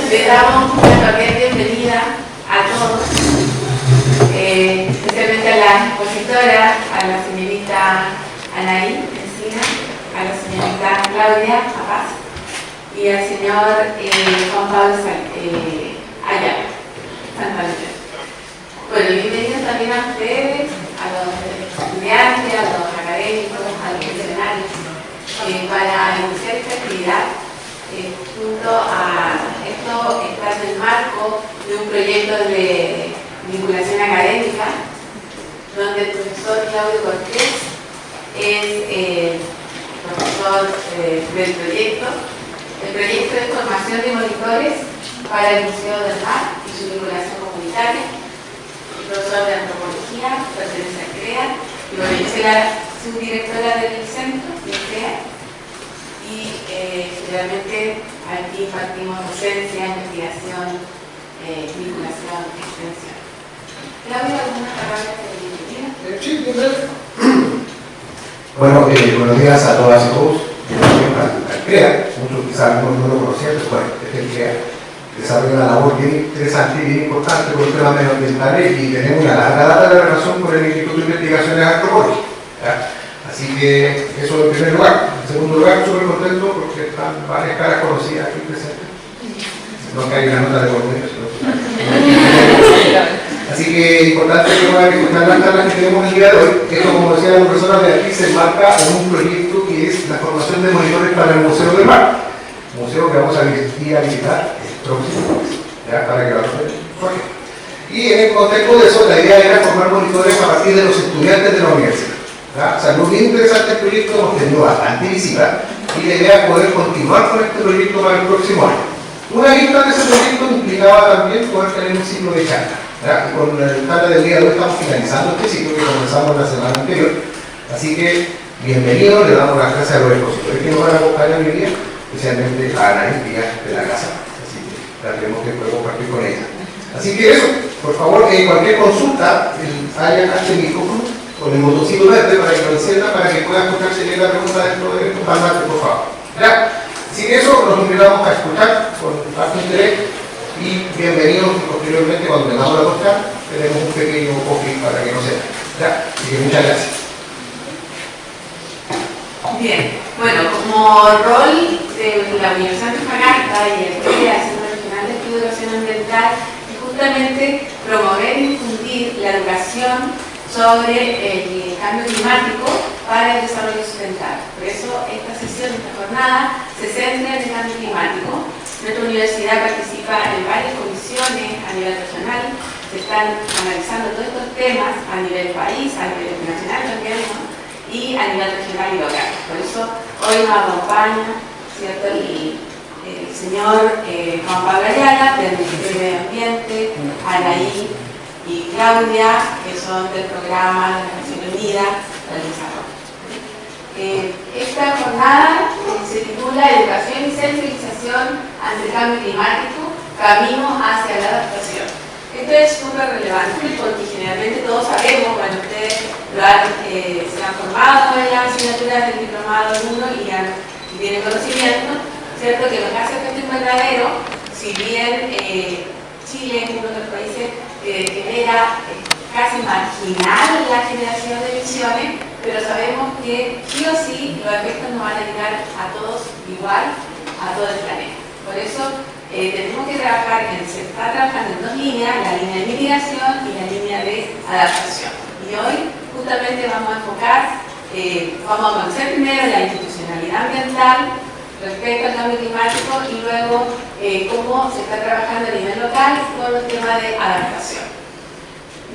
Le damos una cordial bienvenida a todos, especialmente a la expositora, a la señorita Anaí Encina, a la señorita Claudia Paz y al señor Juan Pablo Ayala Santander. Bueno, bienvenidos también a ustedes, a los estudiantes, a los académicos, a los funcionarios, para iniciar esta actividad. Junto a esto está en el marco de un proyecto de vinculación académica, donde el profesor Claudio Cortés es el profesor del proyecto. El proyecto de formación de monitores para el Museo del Mar y su vinculación comunitaria. El profesor de antropología pertenece a CREA y bueno, yo soy la subdirectora del centro de CREA. Y realmente aquí partimos docencia, investigación, vinculación, extensión. Claudia, ¿algunas palabras de bienvenida? Sí, bienvenido. Bueno, buenos días a todas y todos. Al CREA, muchos quizás no lo conocían, pues bueno, es el CREA. Desarrolla una labor bien interesante y bien importante por temas medioambientales y tenemos una larga data de relación con el Instituto de Investigaciones Antropológicas. Así que eso en primer lugar. En segundo lugar, súper contento porque están varias caras conocidas aquí presentes. No que hay una nota de coordinación. Así que importante que puedan escuchar las charlas que tenemos el día de hoy. Esto, como decía la profesora Beatriz, se enmarca en un proyecto que es la formación de monitores para el Museo del Mar. Museo que vamos a visitar el próximo mes, ya para que lo recuerden. Y en el contexto de eso, la idea era formar monitores a partir de los estudiantes de la universidad. O sea, muy interesante el proyecto, hemos tenido bastante visita y la idea es poder continuar con este proyecto para el próximo año. Una vista de ese proyecto implicaba también poder tener un ciclo de charla. Y con el charla del día de hoy estamos finalizando este ciclo que comenzamos la semana anterior. Así que, bienvenidos, le damos las gracias a los expositores que nos van a acompañar hoy día, especialmente a Anaí Díaz de la casa. Así que la tenemos que poder compartir con ella. Así que eso, por favor, cualquier consulta, haya este micrófono con el botoncito verde para que lo encienda, para que pueda escucharse bien la pregunta dentro de estos parlantes, por favor. ¿Ya? Así que eso, nos invitamos a escuchar con harto interés y bienvenidos posteriormente cuando tengamos la podcast, tenemos un pequeño coffee para que no se vaya. ¿Ya? Así que muchas gracias. Bien, bueno, como rol de la Universidad de Antofagasta y el Centro Regional de Educación Ambiental es justamente promover y difundir la educación sobre el cambio climático para el desarrollo sustentable. Por eso esta sesión, esta jornada, se centra en el cambio climático. Nuestra universidad participa en varias comisiones a nivel regional, se están analizando todos estos temas a nivel país, a nivel nacional también, ¿no? Y a nivel regional y local. Por eso hoy nos acompaña, ¿cierto?, el señor Juan Pablo Ayala, del Ministerio de Medio Ambiente, Anaí y Claudia, que son del programa de las Naciones Unidas para el Desarrollo. Esta jornada se titula Educación y sensibilización ante el cambio climático, camino hacia la adaptación. Esto es súper relevante porque generalmente todos sabemos, cuando ustedes se han formado en las asignaturas del diplomado 1 y tienen conocimiento, ¿cierto?, que los gases de efecto invernadero, si bien Chile es uno de los países que genera casi marginal la generación de emisiones, pero sabemos que sí o sí los efectos no van a llegar a todos igual, a todo el planeta. Por eso tenemos que trabajar, se está trabajando en dos líneas, la línea de mitigación y la línea de adaptación. Y hoy justamente vamos a enfocar, vamos a conocer primero la institucionalidad ambiental respecto al cambio climático y luego cómo se está trabajando a nivel local con los temas de adaptación.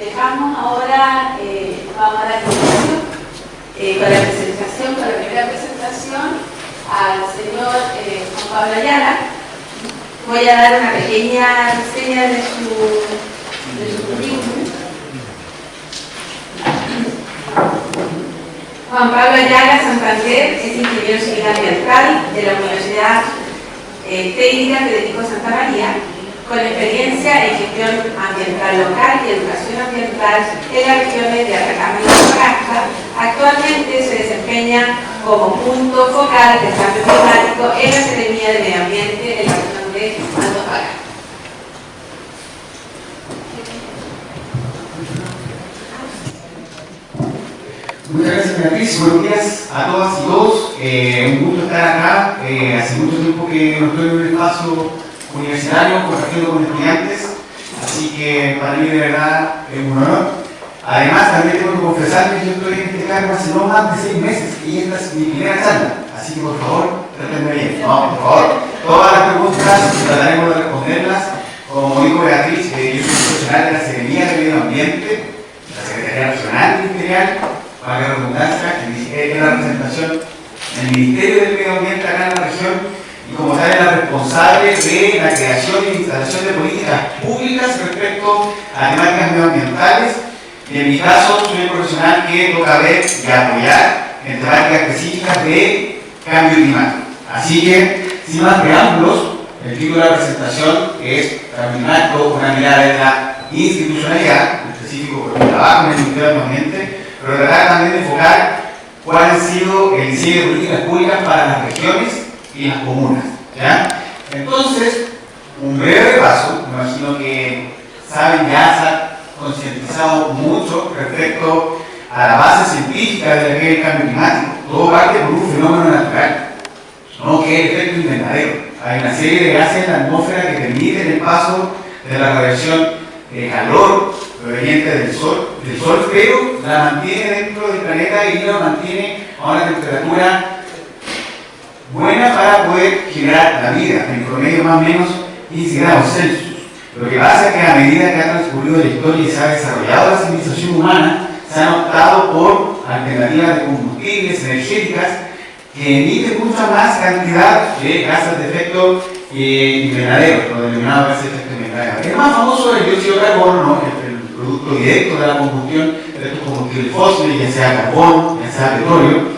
Dejamos ahora, vamos a dar inicio con la presentación, con la primera presentación al señor Juan Pablo Ayala. Voy a dar una pequeña reseña de su currículum. Juan Pablo Ayala Santander es ingeniero civil ambiental de la Universidad Técnica Federico Santa María, con experiencia en gestión ambiental local y educación ambiental en las regiones de Atacama y Antofagasta. Actualmente se desempeña como punto focal del cambio climático en la Secretaría de Medio Ambiente en la región de Antofagasta. Muchas gracias, Beatriz. Buenos días a todas y todos. Un gusto estar acá. Hace mucho tiempo que no estoy en un espacio universitario compartiendo con estudiantes, así que para mí de verdad es un honor. Además, también tengo que confesar que yo estoy en este cargo hace no más de 6 meses y esta es mi primera charla, así que por favor, trátenme bien. No, por favor. Todas las preguntas trataremos de responderlas. Como dijo Beatriz, yo soy profesional de la Secretaría de Medio Ambiente, la Secretaría Nacional Ministerial, para que redundancia, es la representación del Ministerio del Medio Ambiente acá en la región, y como saben, la responsable de la creación e instalación de políticas públicas respecto a temáticas medioambientales. Y en mi caso, soy un profesional que toca ver y apoyar en temáticas específicas de cambio climático. Así que, sin más preámbulos, el título de la presentación es Cambio climático, una mirada de la institucionalidad, en específico por mi trabajo en el Ministerio del Medio Ambiente, pero tratar también de enfocar cuál ha sido el diseño de políticas públicas para las regiones y las comunas, ¿ya? Entonces, un breve repaso, me imagino que saben, ya se ha concientizado mucho respecto a la base científica de lo que es el cambio climático. Todo parte por un fenómeno natural, ¿no? Que es el efecto invernadero. Hay una serie de gases en la atmósfera que permiten el paso de la radiación de calor proveniente del sol, pero la mantiene dentro del planeta y la mantiene a una temperatura buena para poder generar la vida, en promedio más o menos 15 grados Celsius. Lo que pasa es que a medida que ha transcurrido la historia y se ha desarrollado la civilización humana, se han optado por alternativas de combustibles energéticas que emiten mucha más cantidad de gases de efecto invernadero, lo denominado gases de efecto invernadero. El más famoso es el dióxido de carbono, ¿no? El producto directo de la combustión de estos combustibles fósiles, ya sea carbón, ya sea petróleo.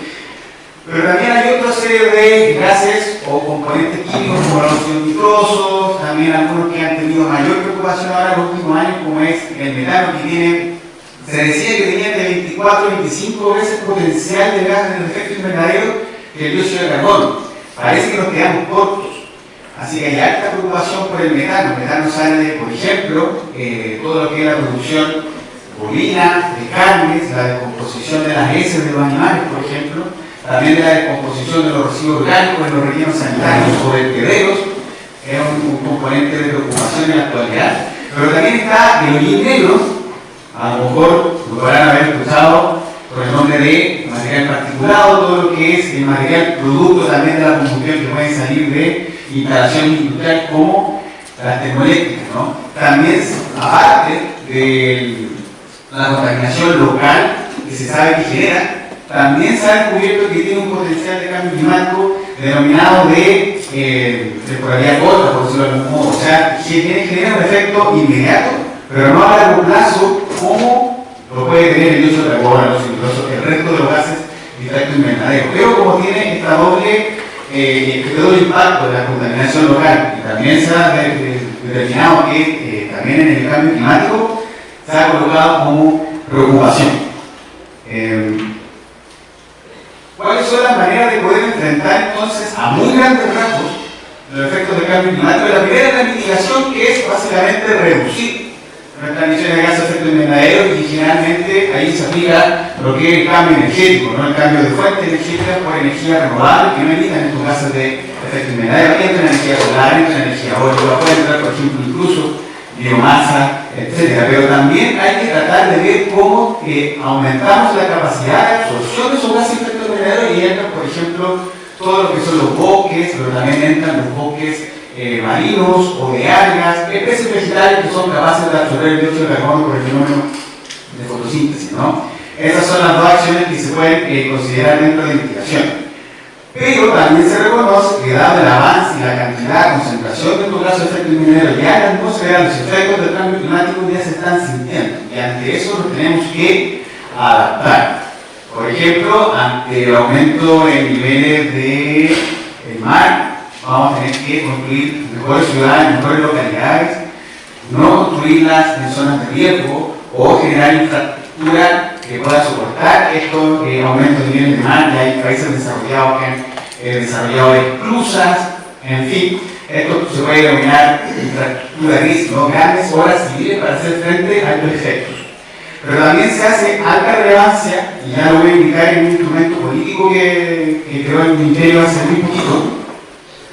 Pero también hay otra serie de gases o componentes químicos como los óxidos nitrosos, también algunos que han tenido mayor preocupación ahora en los últimos años, como es el metano, que tiene, se decía que tenía de 24 a 25 veces potencial de gases de efecto invernadero que el dióxido de carbono. Parece que nos quedamos cortos. Así que hay alta preocupación por el metano. El metano sale de, por ejemplo, todo lo que es la producción bovina, de carnes, la descomposición de las heces de los animales, por ejemplo, también de la descomposición de los residuos orgánicos en los rellenos sanitarios o vertederos, es un componente de preocupación en la actualidad. Pero también está el hollín negro, a lo mejor lo podrán haber escuchado por el nombre de material particulado, todo lo que es el material producto también de la combustión que puede salir de instalaciones industriales como las termoeléctricas, ¿no? También, aparte de la contaminación local que se sabe que genera, también se ha descubierto que tiene un potencial de cambio climático denominado de temporalidad corta, por decirlo de algún modo. O sea, que genera un efecto inmediato, pero no a largo plazo, como lo puede tener el dióxido de carbono, el resto de los gases de efecto invernadero. Pero como tiene esta doble impacto de la contaminación local, y también se ha determinado que también en el cambio climático se ha colocado como preocupación. ¿Cuáles son las maneras de poder enfrentar entonces a muy grandes rasgos los efectos del cambio climático? La primera es la mitigación, que es básicamente reducir nuestras emisiones de gases de efecto invernadero, y generalmente ahí se aplica lo que es el cambio energético, ¿no? El cambio de fuentes energéticas por energía renovable que no emitan estos gases de efecto invernadero. Entra energía solar, entra energía eólica, puede entrar, por ejemplo, incluso biomasa, etcétera. Pero también hay que tratar de ver cómo aumentamos la capacidad de absorción de esos gases de efecto invernadero, y entran, por ejemplo, todo lo que son los bosques, pero también entran los bosques marinos o de algas, especies vegetales que son capaces de absorber el dióxido de carbono por el fenómeno de fotosíntesis, ¿no? Esas son las dos acciones que se pueden considerar dentro de la mitigación. Pero también se reconoce que dado el avance y la cantidad, la concentración de estos gases de efecto invernadero ya en la atmósfera, los efectos del cambio climático ya se están sintiendo, y ante eso nos tenemos que adaptar. Por ejemplo, ante el aumento en niveles del mar, vamos a tener que construir mejores ciudades, mejores localidades, no construirlas en zonas de riesgo o generar infraestructura que pueda soportar estos aumentos de niveles de mar. Ya hay países desarrollados que han desarrollado esclusas, en fin, esto se puede denominar infraestructura gris, ¿no? Grandes obras civiles para hacer frente a estos efectos. pero también se hace alta relevancia, y ya lo voy a indicar en un instrumento político que creó el Ministerio hace muy poquito,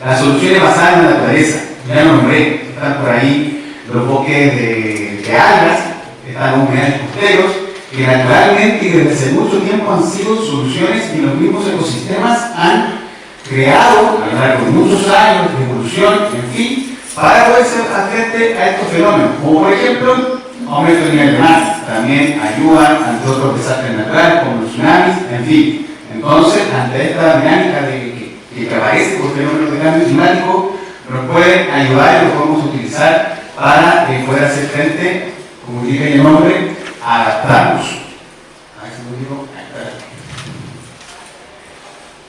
las soluciones basadas en la naturaleza. Ya lo nombré, están por ahí los bosques de algas, están los humedales costeros, que naturalmente y desde hace mucho tiempo han sido soluciones que los mismos ecosistemas han creado a lo largo de muchos años de evolución, en fin, para poder hacer frente a estos fenómenos, como por ejemplo, aumento del nivel de mar, también ayudan ante otros desastres naturales como los tsunamis, en fin. Entonces, ante esta dinámica que aparece por fenómenos de cambio climático, nos pueden ayudar y lo podemos utilizar para poder hacer frente, como dije en el nombre, a adaptarnos.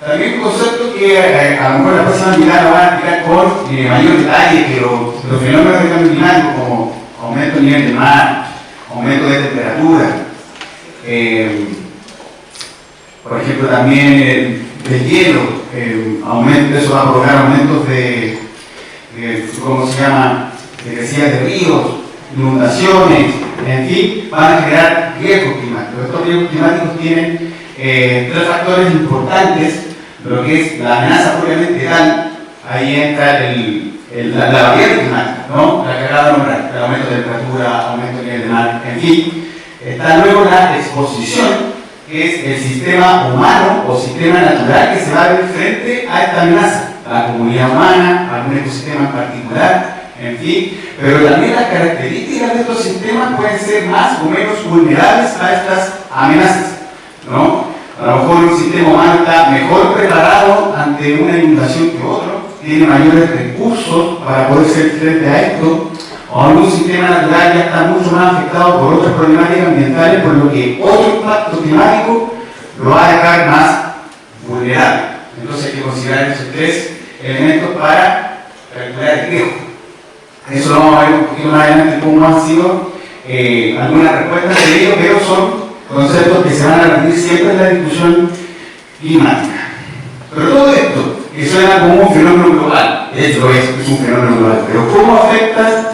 También un concepto que a lo mejor la próxima mirada lo van a explicar con mayor detalle, que los fenómenos de cambio climático como aumento del nivel del mar, aumento de temperatura, por ejemplo también del hielo, eso va a provocar aumentos de ¿cómo se llama?, de crecidas de ríos, inundaciones, en fin, van a generar riesgos climáticos. Estos riesgos climáticos tienen tres factores importantes, lo que es la amenaza propiamente tal, ahí entra la variable climática, ¿no?, la que acabo de nombrar, el aumento de temperatura, aumento del nivel del mar, en fin. Está luego la exposición, que es el sistema humano o sistema natural que se va a ver frente a esta amenaza, la comunidad humana, algún ecosistema en particular, en fin, pero también las características de estos sistemas pueden ser más o menos vulnerables a estas amenazas, ¿no? A lo mejor un sistema humano está mejor preparado ante una inundación que otro, tiene mayores recursos para poder hacer frente a esto, o algún sistema natural ya está mucho más afectado por otras problemáticas ambientales, por lo que otro impacto climático lo va a dejar más vulnerable. Entonces hay que considerar esos tres elementos para calcular el riesgo. Eso lo vamos a ver un poquito más adelante cómo han sido algunas respuestas de ello, pero son conceptos que se van a repetir siempre en la discusión climática. Pero todo esto, que suena como un fenómeno global, de hecho es un fenómeno global, pero ¿cómo afecta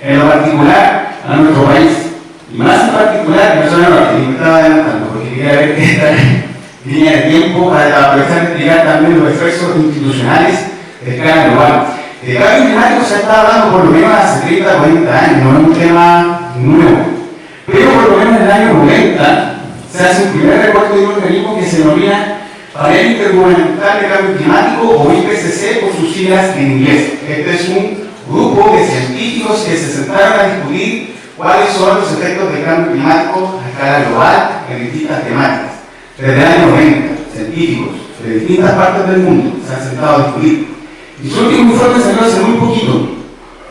en lo particular a nuestro país? Y más en particular, yo soy me estaba adelantando, porque quería ver esta línea de tiempo para aprovechar de explicar también los esfuerzos institucionales de escala global. El cambio climático se está hablando por lo menos hace 30, 40 años, no es un tema nuevo. Pero por lo menos en el año 90 se hace un primer reporte de un organismo que se denomina Panel Intergubernamental de Cambio Climático, o IPCC por sus siglas en inglés. Este es un grupo de científicos que se sentaron a discutir cuáles son los efectos del cambio climático a escala global en distintas temáticas. Desde el año 90, científicos de distintas partes del mundo se han sentado a discutir. Y su último informe salió hace muy poquito,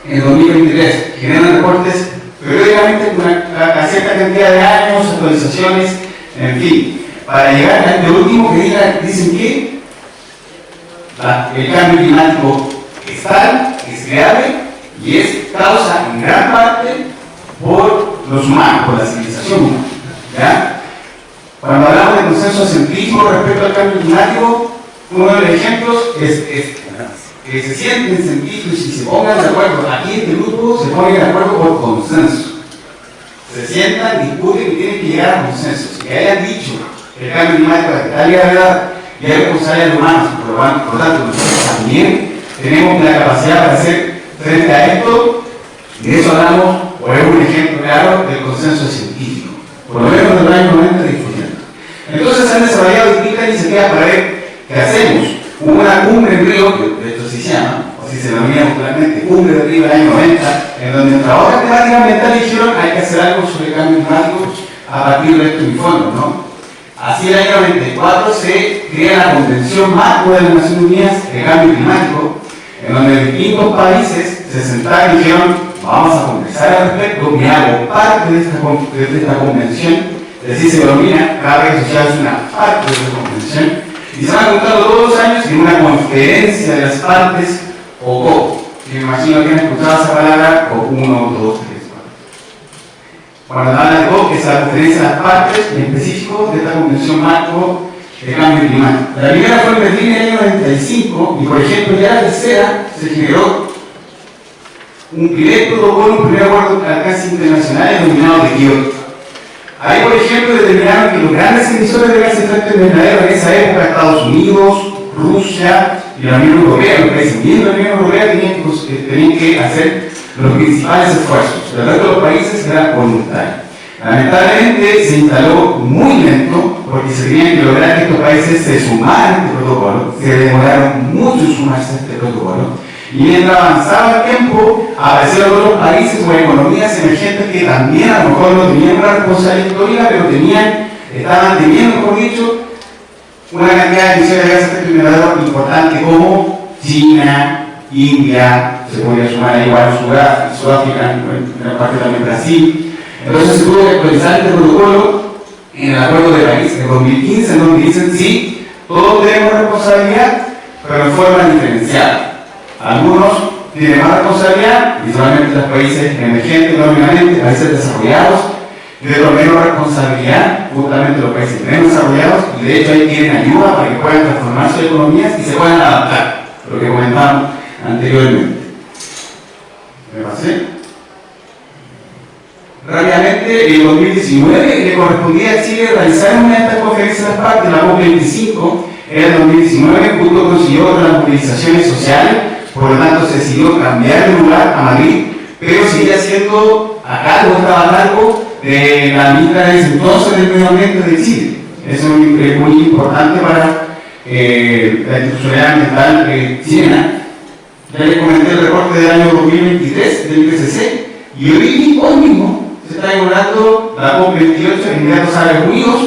en 2023. Generan reportes periódicamente a cierta cantidad de años, actualizaciones, en fin, para llegar a este último que dicen que el cambio climático es tal, es grave y es causa en gran parte por los humanos, por la civilización humana. ¿Ya? Cuando hablamos de consenso científico respecto al cambio climático, uno de los ejemplos es que se sienten científicos y se pongan de acuerdo. Aquí este grupo se pone de acuerdo por consenso. Se sientan, discuten y tienen que llegar a consensos. Que hayan dicho que el cambio climático es de tal gravedad y hay responsabilidad de humanos, por lo tanto nosotros también tenemos la capacidad para hacer frente a esto. De eso hablamos, o es un ejemplo claro del consenso científico, por lo menos en los años 90 discutiendo. Entonces se han desarrollado distintas iniciativas para ver qué hacemos. Hubo una cumbre en Río, que de hecho se llama, o si se denomina popularmente cumbre de Río del año 90, en donde entre otras temáticas ambientales dijeron hay que hacer algo sobre el cambio climático a partir de estos informes, ¿no? Así en el año 94 se crea la Convención Marco de las Naciones Unidas de Cambio Climático, en donde distintos países se sentaron y dijeron vamos a conversar al respecto, me hago parte de esta convención, es decir, se denomina, cada red social es una parte de esta convención, y se van juntando todos los años en una conferencia de las partes, o COP, que me imagino que han escuchado esa palabra, COP 1, 2, 3, 4. Cuando hablan de COP, es la conferencia de las partes, en específico de esta convención marco de cambio climático. La primera fue en Berlín en el año 95, y por ejemplo ya la tercera se generó un primer protocolo, un primer acuerdo de alcance internacional denominado de Kioto. Ahí, por ejemplo, determinaron que los grandes emisores de gases de efecto invernadero en esa época, Estados Unidos, Rusia y la Unión Europea, los países miembros de la Unión Europea tenían que hacer los principales esfuerzos. El resto de los países era voluntario. Lamentablemente se instaló muy lento porque se tenía que lograr que estos países se sumaran a este protocolo, se demoraron mucho en sumarse a este protocolo, y mientras avanzaba el tiempo aparecieron otros países o economías emergentes que también a lo mejor no tenían una responsabilidad histórica, pero estaban teniendo, mejor dicho, una cantidad de emisiones de gases de efecto invernadero importante como China, India, se podría sumar igual Sudáfrica, en la parte también Brasil. Entonces se tuvo que actualizar este protocolo en el Acuerdo de París de 2015, en donde dicen sí, todos tenemos responsabilidad, pero en forma diferenciada. Algunos tienen más responsabilidad, principalmente los países emergentes, económicamente, países desarrollados, y de otros menos responsabilidad, justamente los países menos desarrollados, y de hecho ahí tienen ayuda para que puedan transformar sus economías y se puedan adaptar, lo que comentábamos anteriormente. ¿Me pasé? Rápidamente, en 2019 le correspondía a Chile realizar una de estas conferencias de las partes, la COP25, era en 2019, justo consiguió otras movilizaciones sociales, por lo tanto se decidió cambiar de lugar a Madrid, pero seguía siendo a cargo, estaba a cargo de la ministra de ese entonces del Medio Ambiente de Chile. Eso es muy importante para la institucionalidad ambiental chilena. Ya les comenté el reporte del año 2023 del IPCC, y hoy mismo se está inaugurando la COP28 en Emiratos Árabes Unidos,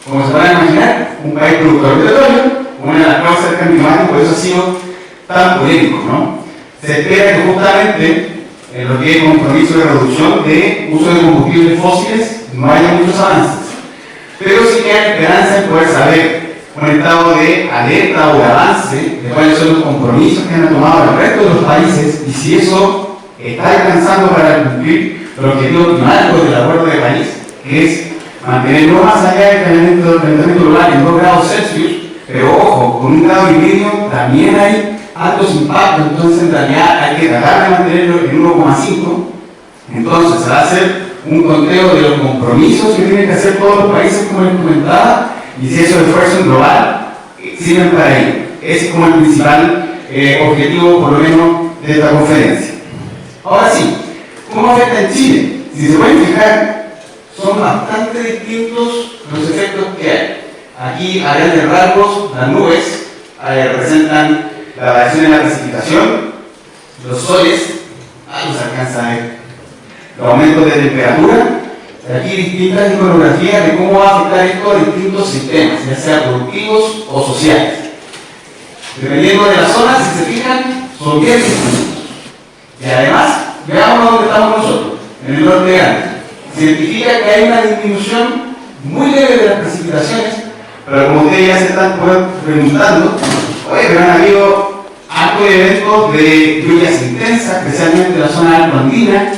como se van a imaginar, un país productor de petróleo, una de las causas del cambio climático, por eso ha sido tan polémico, ¿no? Se espera que justamente en lo que es compromiso de reducción de uso de combustibles fósiles no haya muchos avances, pero sí que hay esperanza en poder saber un estado de alerta o de avance de cuáles son los compromisos que han tomado el resto de los países y si eso está alcanzando para cumplir los objetivos climáticos del Acuerdo de París, que es mantener no más allá del calentamiento global en 2 grados Celsius, pero ojo, con 1,5 grados también hay altos impactos, entonces en realidad hay que tratar de mantenerlo en 1,5. Entonces se va a hacer un conteo de los compromisos que tienen que hacer todos los países, como les comentaba, y si esos esfuerzos global sirven para ello. Ese es como el principal objetivo, por lo menos, de esta conferencia. Ahora sí, ¿cómo afecta en Chile? Si se pueden fijar, son bastante distintos los efectos que hay. Aquí, a grandes rasgos, las nubes representan la variación en la precipitación, los soles, no se alcanza a ver, los aumentos de temperatura. Aquí distintas iconografías de cómo va a afectar esto a distintos sistemas, ya sea productivos o sociales. Dependiendo de la zona, si se fijan, son bien distintos. Y además, veamos dónde estamos nosotros, en el norte de Gante. Se identifica que hay una disminución muy leve de las precipitaciones, pero como ustedes ya se están preguntando, pero han habido hartos eventos de lluvias intensas, especialmente en la zona altoandina,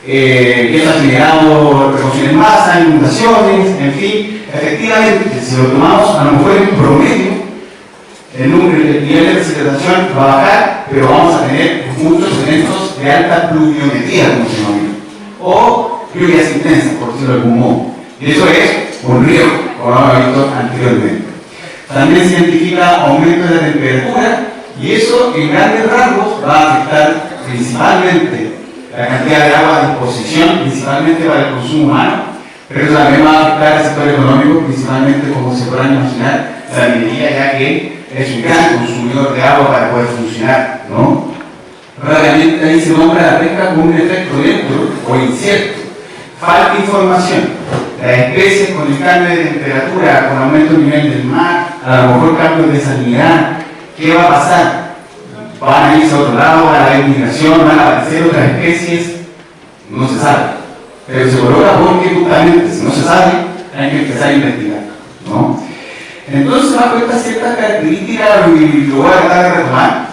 que eso ha generado remoción en masa, inundaciones, en fin. Efectivamente, si lo tomamos a lo mejor en promedio, el nivel de precipitación va a bajar, pero vamos a tener muchos eventos de alta pluviometría, como se denomina, o lluvias intensas, por decirlo de algún modo. Y eso es un riesgo, como lo hemos visto anteriormente. También se identifica aumento de la temperatura, y eso en grandes rasgos va a afectar principalmente la cantidad de agua a disposición, principalmente para el consumo humano, pero eso también va a afectar al sector económico, principalmente, como se podrán imaginar, la minería, ya que es un gran consumidor de agua para poder funcionar, ¿no? Raramente ahí se nombra la pesca como un efecto neutro o incierto. Falta información. Las especies con el cambio de temperatura, con aumento del nivel del mar, a lo mejor cambios de salinidad, ¿qué va a pasar? ¿Van a irse a otro lado? ¿Van a haber migración? ¿Van a aparecer otras especies? No se sabe. Pero se coloca porque justamente, si no se sabe, hay que empezar a investigar, ¿no? Entonces, bajo estas ciertas características, lo voy a tratar de retomar.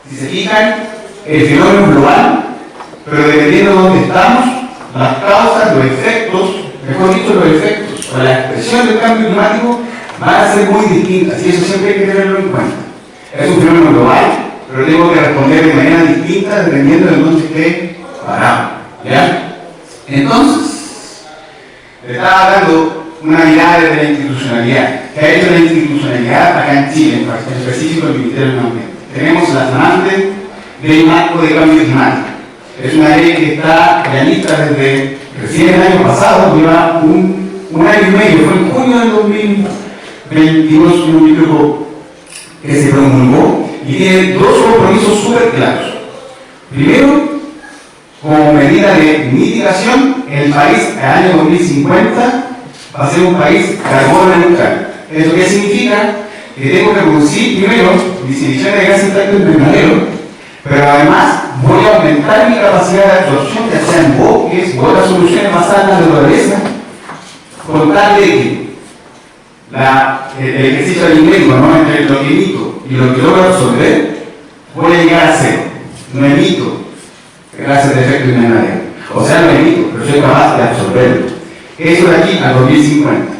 Si se fijan, el fenómeno es global, pero dependiendo de dónde estamos, las causas, los efectos, mejor dicho, los efectos o la expresión del cambio climático van a ser muy distintas, y eso siempre hay que tenerlo en cuenta. Es un fenómeno global, pero tengo que responder de manera distinta dependiendo de dónde esté parado, ¿ya? Entonces, Le estaba dando una mirada desde la institucionalidad. ¿Qué ha hecho la institucionalidad acá en Chile, en específico el Ministerio del Ambiente? Tenemos la flamante Ley Marco de Cambio Climático. Es una ley que está ya lista desde recién el año pasado, lleva un año y medio, fue en junio del 2022 que se promulgó y tiene dos compromisos súper claros. Primero, como medida de mitigación, el país al año 2050 va a ser un país carbono neutral. ¿Eso qué significa? Que tengo que reducir primero mis emisiones de gases de efecto invernadero, pero además voy a aumentar mi capacidad de absorción, ya sea en bosques u otras soluciones basadas en la naturaleza, con tal de que el ejercicio aritmético, ¿no?, entre lo que emito y lo que logro absorber, voy a llegar a cero. No emito gases de efecto invernadero. O sea, lo emito, pero soy capaz de absorberlo. Eso de aquí al 2050.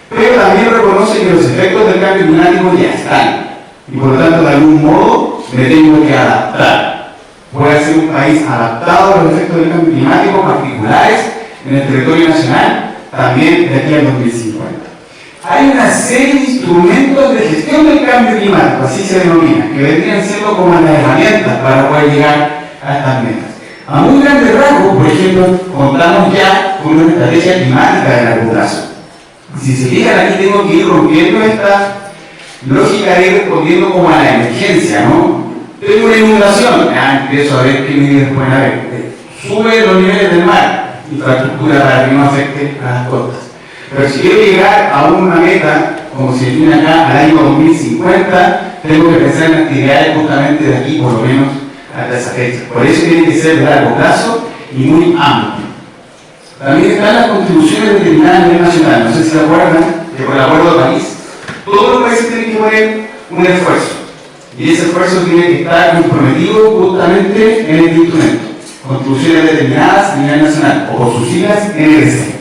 Pero también reconoce que los efectos del cambio climático ya están. Y por lo tanto, de algún modo, me tengo que adaptar. Voy a ser un país adaptado a los efectos del cambio climático particulares en el territorio nacional, también de aquí al 2050. Hay una serie de instrumentos de gestión del cambio climático, así se denomina, que vendrían siendo como las herramientas para poder llegar a estas metas. A muy grandes rasgos, por ejemplo, contamos ya con una estrategia climática de largo plazo. Si se fijan, aquí tengo que ir rompiendo esta lógica de ir respondiendo como a la emergencia, ¿no? Tengo una inundación, empiezo a ver qué medidas pueden haber. Sube los niveles del mar, infraestructura para que no afecte a las costas. Pero si quiero llegar a una meta, como se define acá, al año 2050, tengo que pensar en actividades justamente de aquí, por lo menos, hasta esa fecha. Por eso tiene que ser de largo plazo y muy amplio. También están las contribuciones determinadas a nivel nacional. No sé si se acuerdan que por el Acuerdo de París, todos los países tienen que poner un esfuerzo. Y ese esfuerzo tiene que estar comprometido justamente en este instrumento. Contribuciones determinadas a nivel nacional, o por sus siglas, NDC.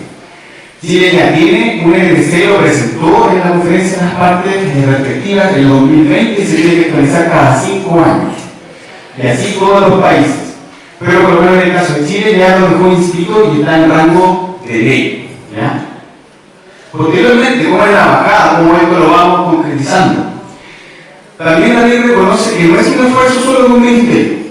Chile ya tiene un NDC, lo presentó en la conferencia de las partes respectivas en el 2020 y se tiene que actualizar cada 5 años. Y así todos los países. Pero por lo menos en el caso de Chile ya lo dejó inscrito y está en rango de ley. ¿Ya? Posteriormente, ¿cómo es la bajada? ¿Cómo esto lo vamos concretizando? También la ley reconoce que no es un esfuerzo solo de un ministerio.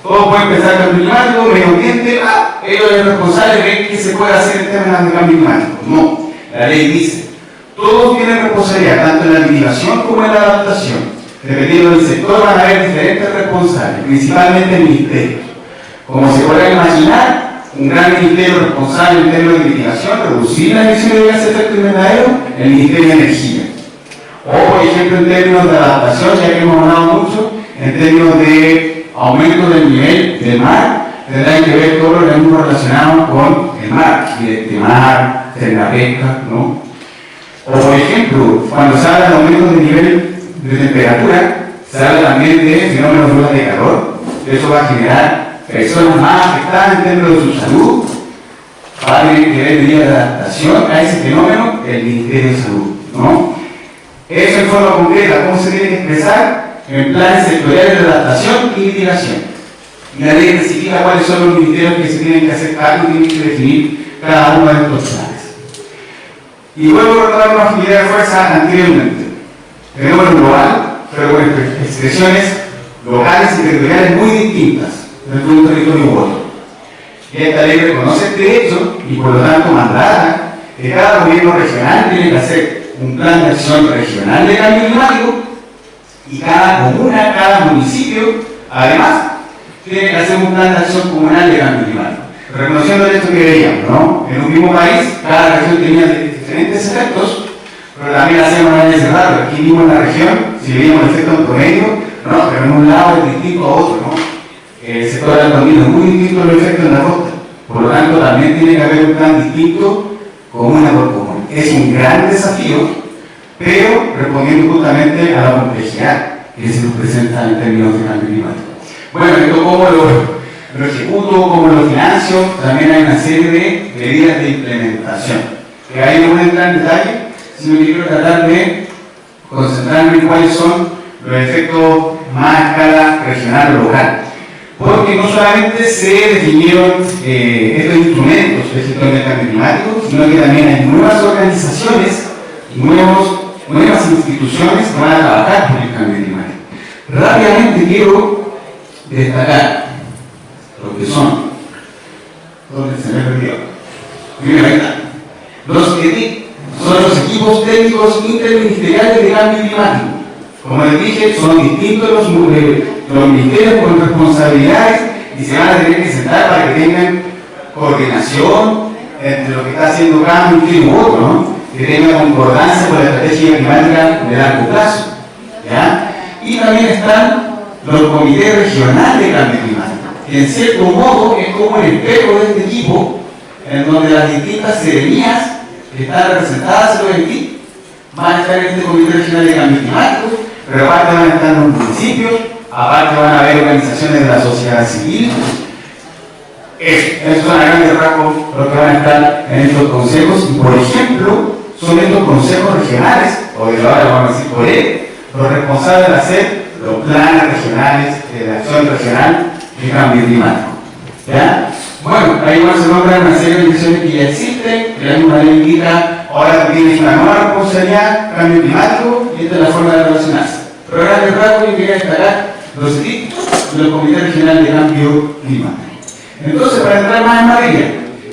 Todos pueden pensar cambio climático, medio ambiente, ellos son responsables de qué se puede hacer en temas de cambio climático. No, la ley dice, todos tienen responsabilidad, tanto en la mitigación como en la adaptación. Dependiendo del sector van a haber diferentes responsables, principalmente en ministerios. Como se puede imaginar, un gran ministerio responsable en términos de mitigación, reducir las emisiones de gases de efecto invernadero, el Ministerio de Energía. O, por ejemplo, en términos de adaptación, ya que hemos hablado mucho, en términos de aumento del nivel del mar, tendrán que ver todo lo mismo relacionado con el mar, de mar, de la pesca, ¿no? O, por ejemplo, cuando se habla de aumento del nivel de temperatura, se habla también de fenómenos de olas de calor. Eso va a generar personas más afectadas en términos de su salud. Va a tener que ver medidas de adaptación a ese fenómeno el Ministerio de Salud, ¿no? Eso en forma concreta, ¿cómo se tiene que expresar? En planes sectoriales de adaptación y mitigación. Y la ley especifica cuáles son los ministerios que se tienen que hacer cargo y tienen que definir cada uno de estos planes. Y vuelvo a recordar una actividad de fuerza anteriormente. Fenómeno global, pero con expresiones locales y territoriales muy distintas dentro de un territorio u otro. Y esta ley reconoce este hecho y por lo tanto mandata que cada gobierno regional tiene que hacer un plan de acción regional de cambio climático y cada comuna, cada municipio, además, tiene que hacer un plan de acción comunal de cambio climático. Reconociendo el hecho que veíamos, ¿no? En un mismo país, cada región tenía diferentes efectos, pero también hacíamos análisis raro. Aquí mismo en la región, si veíamos el efecto en promedio, no, pero en un lado es distinto a otro, ¿no? El sector del Andino es muy distinto al efecto en la costa. Por lo tanto, también tiene que haber un plan distinto comuna por comuna. Es un gran desafío, pero respondiendo justamente a la complejidad que se nos presenta en términos de cambio climático. Bueno, esto como lo ejecuto, como lo financio, también hay una serie de medidas de implementación. Que ahí no voy a entrar en detalle, sino que quiero tratar de concentrarme en cuáles son los efectos más a escala regional o local. porque no solamente se definieron estos instrumentos de gestión del cambio climático, sino que también hay nuevas organizaciones, nuevas instituciones que van a trabajar por el cambio climático. Rápidamente quiero destacar lo que son, ¿dónde se me perdió? Primero, ahí está. Los ETIC son los equipos técnicos interministeriales de cambio climático. Como les dije, son distintos los ministerios con responsabilidades y se van a tener que sentar para que tengan coordinación entre lo que está haciendo cada ministerio u otro, ¿no? Que tenga concordancia con la estrategia climática de largo plazo, ¿ya? Y también están los comités regionales de cambio climático, que en cierto modo es como el espejo de este equipo, en donde las distintas seremías que están representadas en los ETIC van a estar en este comité regional de cambio climático, pero aparte van a estar los municipios, aparte van a haber organizaciones de la sociedad civil. Eso son a grandes rasgos lo que van a estar en estos consejos, y por ejemplo, son estos consejos regionales, o de ahora vamos a decir por él, los responsables de hacer los planes regionales de acción regional de cambio climático. ¿Ya? Bueno, ahí igual se nombran una serie de organizaciones que ya existen, que la misma ley indica, ahora tienes una nueva responsabilidad, cambio climático, y esta es la forma de relacionarse. Pero ahora de rasgo yo quería destacar los CIT, los comités regionales de cambio climático. Entonces, para entrar más en materia,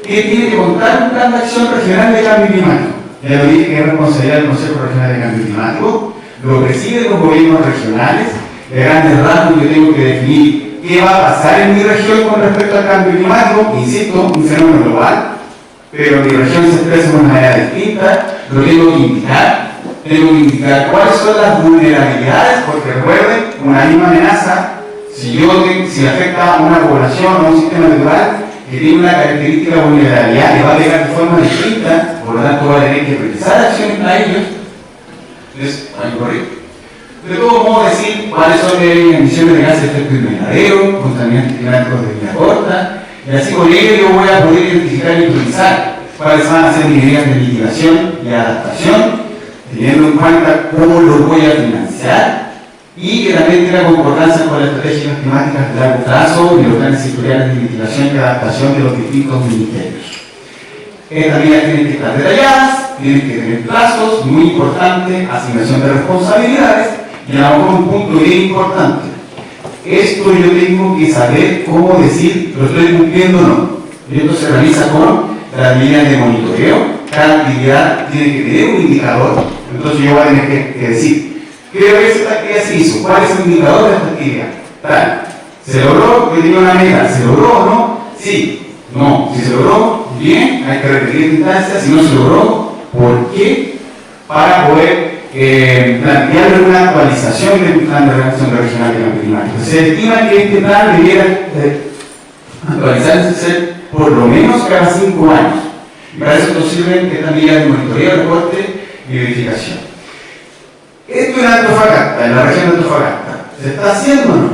¿qué tiene que contar un plan de acción regional de cambio climático? Ya lo dije que es responsabilidad del Consejo Regional de Cambio Climático, lo presiden los gobiernos regionales. De grandes rasgos yo tengo que definir qué va a pasar en mi región con respecto al cambio climático, insisto, un fenómeno global, pero mi región se expresa de una manera distinta, lo tengo que indicar cuáles son las vulnerabilidades, porque recuerden, una misma amenaza, si afecta a una población o a un sistema natural que tiene una característica de vulnerabilidad, le va a pegar de forma distinta, por lo tanto va a tener que precisar acciones a ellos. Entonces, de todo modo, decir cuáles son las emisiones de gases de efecto invernadero, contaminantes climáticos de vida corta, y así con ello yo voy a poder identificar y priorizar cuáles van a ser mis medidas de mitigación y adaptación, teniendo en cuenta cómo lo voy a financiar, y que también tenga concordancia con las estrategias climáticas de largo plazo y los planes sectoriales de mitigación y adaptación de los distintos ministerios. Estas medidas tienen que estar detalladas, tienen que tener plazos, muy importante, asignación de responsabilidades, y a lo mejor un punto bien importante. Esto yo tengo que saber cómo decir, lo estoy cumpliendo o no. Y esto se realiza con las medidas de monitoreo. Cada actividad tiene que tener un indicador, entonces yo voy a tener que decir, creo que esta actividad se hizo, ¿cuál es el indicador de esta actividad? Tal. ¿Se logró? Yo tenía una meta, ¿se logró o no? Sí. No. Si se logró, bien, hay que repetir esta instancia. Si no se logró, ¿por qué? Para poder plantear una actualización del plan de reacción regional de cambio climático. Se estima que este plan debiera actualizarse por lo menos cada 5 años. Y para eso sirven estas medidas de monitoreo, reporte y verificación. Esto en Antofagasta, en la región de Antofagasta, ¿se está haciendo o no?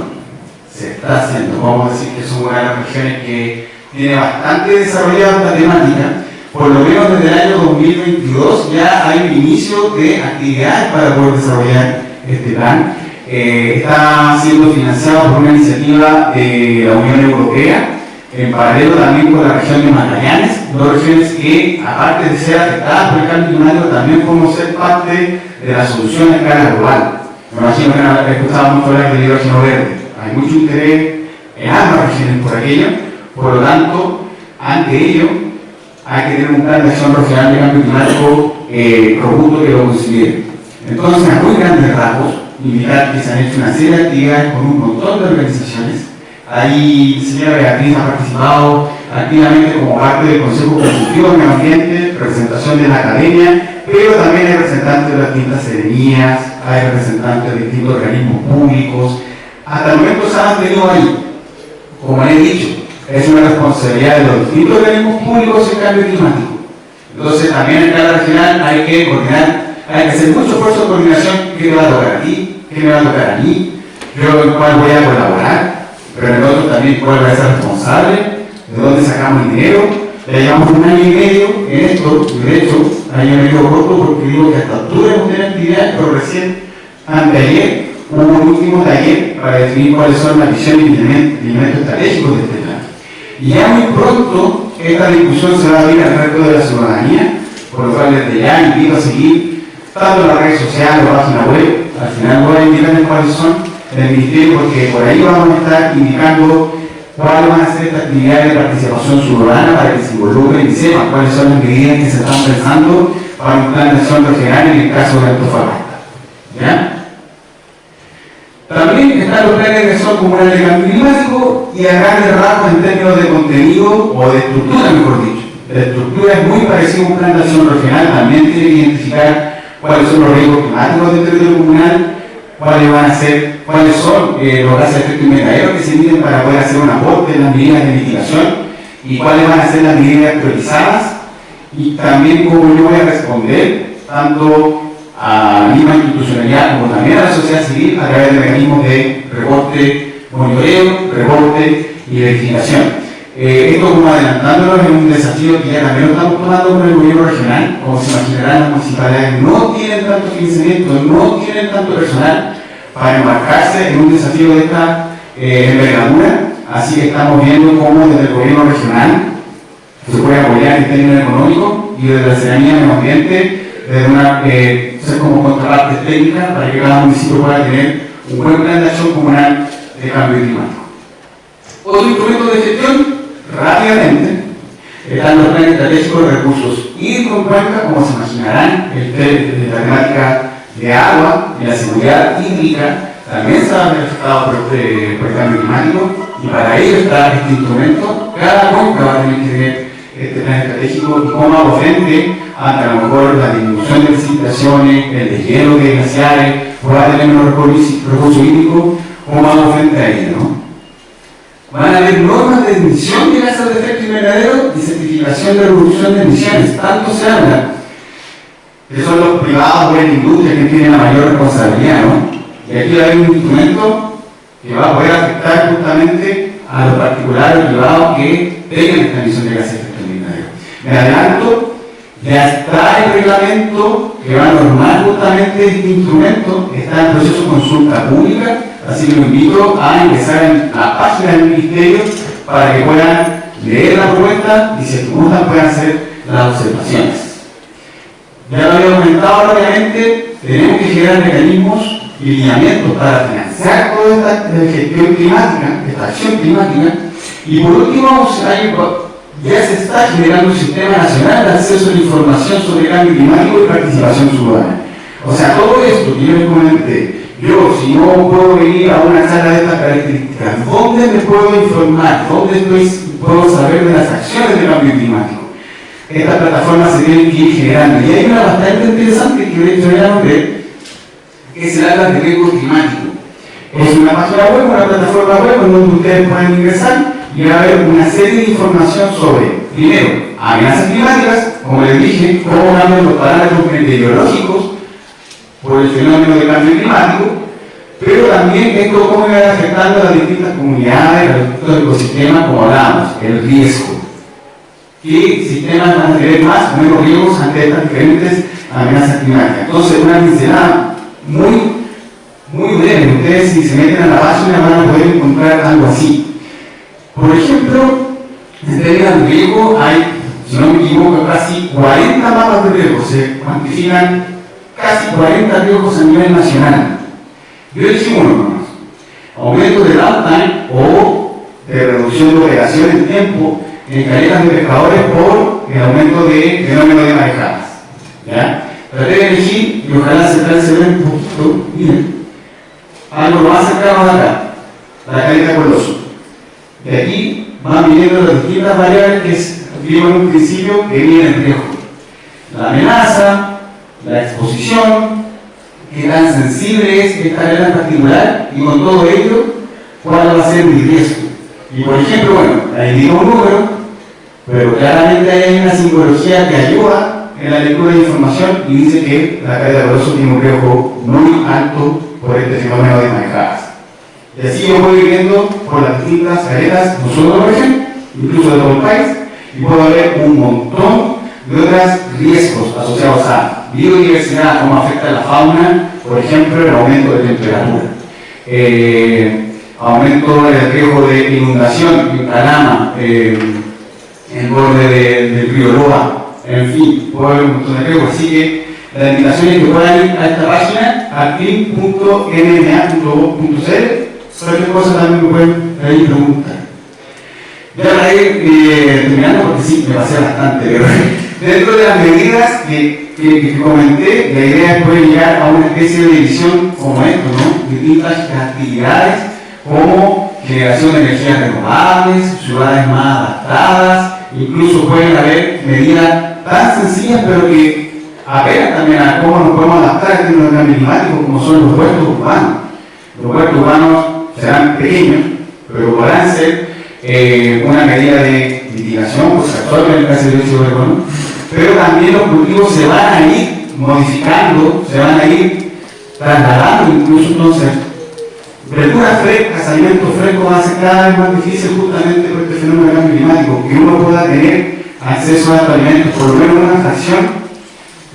Se está haciendo. Vamos a decir que son una de las regiones que tiene bastante desarrollada esta temática. Por lo menos desde el año 2022 ya hay un inicio de actividades para poder desarrollar este plan. Está siendo financiado por una iniciativa de la Unión Europea, en paralelo también con la región de Magallanes, dos regiones que, aparte de ser afectadas por el cambio climático, también podemos ser parte de la solución a escala global. Me imagino que escuchado mucho hablar del hidrógeno verde. Hay mucho interés en ambas regiones por aquello, por lo tanto, ante ello, hay que tener un plan de acción regional de cambio climático robusto que lo considere. Entonces, a muy grandes rasgos, indicar que se han hecho una serie de actividades con un montón de organizaciones. Ahí la señora Beatriz ha participado activamente como parte del Consejo Consultivo de Medio Ambiente, representación de la academia, pero también hay representantes de las distintas seremías, hay representantes de distintos organismos públicos. Hasta el momento se han mantenido ahí. Como les he dicho, es una responsabilidad de los distintos organismos públicos el cambio climático. Entonces, también en cada regional hay que coordinar, hay que hacer mucho esfuerzo de coordinación. ¿Qué me va a tocar a ti? ¿Qué me va a tocar a mí? Yo en cuál voy a colaborar, pero en otro también cuál voy a ser responsable, de dónde sacamos el dinero. Ya llevamos 1 año y medio en esto, y de hecho, año y medio corto porque digo que hasta octubre hemos tenido actividades, pero recién, anteayer, hubo un último taller para definir cuáles son las visiones y elementos estratégicos de este plan. Y ya muy pronto esta discusión se va a abrir al resto de la ciudadanía, por lo cual desde ya invito a seguir tanto las redes sociales o página web. Al final voy a indicarles cuáles son del Ministerio, porque por ahí vamos a estar indicando cuáles van a ser estas actividades de participación ciudadana para que se involucren y sepan cuáles son las medidas que se están pensando para un plan de acción regional en el caso de Antofagasta. ¿Ya? También están los planes de acción comunal de cambio climático y a grandes rasgos en términos de contenido o de estructura, mejor dicho. La estructura es muy parecida a un plan de acción regional, también tiene que identificar cuáles son los riesgos climáticos del territorio comunal, cuáles son los gases de efecto invernadero que se miden para poder hacer un aporte en las medidas de mitigación y cuáles van a ser las medidas priorizadas y también cómo yo voy a responder tanto a la misma institucionalidad como también a la sociedad civil a través de mecanismos de reporte, monitoreo, reporte y verificación. Esto, como adelantándonos, es un desafío que ya también lo estamos tomando con el gobierno regional. Como se imaginarán, las municipalidades no tienen tanto financiamiento, no tienen tanto personal para embarcarse en un desafío de esta envergadura. Así que estamos viendo cómo desde el gobierno regional se puede apoyar en términos económicos y desde la Secretaría de Medio Ambiente, desde ser como contraparte técnica para que cada municipio pueda tener un buen plan de acción comunal de cambio climático. Otro instrumento de gestión, rápidamente, están los planes estratégicos de recursos hídricos en cuenca, como se imaginarán, la temática de agua y la seguridad hídrica también se va a ver afectado por el cambio climático, y para ello está este instrumento. Cada cuenca va a tener que tener este plan estratégico y cómo hago frente ante a lo mejor la disminución de precipitaciones, el deshielo de glaciares, pueda tener menos recursos hídricos, cómo hago frente a ello, ¿no? Van a haber normas de emisión de gases de efecto invernadero y certificación de reducción de emisiones. Tanto se habla que son los privados o la industria que tienen la mayor responsabilidad, ¿no? Y aquí va a haber un instrumento que va a poder afectar justamente a los particulares privados que tengan esta emisión de gases de efecto invernadero. Me adelanto, ya está el reglamento que va a normar justamente este instrumento, está en proceso de consulta pública. Así que los invito a ingresar en la página del Ministerio para que puedan leer la propuesta y si les gustan puedan hacer las observaciones. Ya lo había comentado rápidamente, tenemos que generar mecanismos y lineamientos para financiar toda esta gestión climática, esta acción climática. Y por último, ya se está generando un sistema nacional de acceso a la información sobre cambio climático y participación ciudadana. O sea, todo esto que yo les comenté, yo, si no puedo venir a una sala de estas características, ¿dónde me puedo informar? ¿Dónde puedo saber de las acciones de cambio climático? Esta plataforma se tiene que ir generando. Y hay una bastante interesante que de hecho ya nombré, que es el Atlas de Riesgos Climáticos. Es una página web, una plataforma web donde ustedes pueden ingresar y va a haber una serie de información sobre, primero, amenazas climáticas, como les dije, cómo cambian los parámetros meteorológicos por el fenómeno de cambio climático, pero también esto cómo va afectando a las distintas comunidades, a los distintos ecosistemas, como hablábamos, el riesgo. ¿Qué sistemas van a tener más o menos riesgos ante estas diferentes amenazas climáticas? Entonces, una pincelada muy breve. Ustedes, si se meten a la página, van a poder encontrar algo así. Por ejemplo, en términos de riesgo, hay, si no me equivoco, casi 40 mapas de riesgo. Se cuantifican casi 40 riesgos a nivel nacional. Yo dije uno nomás: aumento de downtime o de reducción de operación en tiempo en caletas de pescadores por el aumento de fenómeno de marejadas. ¿Ya? Traté de elegir y ojalá se ve un poquito. Miren, algo lo más cercano de acá, la caleta Coloso. De aquí van viniendo las distintas variables que vimos en un principio que vienen en riesgo: la amenaza, la exposición, qué tan sensible es esta caleta en particular, y con todo ello, cuál va a ser mi riesgo. Y por ejemplo, bueno, ahí digo un número, pero claramente hay una simbología que ayuda en la lectura de información y dice que la caleta Coloso tiene un riesgo muy alto por este fenómeno de marejadas. Y así yo voy viendo por las distintas caletas, no solo de la región, incluso de todo el país, y puedo ver un montón de otros riesgos asociados a biodiversidad, cómo afecta la fauna, por ejemplo, el aumento de temperatura. aumento del riesgo de inundación en Calama, en borde del río Loa, en fin, puede haber un montón de riesgos. Así que la invitación es que puedan ir a esta página, aclim.nma.gov.cl. Cualquier cosa también me pueden ahí preguntar. Ya para ir terminando, porque sí, me pasé bastante, pero dentro de las medidas que comenté, la idea es poder llegar a una especie de división como esto, ¿no? Distintas actividades como generación de energías renovables, ciudades más adaptadas, incluso pueden haber medidas tan sencillas pero que apelan también a cómo nos podemos adaptar en términos de cambio climático, como son los huertos urbanos. Los huertos urbanos serán pequeños, pero podrán ser una medida de mitigación, pues actualmente en el caso del dióxido de carbono, pero también los cultivos se van a ir modificando, se van a ir trasladando incluso. Entonces, verduras frescas, alimentos frescos van a ser cada vez más difícil justamente por este fenómeno de cambio climático. Que uno pueda tener acceso a estos alimentos, por lo menos una fracción,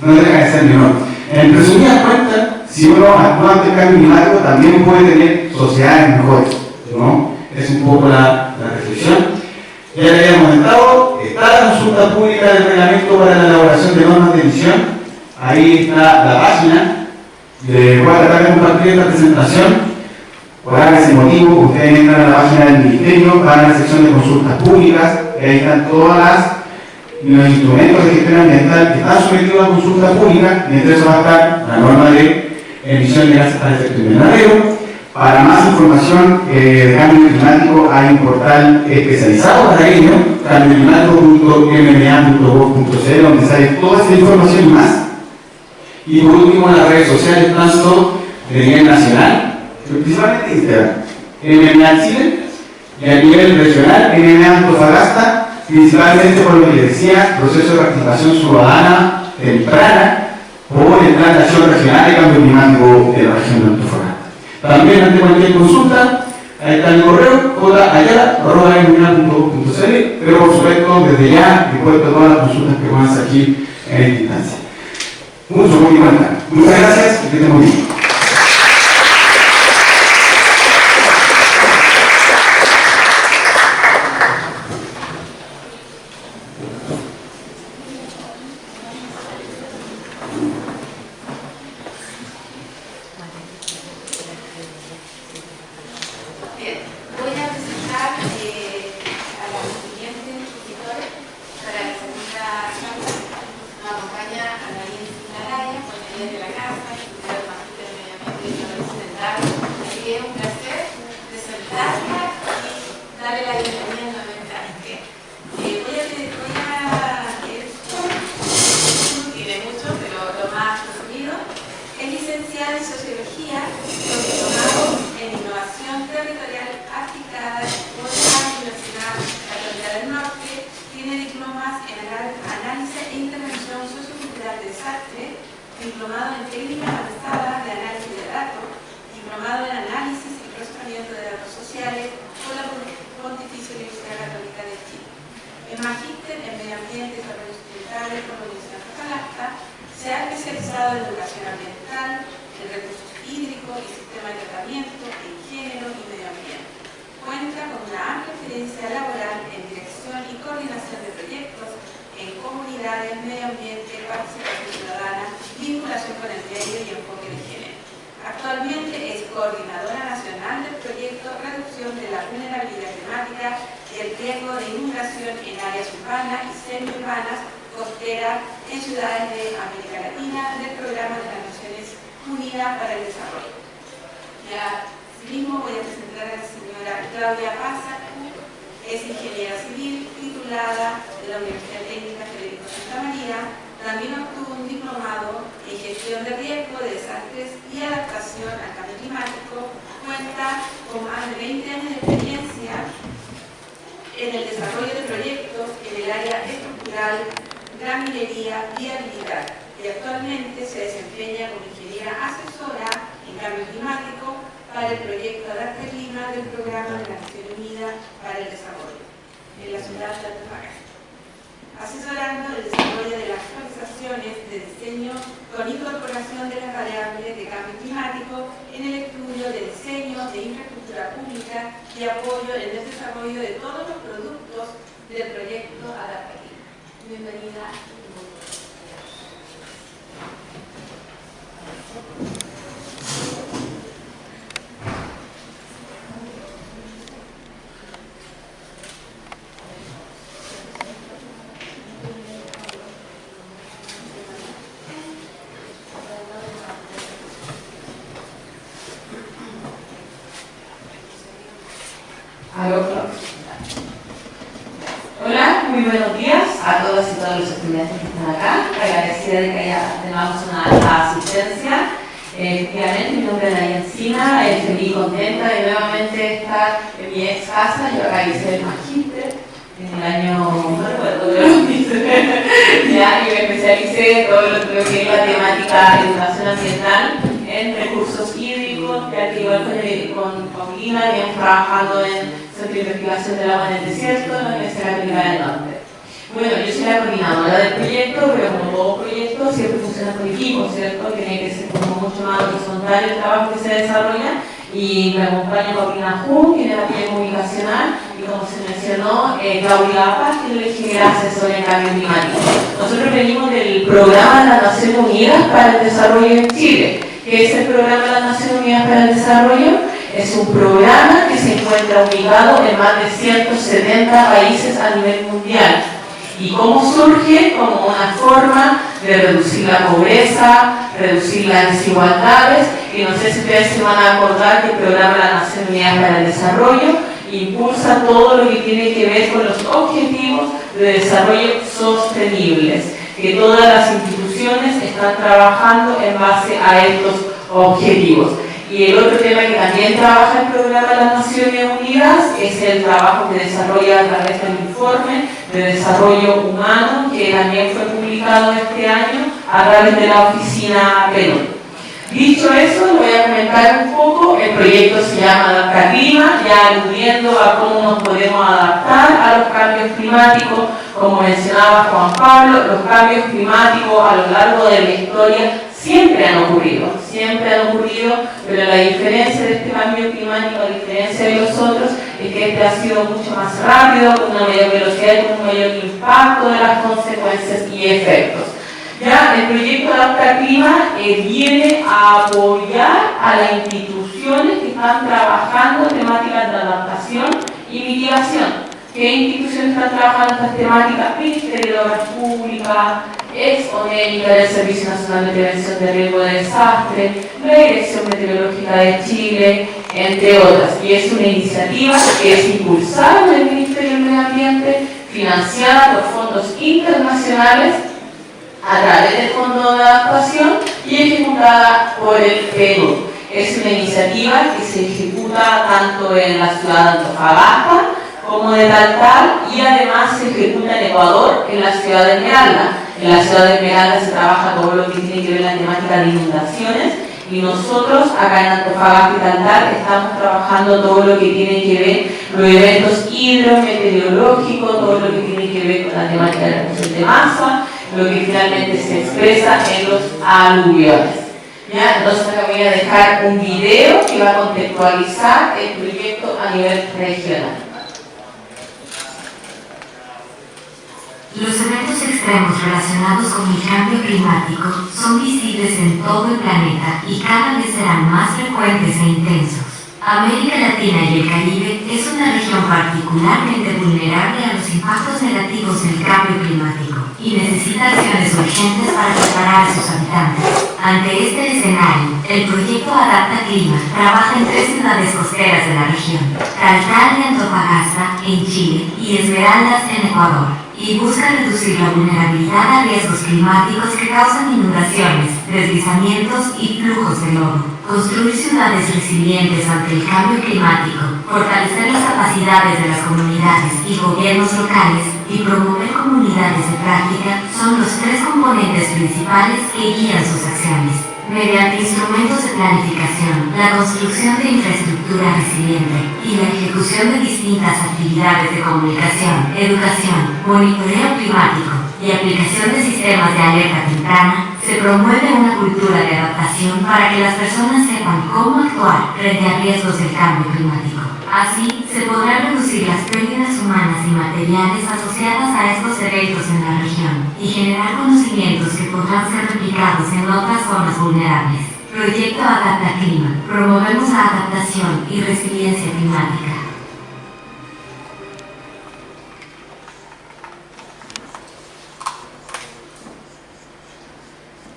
no deja de ser menor. En resumidas cuentas, si uno actúa ante el cambio climático, también puede tener sociedades mejores, ¿no? Es un poco la reflexión. Ya le había comentado, está la consulta pública del reglamento para la elaboración de normas de emisión. Ahí está la página. Le voy a tratar de compartir esta presentación. Por ese motivo, ustedes entran a la página del Ministerio, van a la sección de consultas públicas, y ahí están todos los instrumentos de gestión ambiental que están sometidos a consulta pública, y entre eso va a estar la norma de emisión de gases para efecto invernadero. Para más información de cambio climático hay un portal especializado para ello, cambioclimático.mma.gov.cl, donde sale toda esta información y más. Y por último, las redes sociales, tanto de nivel nacional, principalmente Instagram, MMA Chile, y a nivel regional, MMA Antofagasta, principalmente por lo que decía, proceso de participación ciudadana temprana por el Plan de Acción Regional de Cambio Climático de la región de Antofagasta. También ante cualquier consulta, ahí está el correo, jayala@mma.gov.cl, pero por supuesto desde ya dispuesto a todas las consultas que puedan surgir en esta instancia. Muy buena. Muchas gracias y que estén muy bien. Diplomado en técnica avanzada de análisis de datos, diplomado en análisis y procesamiento de datos sociales por la Pontificia Universidad Católica de Chile. El magíster en medio ambiente y desarrollo sustentable por la Universidad de Antofagasta se ha especializado en educación ambiental, en recursos hídricos y sistemas de tratamiento, en género y medio ambiente. Cuenta con una amplia experiencia laboral en dirección y coordinación de proyectos en comunidades, medio ambiente, participación ciudadana, vinculación con el medio y enfoque de género. Actualmente es coordinadora nacional del proyecto Reducción de la Vulnerabilidad Climática y el Riesgo de Inundación en áreas urbanas y semiurbanas costeras en ciudades de América Latina del Programa de las Naciones Unidas para el Desarrollo. Y asimismo voy a presentar a la señora Claudia Pasa, es ingeniera civil titulada de la Universidad Técnica Federico Santa María. También obtuvo un diplomado en gestión de riesgo de desastres y adaptación al cambio climático. Cuenta con más de 20 años de experiencia en el desarrollo de proyectos en el área estructural, gran minería, viabilidad, y actualmente se desempeña como ingeniera asesora en cambio climático para el proyecto Adapte Clima del Programa de la Nación Unida para el Desarrollo en la ciudad de Antofagasta, asesorando el desarrollo de las actualizaciones de diseño con incorporación de las variables de cambio climático en el estudio de diseño de infraestructura pública y apoyo en el desarrollo de todos los productos del proyecto adaptativo. Bienvenida. Hola, muy buenos días a todas y todos los estudiantes que están acá. Agradecida de que tengamos una asistencia. Efectivamente, mi nombre es Daniela Encina, feliz y contenta de nuevamente estar en mi ex casa. Yo acá hice el magíster en el año, no recuerdo, pero ya, y me especialicé en todo lo que es la temática de educación ambiental en recursos hídricos, ya que igual con Paulina habíamos trabajado en Centro de Investigación del Agua en el Desierto en la Universidad Católica del Norte. Bueno, yo soy la coordinadora del proyecto, pero como todo proyecto siempre funciona por equipo, ¿cierto? Tiene que ser como mucho más horizontal el trabajo que se desarrolla, y me acompaña Paulina Jun, que es el apoyo comunicacional, y como se mencionó, Claudia Paz, que es la ingeniera asesora en cambio climático. Nosotros venimos del Programa de las Naciones Unidas para el Desarrollo en Chile. ¿Qué es el Programa de las Naciones Unidas para el Desarrollo? Es un programa que se encuentra ubicado en más de 170 países a nivel mundial. ¿Y cómo surge? Como una forma de reducir la pobreza, reducir las desigualdades, y no sé si ustedes se van a acordar que el Programa de las Naciones Unidas para el Desarrollo impulsa todo lo que tiene que ver con los objetivos de desarrollo sostenibles, que todas las instituciones están trabajando en base a estos objetivos. Y el otro tema que también trabaja el Programa de las Naciones Unidas es el trabajo que desarrolla a través del informe de desarrollo humano, que también fue publicado este año a través de la oficina PNUD. Dicho eso, voy a comentar un poco. El proyecto se llama Adapta Clima, ya aludiendo a cómo nos podemos adaptar a los cambios climáticos. Como mencionaba Juan Pablo, los cambios climáticos a lo largo de la historia siempre han ocurrido, pero la diferencia de este cambio climático, a diferencia de los otros, es que este ha sido mucho más rápido, con una mayor velocidad y con un mayor impacto de las consecuencias y efectos. Ya el proyecto Adapta Clima viene a apoyar a las instituciones que están trabajando temáticas de adaptación y mitigación. ¿Qué instituciones están trabajando estas temáticas? Ministerio de Obras Públicas, Exponénica del Servicio Nacional de Prevención de Riesgo de Desastre, la Dirección Meteorológica de Chile, entre otras. Y es una iniciativa que es impulsada por el Ministerio del Medio Ambiente, financiada por fondos internacionales a través del Fondo de Adaptación y ejecutada por el PNUD. Es una iniciativa que se ejecuta tanto en la ciudad de Antofagasta como de Taltal, y además se ejecuta en Ecuador, en la ciudad de Esmeralda. En la ciudad de Esmeralda se trabaja todo lo que tiene que ver la temática de inundaciones, y nosotros acá en Antofagasta y Taltal estamos trabajando todo lo que tiene que ver los eventos hidrometeorológicos, todo lo que tiene que ver con la temática de la reducción de masa, lo que finalmente se expresa en los aluviones. ¿Ya? Entonces acá voy a dejar un video que va a contextualizar el proyecto a nivel regional. Los eventos extremos relacionados con el cambio climático son visibles en todo el planeta y cada vez serán más frecuentes e intensos. América Latina y el Caribe es una región particularmente vulnerable a los impactos negativos del cambio climático y necesita acciones urgentes para preparar a sus habitantes. Ante este escenario, el proyecto Adapta Clima trabaja en 3 ciudades costeras de la región: Taltal y Antofagasta en Chile y Esmeraldas en Ecuador, y busca reducir la vulnerabilidad a riesgos climáticos que causan inundaciones, deslizamientos y flujos de lodo. Construir ciudades resilientes ante el cambio climático, fortalecer las capacidades de las comunidades y gobiernos locales y promover comunidades de práctica son los 3 componentes principales que guían sus acciones. Mediante instrumentos de planificación, la construcción de infraestructura resiliente y la ejecución de distintas actividades de comunicación, educación, monitoreo climático, y aplicación de sistemas de alerta temprana, se promueve una cultura de adaptación para que las personas sepan cómo actuar frente a riesgos del cambio climático. Así, se podrán reducir las pérdidas humanas y materiales asociadas a estos eventos en la región y generar conocimientos que podrán ser replicados en otras zonas vulnerables. Proyecto Adapta Clima. Promovemos la adaptación y resiliencia climática.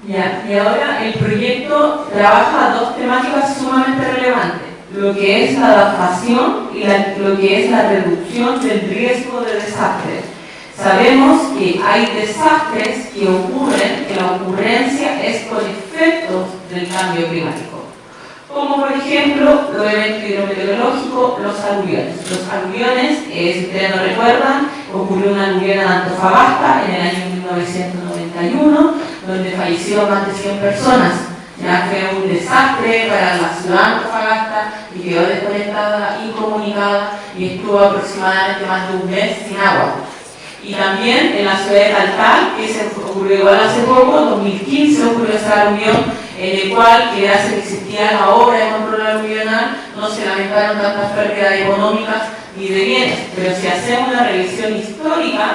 Ya, y ahora el proyecto trabaja dos temáticas sumamente relevantes, lo que es la adaptación y lo que es la reducción del riesgo de desastres. Sabemos que hay desastres que ocurren, que la ocurrencia es por efectos del cambio climático, como por ejemplo los eventos hidrometeorológicos, los aluviones. Los aluviones, si ustedes no recuerdan, ocurrió una aluvión en Antofagasta en el año 1991, donde fallecieron más de 100 personas. Ya fue un desastre para la ciudad de Antofagasta y quedó desconectada, incomunicada y estuvo aproximadamente más de un mes sin agua. Y también en la ciudad de Taltal, que se ocurrió igual hace poco, en 2015 ocurrió esa aluvión, en el cual, que gracias a que existía la obra de control aluvional, no se lamentaron tantas pérdidas económicas ni de bienes. Pero si hacemos una revisión histórica,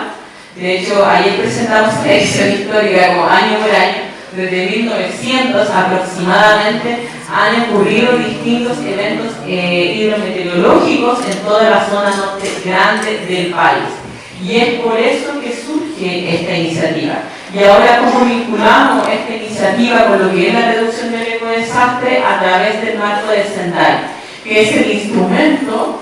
de hecho ayer presentamos una revisión histórica como año por año, desde 1900 aproximadamente han ocurrido distintos eventos hidrometeorológicos en toda la zona norte grande del país. Y es por eso que surge esta iniciativa. Y ahora, ¿cómo vinculamos esta iniciativa con lo que es la reducción del riesgo de desastre? A través del marco de Sendai, que es el instrumento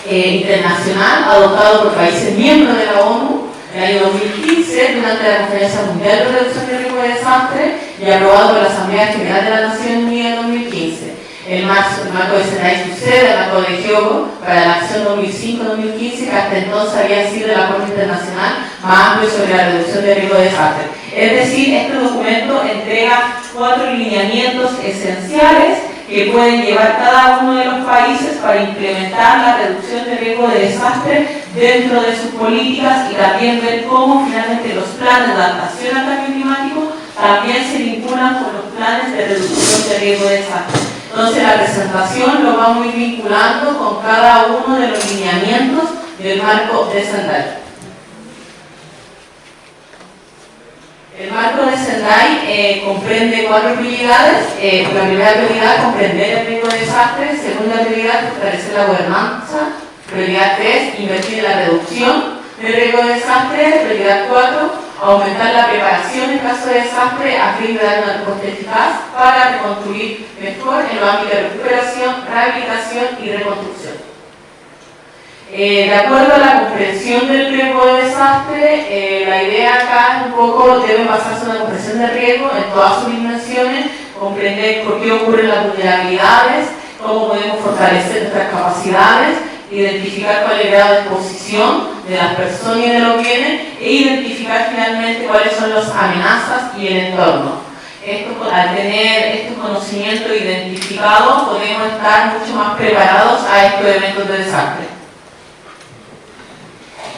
internacional adoptado por países miembros de la ONU en el año 2015 durante la Conferencia Mundial de Reducción del Riesgo de Desastre y aprobado por la Asamblea General de las Naciones Unidas en 2015. El marco de Sendai sucede al marco de Kyoto para la acción 2005-2015, que hasta entonces había sido el acuerdo internacional más amplio sobre la reducción del riesgo de desastre. Es decir, este documento entrega 4 lineamientos esenciales que pueden llevar cada uno de los países para implementar la reducción del riesgo de desastre dentro de sus políticas y también ver cómo finalmente los planes de adaptación al cambio climático también se vinculan con los planes de reducción del riesgo de desastre. Entonces la presentación lo vamos a ir vinculando con cada uno de los lineamientos del marco de Sendai. El marco de Sendai comprende 4 prioridades. La primera prioridad, comprender el riesgo de desastre. Segunda prioridad, fortalecer la gobernanza. Prioridad 3, invertir en la reducción del riesgo de desastre. Prioridad 4, aumentar la preparación en caso de desastre a fin de dar una respuesta eficaz para reconstruir mejor en los ámbitos de recuperación, rehabilitación y reconstrucción. De acuerdo a la comprensión del riesgo de desastre, la idea acá es un poco, debe basarse en una comprensión del riesgo en todas sus dimensiones, comprender por qué ocurren las vulnerabilidades, cómo podemos fortalecer nuestras capacidades, identificar cuál es el grado de exposición de las personas y de los bienes e identificar finalmente cuáles son las amenazas y el entorno. Al tener estos conocimientos identificados podemos estar mucho más preparados a estos eventos de desastre.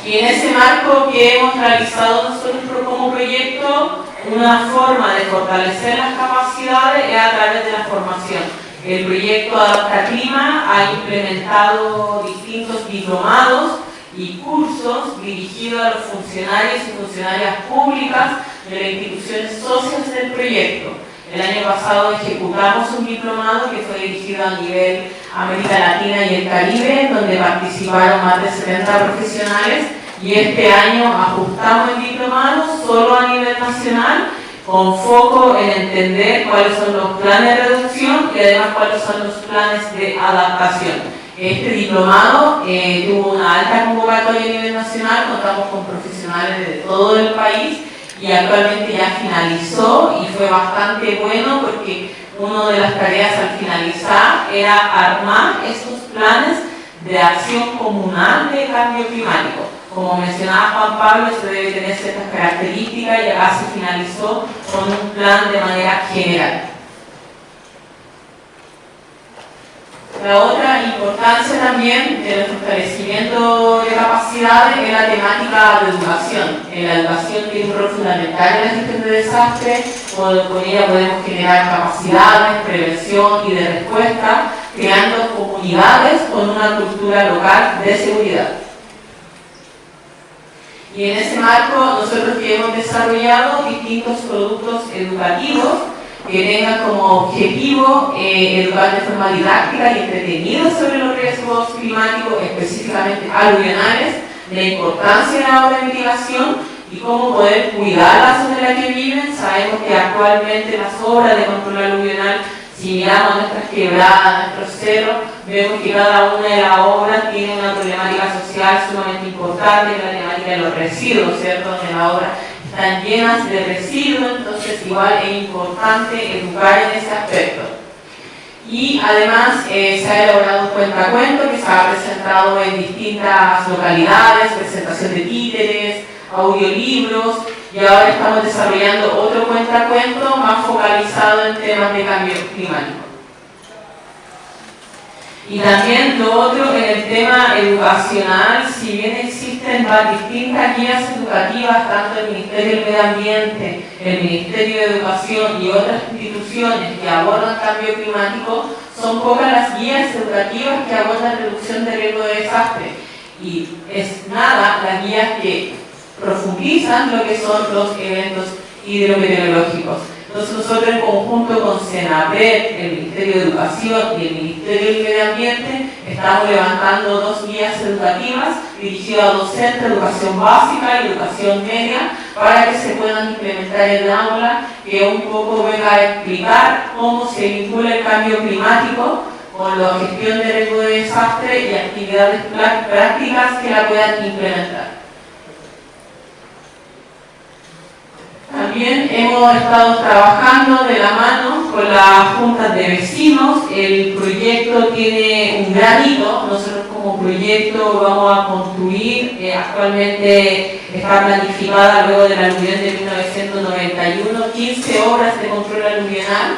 Y en ese marco que hemos realizado nosotros como proyecto, una forma de fortalecer las capacidades es a través de la formación. El proyecto Adapta Clima ha implementado distintos diplomados y cursos dirigidos a los funcionarios y funcionarias públicas de las instituciones socias del proyecto. El año pasado ejecutamos un diplomado que fue dirigido a nivel América Latina y el Caribe, donde participaron más de 70 profesionales, y este año ajustamos el diplomado solo a nivel nacional, con foco en entender cuáles son los planes de reducción y además cuáles son los planes de adaptación. Este diplomado tuvo una alta convocatoria a nivel nacional, contamos con profesionales de todo el país y actualmente ya finalizó y fue bastante bueno porque una de las tareas al finalizar era armar estos planes de acción comunal de cambio climático. Como mencionaba Juan Pablo, esto debe tener ciertas características y acá se finalizó con un plan de manera general. La otra importancia también del fortalecimiento de capacidades es la temática de educación. La educación tiene un rol fundamental en la gestión de desastres, con ella podemos generar capacidades, prevención y de respuesta, creando comunidades con una cultura local de seguridad. Y en ese marco nosotros que hemos desarrollado distintos productos educativos que tengan como objetivo educar de forma didáctica y entretenida sobre los riesgos climáticos, específicamente aluvionales, la importancia de la obra de mitigación y cómo poder cuidar la zona en la que viven. Sabemos que actualmente las obras de control aluvional, si miramos nuestras quebradas, nuestros cerros, vemos que cada una de las obras tiene una problemática social sumamente importante, que es la temática de los residuos, ¿cierto? Donde las obras están llenas de residuos, entonces igual es importante educar en ese aspecto. Y además se ha elaborado un cuentacuento que se ha presentado en distintas localidades, presentación de títeres, audiolibros, y ahora estamos desarrollando otro cuentacuento más focalizado en temas de cambio climático. Y también lo otro en el tema educacional, si bien existen distintas guías educativas, tanto el Ministerio del Medio Ambiente, el Ministerio de Educación y otras instituciones que abordan cambio climático, son pocas las guías educativas que abordan reducción de riesgo de desastre. Y es nada las guías que profundizan lo que son los eventos hidrometeorológicos. Entonces nosotros en conjunto con CENAPRED, el Ministerio de Educación y el Ministerio del Medio Ambiente estamos levantando dos guías educativas dirigidas a docentes de educación básica y educación media para que se puedan implementar en el aula, que un poco venga a explicar cómo se vincula el cambio climático con la gestión de riesgo de desastre y actividades prácticas que la puedan implementar. También hemos estado trabajando de la mano con las juntas de vecinos. El proyecto tiene un gran hito. Nosotros como proyecto vamos a construir, actualmente está planificada luego de la aluvión de 1991, 15 obras de control aluvional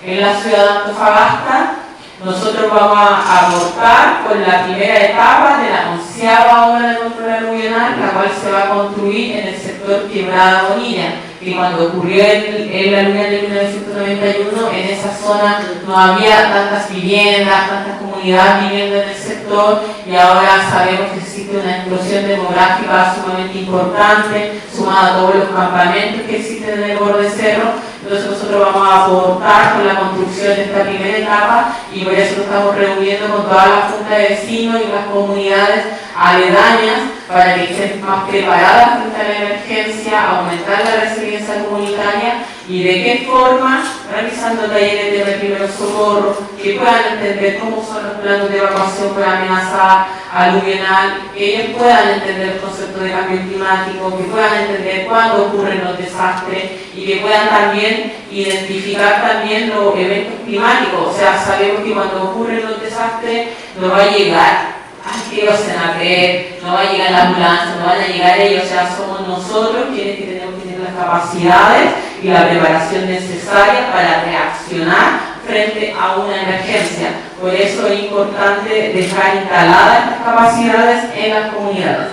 en la ciudad de Antofagasta. Nosotros vamos a abortar con la primera etapa de la 11ª obra de control aluvional, la cual se va a construir en el sector Quebrada Bonilla, que cuando ocurrió el aluvión de 1991, en esa zona no había tantas viviendas, tantas comunidades viviendo en el sector, y ahora sabemos que existe una explosión demográfica sumamente importante, sumada a todos los campamentos que existen en el borde cerro. Entonces nosotros vamos a aportar con la construcción de esta primera etapa y por eso nos estamos reuniendo con todas las juntas de vecinos y las comunidades aledañas para que estén más preparadas frente a la emergencia, aumentar la resiliencia comunitaria y de qué forma, realizando talleres de primeros socorros, que puedan entender cómo son los planos de evacuación por amenaza aluvional, que ellos puedan entender el concepto de cambio climático, que puedan entender cuándo ocurren los desastres y que puedan también identificar también los eventos climáticos. O sea, sabemos que cuando ocurren los desastres no va a llegar aquí los CENAPRED, no va a llegar la ambulancia, no van a llegar ellos, o sea, somos nosotros quienes que tenemos que tener las capacidades y la preparación necesaria para reaccionar frente a una emergencia. Por eso es importante dejar instaladas estas capacidades en las comunidades.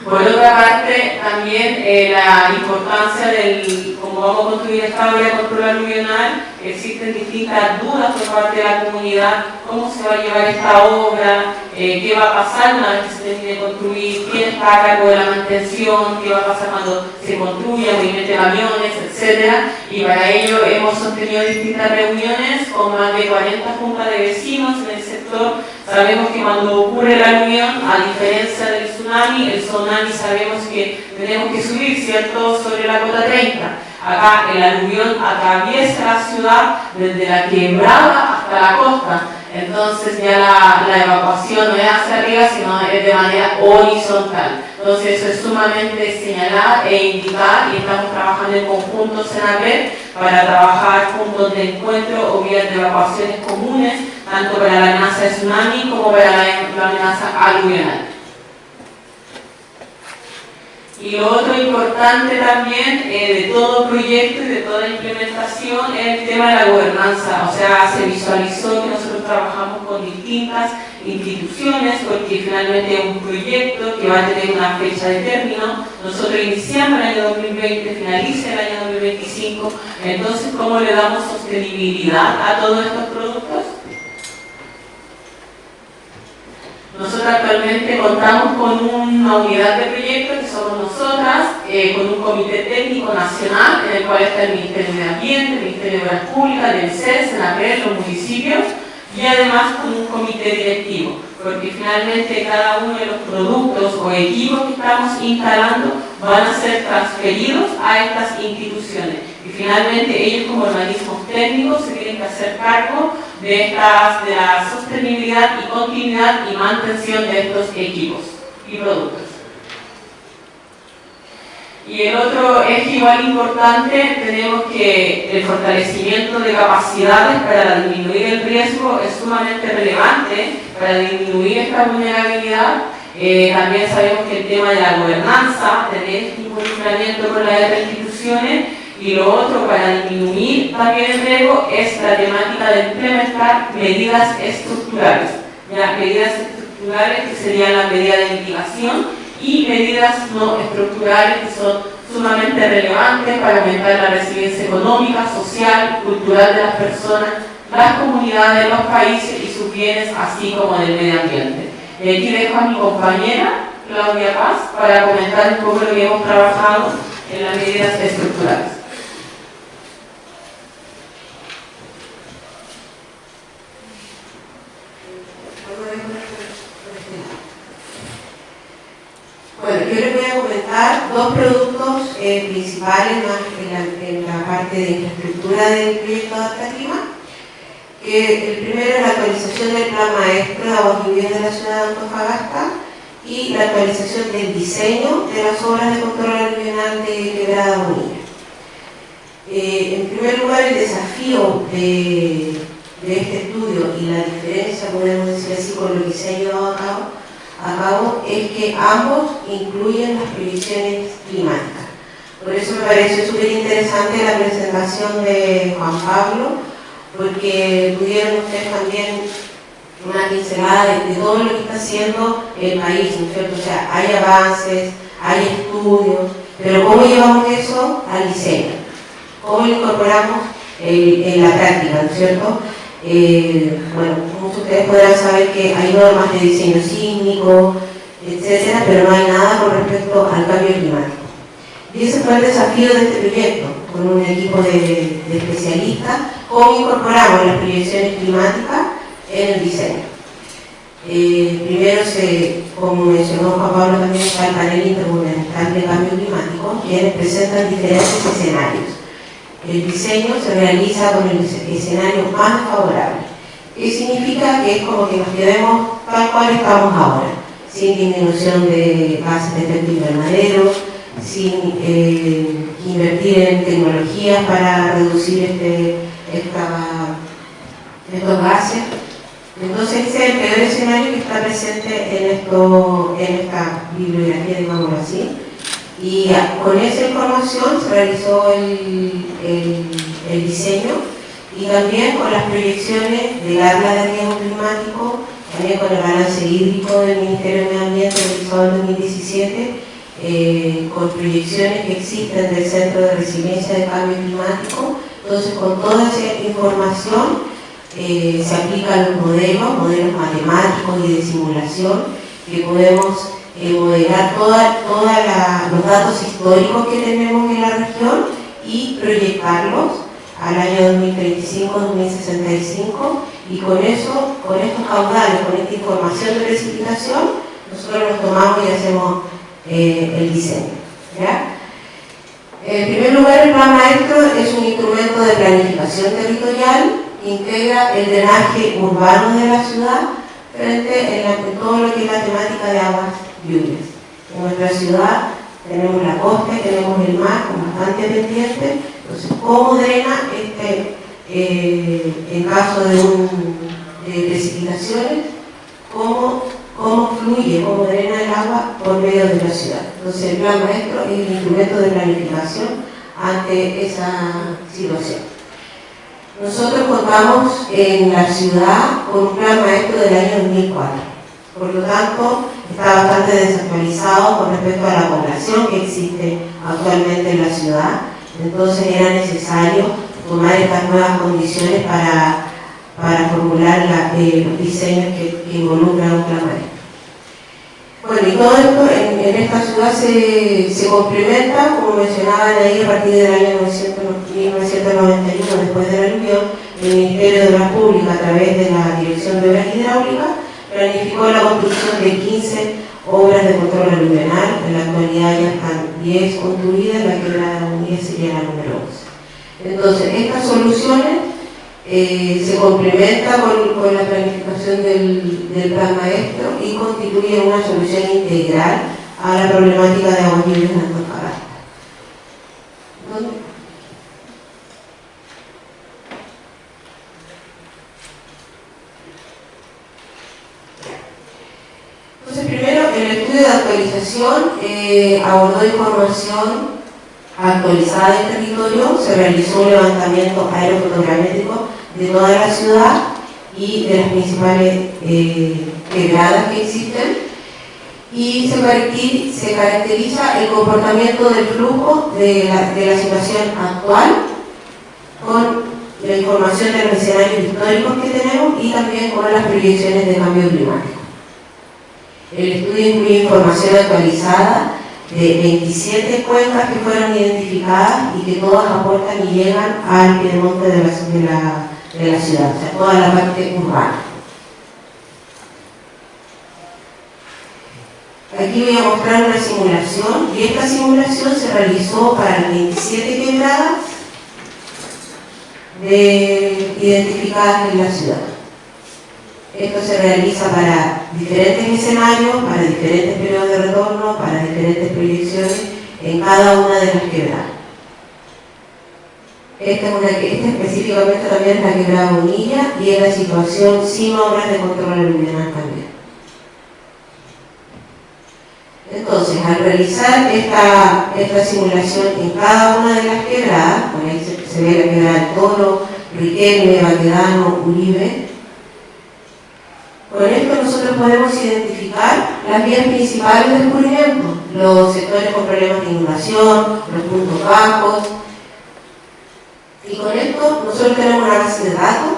Por otra parte, también la importancia del, como vamos a construir esta obra de control aluvional, existen distintas dudas por parte de la comunidad, cómo se va a llevar esta obra, qué va a pasar una vez que se termine de construir, quién está a cargo de la mantención, qué va a pasar cuando se construya, movimiento de camiones, etc. Y para ello hemos sostenido distintas reuniones con más de 40 juntas de vecinos en el sector. Sabemos que cuando ocurre la aluvión, a diferencia del tsunami, el tsunami sabemos que tenemos que subir, ¿cierto?, sobre la cota 30. Acá el aluvión atraviesa la ciudad desde la quebrada hasta la costa. Entonces ya la evacuación no es hacia arriba, sino es de manera horizontal. Entonces eso es sumamente señalar e indicar, y estamos trabajando en conjunto CENAPRED para trabajar puntos de encuentro o vías de evacuaciones comunes, tanto para la amenaza de tsunami como para la amenaza aluvional. Y lo otro importante también de todo proyecto y de toda implementación es el tema de la gobernanza. O sea, se visualizó que nosotros trabajamos con distintas instituciones porque finalmente es un proyecto que va a tener una fecha de término. Nosotros iniciamos el año 2020, finaliza el año 2025. Entonces, ¿cómo le damos sostenibilidad a todos estos productos? Nosotros actualmente contamos con una unidad de proyectos que somos nosotras, con un comité técnico nacional en el cual está el Ministerio de Medio Ambiente, el Ministerio de Obras Públicas, el CES, SENAPRED, los municipios y además con un comité directivo, porque finalmente cada uno de los productos o equipos que estamos instalando van a ser transferidos a estas instituciones y finalmente ellos como organismos técnicos se tienen que hacer cargo de la sostenibilidad y continuidad y mantención de estos equipos y productos. Y el otro eje igual importante, tenemos que el fortalecimiento de capacidades para disminuir el riesgo es sumamente relevante para disminuir esta vulnerabilidad. También sabemos que el tema de la gobernanza, tener involucramiento con las otras instituciones, y lo otro para disminuir también el riesgo es la temática de implementar medidas estructurales. Ya, medidas estructurales que serían las medidas de mitigación y medidas no estructurales que son sumamente relevantes para aumentar la resiliencia económica, social, cultural de las personas, las comunidades, los países y sus bienes, así como del medio ambiente. Y aquí dejo a mi compañera, Claudia Paz, para comentar un poco lo que hemos trabajado en las medidas estructurales. Bueno, yo les voy a comentar dos productos principales más en la parte de infraestructura del proyecto Adapta-Clima. El primero es la actualización del plan maestro de aguas lluvias de la ciudad de Antofagasta y la actualización del diseño de las obras de control aluvional de Quebrada Bonilla. En primer lugar, el desafío de este estudio y la diferencia, podemos decir así, con lo que se ha llevado a cabo es que ambos incluyen las proyecciones climáticas. Por eso me pareció súper interesante la presentación de Juan Pablo, porque pudieron ustedes también una pincelada de todo lo que está haciendo el país, ¿no es cierto? O sea, hay avances, hay estudios, pero ¿cómo llevamos eso al diseño? ¿Cómo lo incorporamos en la práctica, ¿no es cierto? Bueno, muchos de ustedes podrán saber que hay normas de diseño sísmico, etcétera, pero no hay nada con respecto al cambio climático. Y ese fue el desafío de este proyecto, con un equipo de especialistas, cómo incorporamos las proyecciones climáticas en el diseño. Primero, como mencionó Juan Pablo, también está el panel intergubernamental de cambio climático, quienes presentan diferentes escenarios. El diseño se realiza con el escenario más favorable. ¿Qué significa? Que es como que nos quedemos tal cual estamos ahora, sin disminución de gases de efecto invernadero, sin invertir en tecnologías para reducir estos gases. Entonces ese es el peor escenario que está presente en esta bibliografía, digámoslo así. Y con esa información se realizó el diseño y también con las proyecciones del Atlas de Riesgo Climático, también con el balance hídrico del Ministerio de Medio Ambiente realizado en 2017, con proyecciones que existen del Centro de Resiliencia de Cambio Climático. Entonces, con toda esa información se aplican los modelos matemáticos y de simulación que podemos modelar todos los datos históricos que tenemos en la región y proyectarlos al año 2035-2065, y con eso, con estos caudales, con esta información de precipitación, nosotros los tomamos y hacemos el diseño, ¿ya? En primer lugar, el plan maestro es un instrumento de planificación territorial que integra el drenaje urbano de la ciudad frente en todo lo que es la temática de aguas lluvias. En nuestra ciudad tenemos la costa y tenemos el mar con bastante pendiente. Entonces, ¿cómo drena en caso de precipitaciones? ¿Cómo cómo fluye, cómo drena el agua por medio de la ciudad. Entonces el plan maestro es el instrumento de planificación ante esa situación. Nosotros contamos en la ciudad con un plan maestro del año 2004, por lo tanto está bastante desactualizado con respecto a la población que existe actualmente en la ciudad. Entonces era necesario tomar estas nuevas condiciones para formular los diseños que involucran un plan maestro. Bueno, y todo esto en esta ciudad se complementa, como mencionaban ahí, a partir del año 1991, después de la aluvión, el Ministerio de Obras Públicas, a través de la Dirección de Obras Hidráulicas, planificó la construcción de 15 obras de control aluvional. En la actualidad ya están 10 construidas, la quebrada unida sería la número 11. Entonces, estas soluciones se complementa con la planificación del plan maestro y constituye una solución integral a la problemática de aguas libres en Antofagasta. Entonces, primero, el estudio de actualización abordó información actualizada del territorio, se realizó un levantamiento aerofotogramétrico de toda la ciudad y de las principales quebradas que existen, y se caracteriza el comportamiento del flujo de la situación actual con la información de los escenarios históricos que tenemos y también con las proyecciones de cambio climático. El estudio incluye información actualizada de 27 cuencas que fueron identificadas y que todas aportan y llegan al piedemonte de la ciudad, o sea, toda la parte urbana. Aquí voy a mostrar una simulación, y esta simulación se realizó para las 27 quebradas identificadas en la ciudad. Esto se realiza para diferentes escenarios, para diferentes periodos de retorno, para diferentes proyecciones en cada una de las quebradas. Esta específicamente también es la quebrada Bonilla y es la situación sin obras de control aluvional también. Entonces, al realizar esta simulación en cada una de las quebradas, por ahí se ve la quebrada del Toro, Riquelme, Baquedano, Uribe. Con esto nosotros podemos identificar las vías principales de escurrimiento, los sectores con problemas de inundación, los puntos bajos. Y con esto nosotros tenemos una base de datos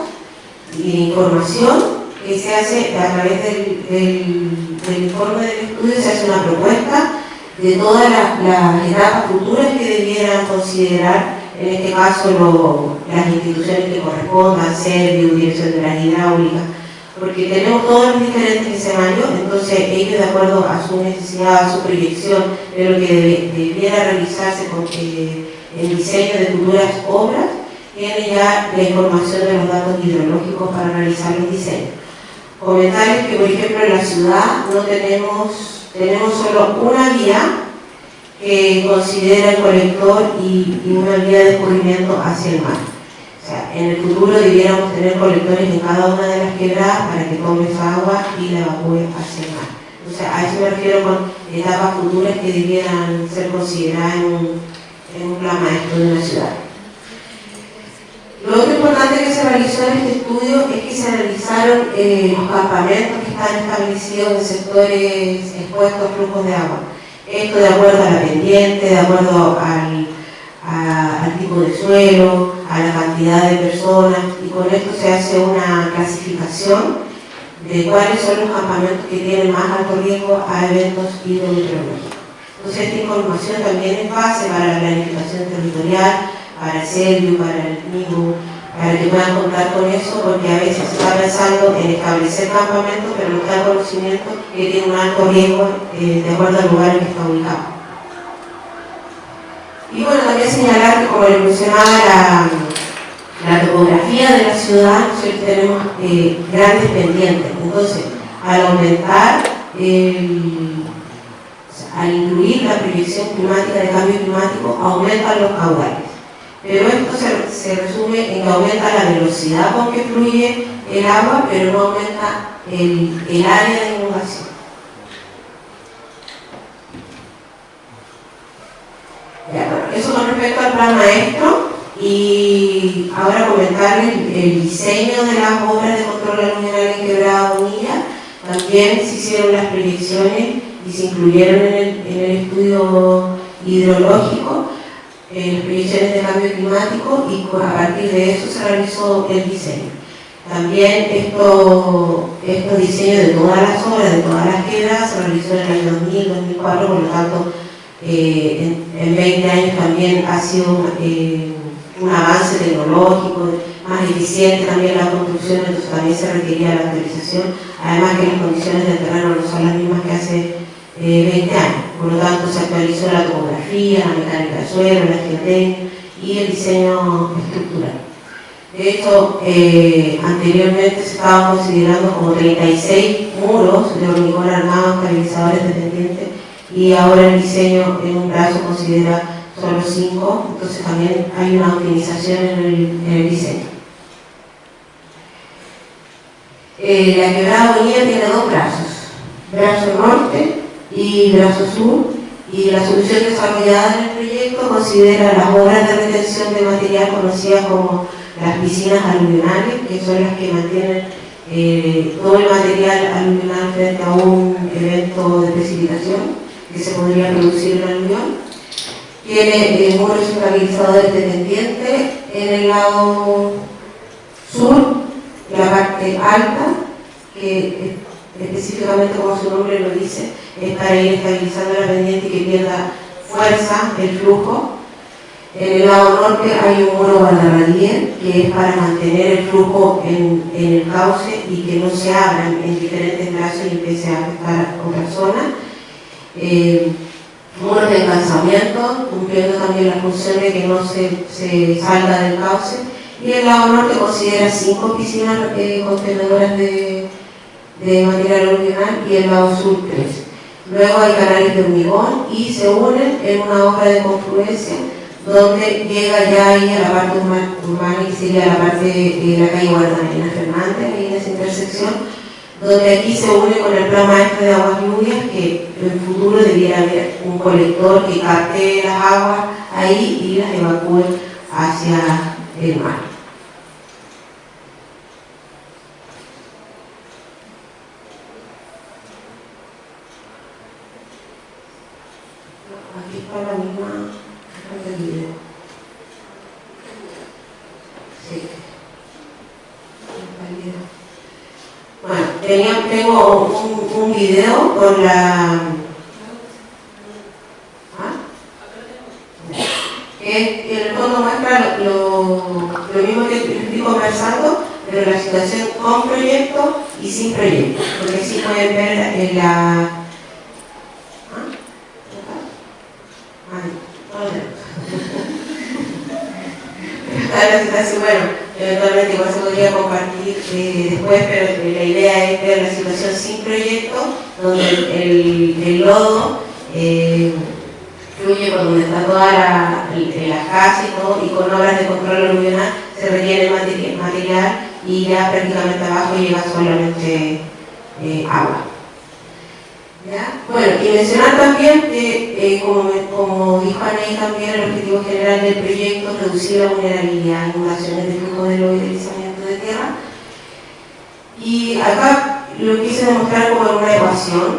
y de información que se hace a través del informe del estudio, se hace una propuesta de todas las etapas futuras que debieran considerar, en este caso las instituciones que correspondan, Servio, Dirección de las Hidráulicas, porque tenemos todos los diferentes escenarios. Entonces ellos, de acuerdo a su necesidad, a su proyección de lo que debiera realizarse con el diseño de futuras obras, tienen ya la información de los datos hidrológicos para realizar los diseños. Comentarles que, por ejemplo, en la ciudad no tenemos solo una vía que considera el colector y una vía de escurrimiento hacia el mar. O sea, en el futuro debiéramos tener colectores en cada una de las quebradas para que tome esa agua y la evacúe hacia el mar. O sea, a eso me refiero con etapas futuras que debieran ser consideradas en un plan maestro de una ciudad. Lo otro importante que se realizó en este estudio es que se realizaron los campamentos que están establecidos en sectores expuestos a flujos de agua. Esto de acuerdo a la pendiente, de acuerdo al tipo de suelo, a la cantidad de personas, y con esto se hace una clasificación de cuáles son los campamentos que tienen más alto riesgo a eventos hidrometeorológicos. Entonces esta información también es base para la planificación territorial, para el Servio, para el MIGU, para que puedan contar con eso, porque a veces se está pensando en establecer campamentos, pero no está el conocimiento que tiene un alto riesgo de acuerdo al lugar en que está ubicado. Y bueno, también señalar que, como les mencionaba, la topografía de la ciudad, nosotros tenemos grandes pendientes. Entonces, al aumentar, al incluir la proyección climática de cambio climático, aumentan los caudales. Pero esto se resume en que aumenta la velocidad con que fluye el agua, pero no aumenta el área de inundación. respecto al plan maestro, y ahora comentarles el diseño de las obras de control aluvional en Quebrada Bonilla. También se hicieron las proyecciones y se incluyeron en el estudio hidrológico, las proyecciones de cambio climático, y a partir de eso se realizó el diseño. También estos diseños de todas las obras, de todas las quebradas, se realizó en el año 2000, 2004, por lo tanto, en 20 años también ha sido un avance tecnológico, más eficiente también la construcción, entonces también se requería la actualización, además que las condiciones del terreno no son las mismas que hace 20 años, por lo tanto se actualizó la topografía, la mecánica del suelo, la geotecnia y el diseño estructural. De hecho, anteriormente se estaban considerando como 36 muros de hormigón armado estabilizadores dependientes, y ahora el diseño en un brazo considera solo 5, entonces también hay una optimización en el diseño. La Quebrada Bonilla tiene dos brazos, brazo norte y brazo sur, y la solución desarrollada en el proyecto considera las obras de retención de material conocidas como las piscinas aluvionales, que son las que mantienen todo el material aluvional frente a un evento de precipitación que se podría producir en el aluvión. Tiene muros estabilizadores dependientes en el lado sur, la parte alta, que específicamente como su nombre lo dice, es para ir estabilizando la pendiente y que pierda fuerza el flujo. En el lado norte hay un muro Valderradier, que es para mantener el flujo en el cauce y que no se abran en diferentes brazos y empiece a afectar otras zonas. Muros de encalzamiento, cumpliendo también la función de que no se salga del cauce. Y el lado norte considera 5 piscinas contenedoras de material aluvional y el lado sur 3. Luego hay canales de hormigón y se unen en una obra de confluencia donde llega ya ahí a la parte urbana, que sería la parte de la calle Guadalajara Fernández, ahí en esa intersección, donde aquí se une con el plan maestro de aguas lluvias, que en el futuro debiera haber un colector que capte las aguas ahí y las evacúe hacia el mar. Aquí está la misma video. Sí. Bueno, tengo un video con la... que en el fondo muestra lo mismo que estoy conversando, pero la situación con proyecto y sin proyecto, porque así pueden ver en la... Bueno, eventualmente igual se podría compartir después, pero la idea es ver la situación sin proyecto, donde el lodo fluye por donde está toda las casas y todo, y con obras de control aluvional se rellena el material y ya prácticamente abajo llega solamente agua. ¿Ya? Bueno, y mencionar también que, como dijo Anaí también, el objetivo general del proyecto es reducir la vulnerabilidad a inundaciones de flujo de lodo y deslizamiento de tierra. Y acá lo quise demostrar como en una ecuación,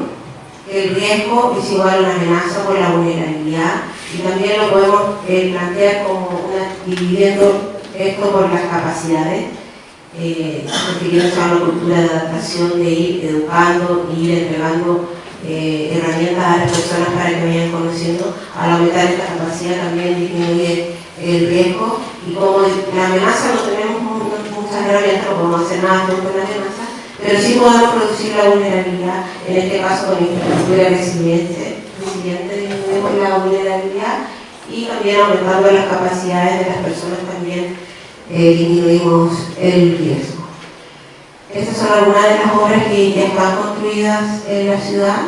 que el riesgo es igual a una amenaza por la vulnerabilidad, y también lo podemos plantear como dividiendo esto por las capacidades, porque no sea una cultura de adaptación, de ir educando e ir entregando herramientas a las personas para que vayan conociendo. Al aumentar esta capacidad también disminuye el riesgo, y como la amenaza no tenemos muchas herramientas, no podemos hacer nada contra la amenaza, pero sí podemos producir la vulnerabilidad, en este caso con infraestructura resiliente disminuimos la vulnerabilidad, y también aumentando las capacidades de las personas también disminuimos el riesgo. Estas son algunas de las obras que ya están construidas en la ciudad,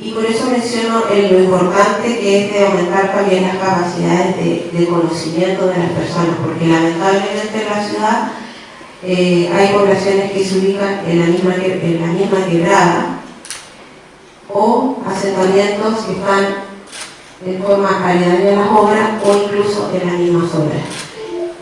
y por eso menciono lo importante que es de aumentar también las capacidades de conocimiento de las personas, porque lamentablemente en la ciudad hay poblaciones que se ubican en la misma quebrada, o asentamientos que están en forma aledaña a las obras o incluso en las mismas obras.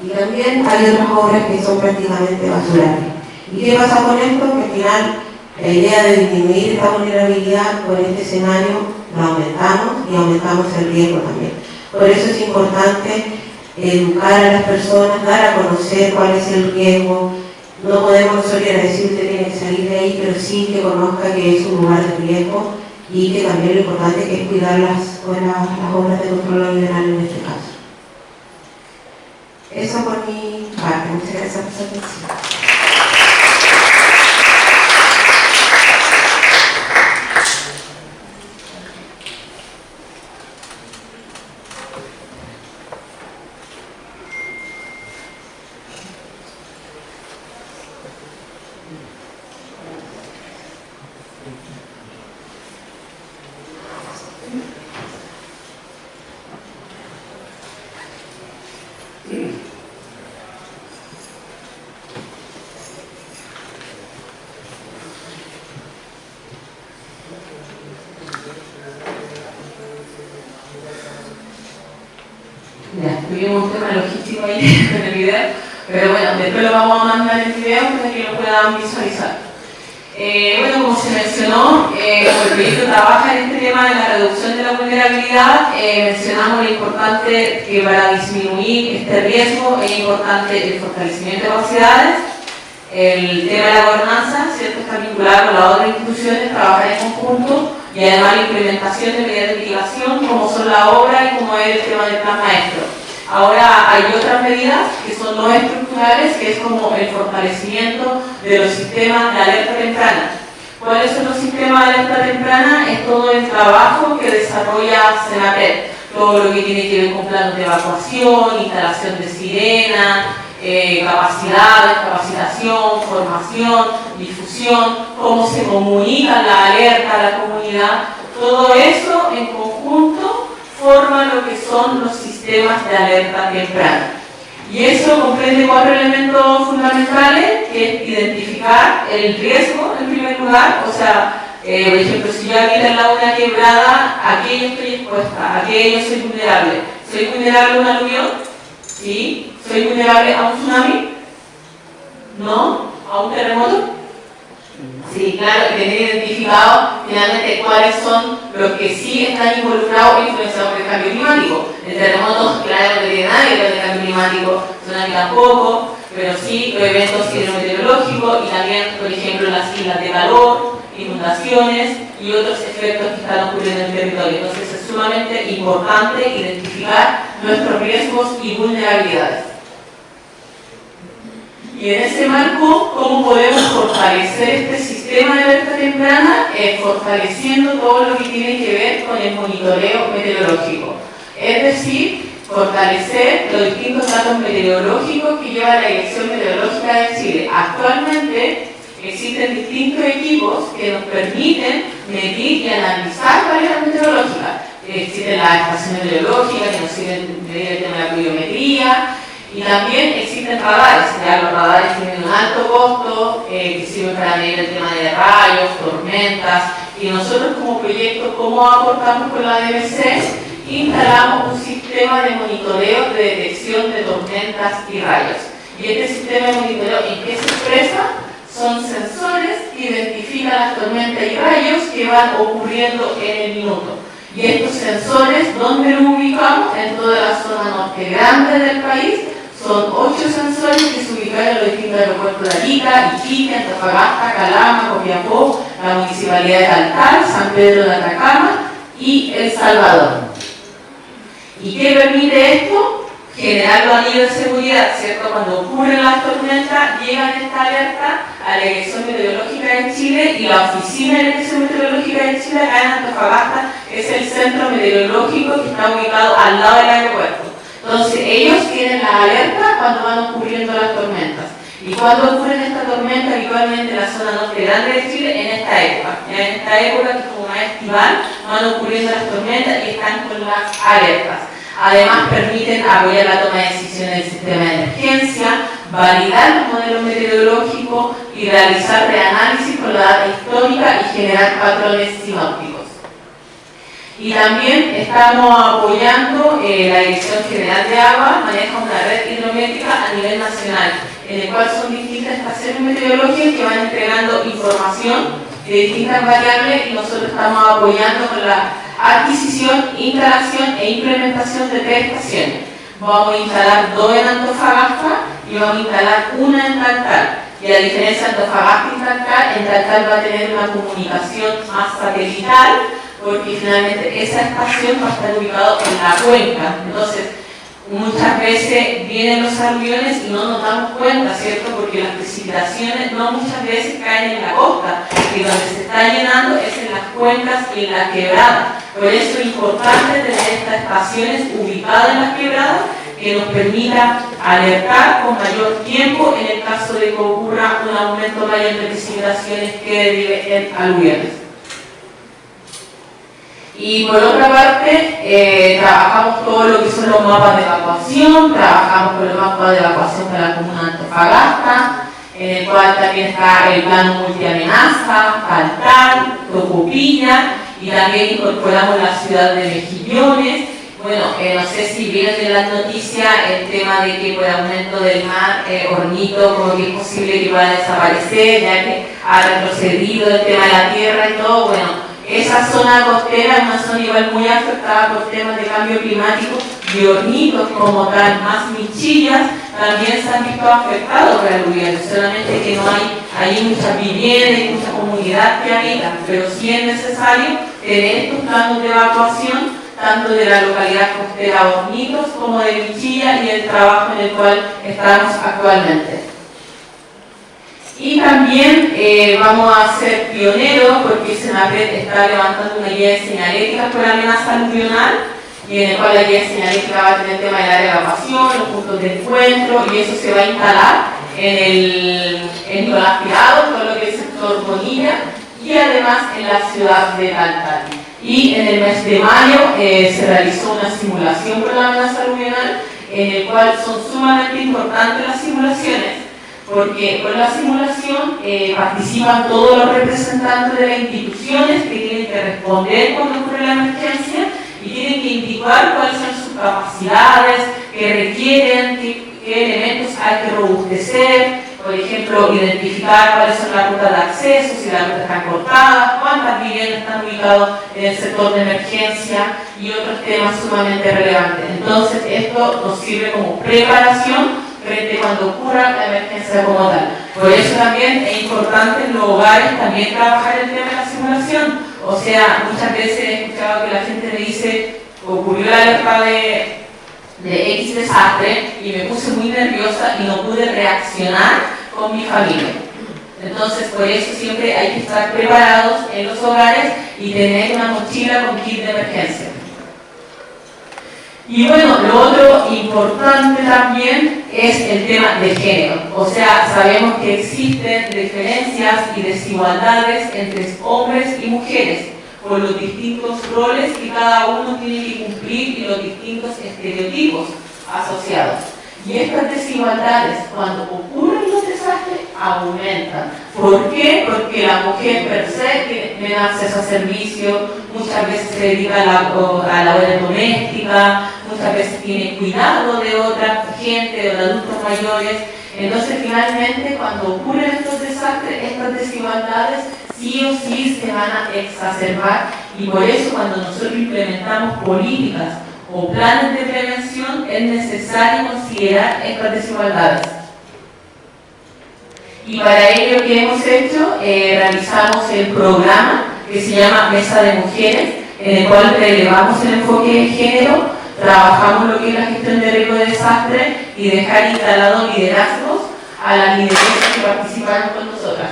Y también hay otras obras que son prácticamente basurables. ¿Y qué pasa con esto? Que al final la idea de disminuir esta vulnerabilidad con este escenario la aumentamos y aumentamos el riesgo también. Por eso es importante educar a las personas, dar a conocer cuál es el riesgo. No podemos nosotros decir usted tiene que salir de ahí, pero sí que conozca que es un lugar de riesgo y que también lo importante que es cuidar las obras de control ambiental en este caso. Eso por mi parte. Muchas gracias por su atención. Tuvimos un tema logístico ahí con el video, pero bueno, después lo vamos a mandar en video para que lo puedan visualizar. Bueno, como se mencionó, como el proyecto trabaja en este tema de la reducción de la vulnerabilidad, mencionamos lo importante que para disminuir este riesgo es importante el fortalecimiento de capacidades, el tema de la gobernanza, ¿cierto? Está vinculado con las otras instituciones, trabajar en conjunto y además la implementación de medidas de mitigación como son la obra y como es el tema del plan maestro. Ahora hay otras medidas que son no estructurales, que es como el fortalecimiento de los sistemas de alerta temprana. ¿Cuáles son los sistemas de alerta temprana? Es todo el trabajo que desarrolla Senapred, todo lo que tiene que ver con planos de evacuación, instalación de sirena, capacidades, capacitación, formación, difusión, cómo se comunica la alerta a la comunidad. Todo eso en conjunto forma lo que son los sistemas de alerta temprana. Y eso comprende 4 elementos fundamentales, que es identificar el riesgo en primer lugar, o sea, por ejemplo, si yo aquí en la una quebrada, ¿a qué yo estoy expuesta? ¿A qué yo soy vulnerable? ¿Soy vulnerable a un aluvión? ¿Sí? ¿Soy vulnerable a un tsunami? ¿No? ¿A un terremoto? Sí, claro, y tener identificado finalmente cuáles son los que sí están involucrados e influenciados por el cambio climático. El terremoto, claro, no tiene nadie con el cambio climático, tsunami tampoco, pero sí los eventos hidrometeorológicos y también, por ejemplo, las islas de calor, inundaciones y otros efectos que están ocurriendo en el territorio. Entonces es sumamente importante identificar nuestros riesgos y vulnerabilidades. Y en ese marco, ¿cómo podemos fortalecer este sistema de alerta temprana? Fortaleciendo todo lo que tiene que ver con el monitoreo meteorológico. Es decir, fortalecer los distintos datos meteorológicos que lleva la Dirección Meteorológica de Chile. Actualmente existen distintos equipos que nos permiten medir y analizar variables meteorológicas. Existen las estaciones meteorológicas que nos sirven de medir el tema de la pluviometría. Y también existen radares, ya los radares tienen un alto costo, que sirven para medir el tema de rayos, tormentas, y nosotros como proyecto, ¿cómo aportamos con la DMC? Instalamos un sistema de monitoreo de detección de tormentas y rayos. Y este sistema de monitoreo, ¿en qué se expresa? Son sensores que identifican las tormentas y rayos que van ocurriendo en el minuto. Y estos sensores, ¿dónde los ubicamos? En toda la zona norte grande del país. Son 8 sensores que se ubican en los distintos aeropuertos de Arica, Iquique, Antofagasta, Calama, Copiapó, la Municipalidad de Taltal, San Pedro de Atacama y El Salvador. ¿Y qué permite esto? Generar los anillos de seguridad, ¿cierto? Cuando ocurren las tormentas, llegan esta alerta a la Dirección Meteorológica de Chile y la oficina de la Dirección Meteorológica de Chile acá en Antofagasta es el centro meteorológico que está ubicado al lado del aeropuerto. Entonces, ellos tienen la alerta cuando van ocurriendo las tormentas. ¿Y cuando ocurren estas tormentas? Habitualmente en la zona norte grande de Chile, en esta época. Ya en esta época, que es como más estival, van ocurriendo las tormentas y están con las alertas. Además, permiten apoyar la toma de decisiones del sistema de emergencia, validar los modelos meteorológicos y realizar reanálisis con la data histórica y generar patrones sinópticos. Y también estamos apoyando la Dirección General de Agua, maneja una red hidrométrica a nivel nacional, en el cual son distintas estaciones meteorológicas que van entregando información de distintas variables y nosotros estamos apoyando con la adquisición, instalación e implementación de 3 estaciones. Vamos a instalar 2 en Antofagasta y vamos a instalar 1 en Taltal. Y a diferencia de Antofagasta y Taltal, en Taltal va a tener una comunicación más satelital, porque finalmente esa estación va a estar ubicada en la cuenca. Entonces, muchas veces vienen los aluviones y no nos damos cuenta, ¿cierto? Porque las precipitaciones no muchas veces caen en la costa, y donde se está llenando es en las cuencas y en las quebradas. Por eso es importante tener estas estaciones ubicadas en las quebradas que nos permita alertar con mayor tiempo en el caso de que ocurra un aumento mayor de precipitaciones que derive en aluviones. Y por otra parte, trabajamos todo lo que son los mapas de evacuación, trabajamos con los mapas de evacuación para la comuna de Antofagasta, en el cual también está el plano multiamenaza, Taltal, Tocopilla, y también incorporamos la ciudad de Mejillones. Bueno, no sé si vieron en las noticias el tema de que por el aumento del mar, Hornito, como que es posible que pueda desaparecer, ya que ha retrocedido el tema de la tierra y todo. Bueno, esa zona costera es una zona igual muy afectada por temas de cambio climático, y Hornitos como tal, más Michillas, también se han visto afectados por aluviones, solamente que no hay muchas viviendas y mucha comunidad que habitan, pero sí es necesario tener estos planos de evacuación, tanto de la localidad costera Hornitos como de Michillas, y el trabajo en el cual estamos actualmente. Y también vamos a ser pioneros, porque Senapred está levantando una guía de señalética por la amenaza aluvional, y en el cual la guía de señalética va a tener el tema del área de evacuación, los puntos de encuentro, y eso se va a instalar en los aspirados, todo lo que es el sector Bonilla, y además en la ciudad de Taltal. Y en el mes de mayo se realizó una simulación por la amenaza aluvional, en el cual son sumamente importantes las simulaciones, porque con la simulación participan todos los representantes de las instituciones que tienen que responder cuando ocurre la emergencia y tienen que indicar cuáles son sus capacidades, qué requieren, qué elementos hay que robustecer, por ejemplo, identificar cuáles son las rutas de acceso, si las rutas están cortadas, cuántas viviendas están ubicadas en el sector de emergencia y otros temas sumamente relevantes. Entonces, esto nos sirve como preparación frente cuando ocurra la emergencia como tal. Por eso también es importante en los hogares también trabajar el tema de la simulación. O sea, muchas veces he escuchado que la gente me dice, ocurrió la alerta de X desastre y me puse muy nerviosa y no pude reaccionar con mi familia. Entonces, por eso siempre hay que estar preparados en los hogares y tener una mochila con kit de emergencia. Y bueno, lo otro importante también es el tema de género. O sea, sabemos que existen diferencias y desigualdades entre hombres y mujeres por los distintos roles que cada uno tiene que cumplir y los distintos estereotipos asociados. Y estas desigualdades, cuando ocurren los desastres, aumentan. ¿Por qué? Porque la mujer per se tiene acceso a servicios, muchas veces se dedica a labores domésticas, muchas veces tiene cuidado de otra gente, de adultos mayores. Entonces, finalmente, cuando ocurren estos desastres, estas desigualdades sí o sí se van a exacerbar, y por eso cuando nosotros implementamos políticas o planes de prevención es necesario considerar estas desigualdades. Y para ello, ¿qué hemos hecho? Realizamos el programa que se llama Mesa de Mujeres, en el cual relevamos el enfoque de género, trabajamos lo que es la gestión de riesgo de desastre y dejar instalados liderazgos a las lideresas que participaron con nosotras.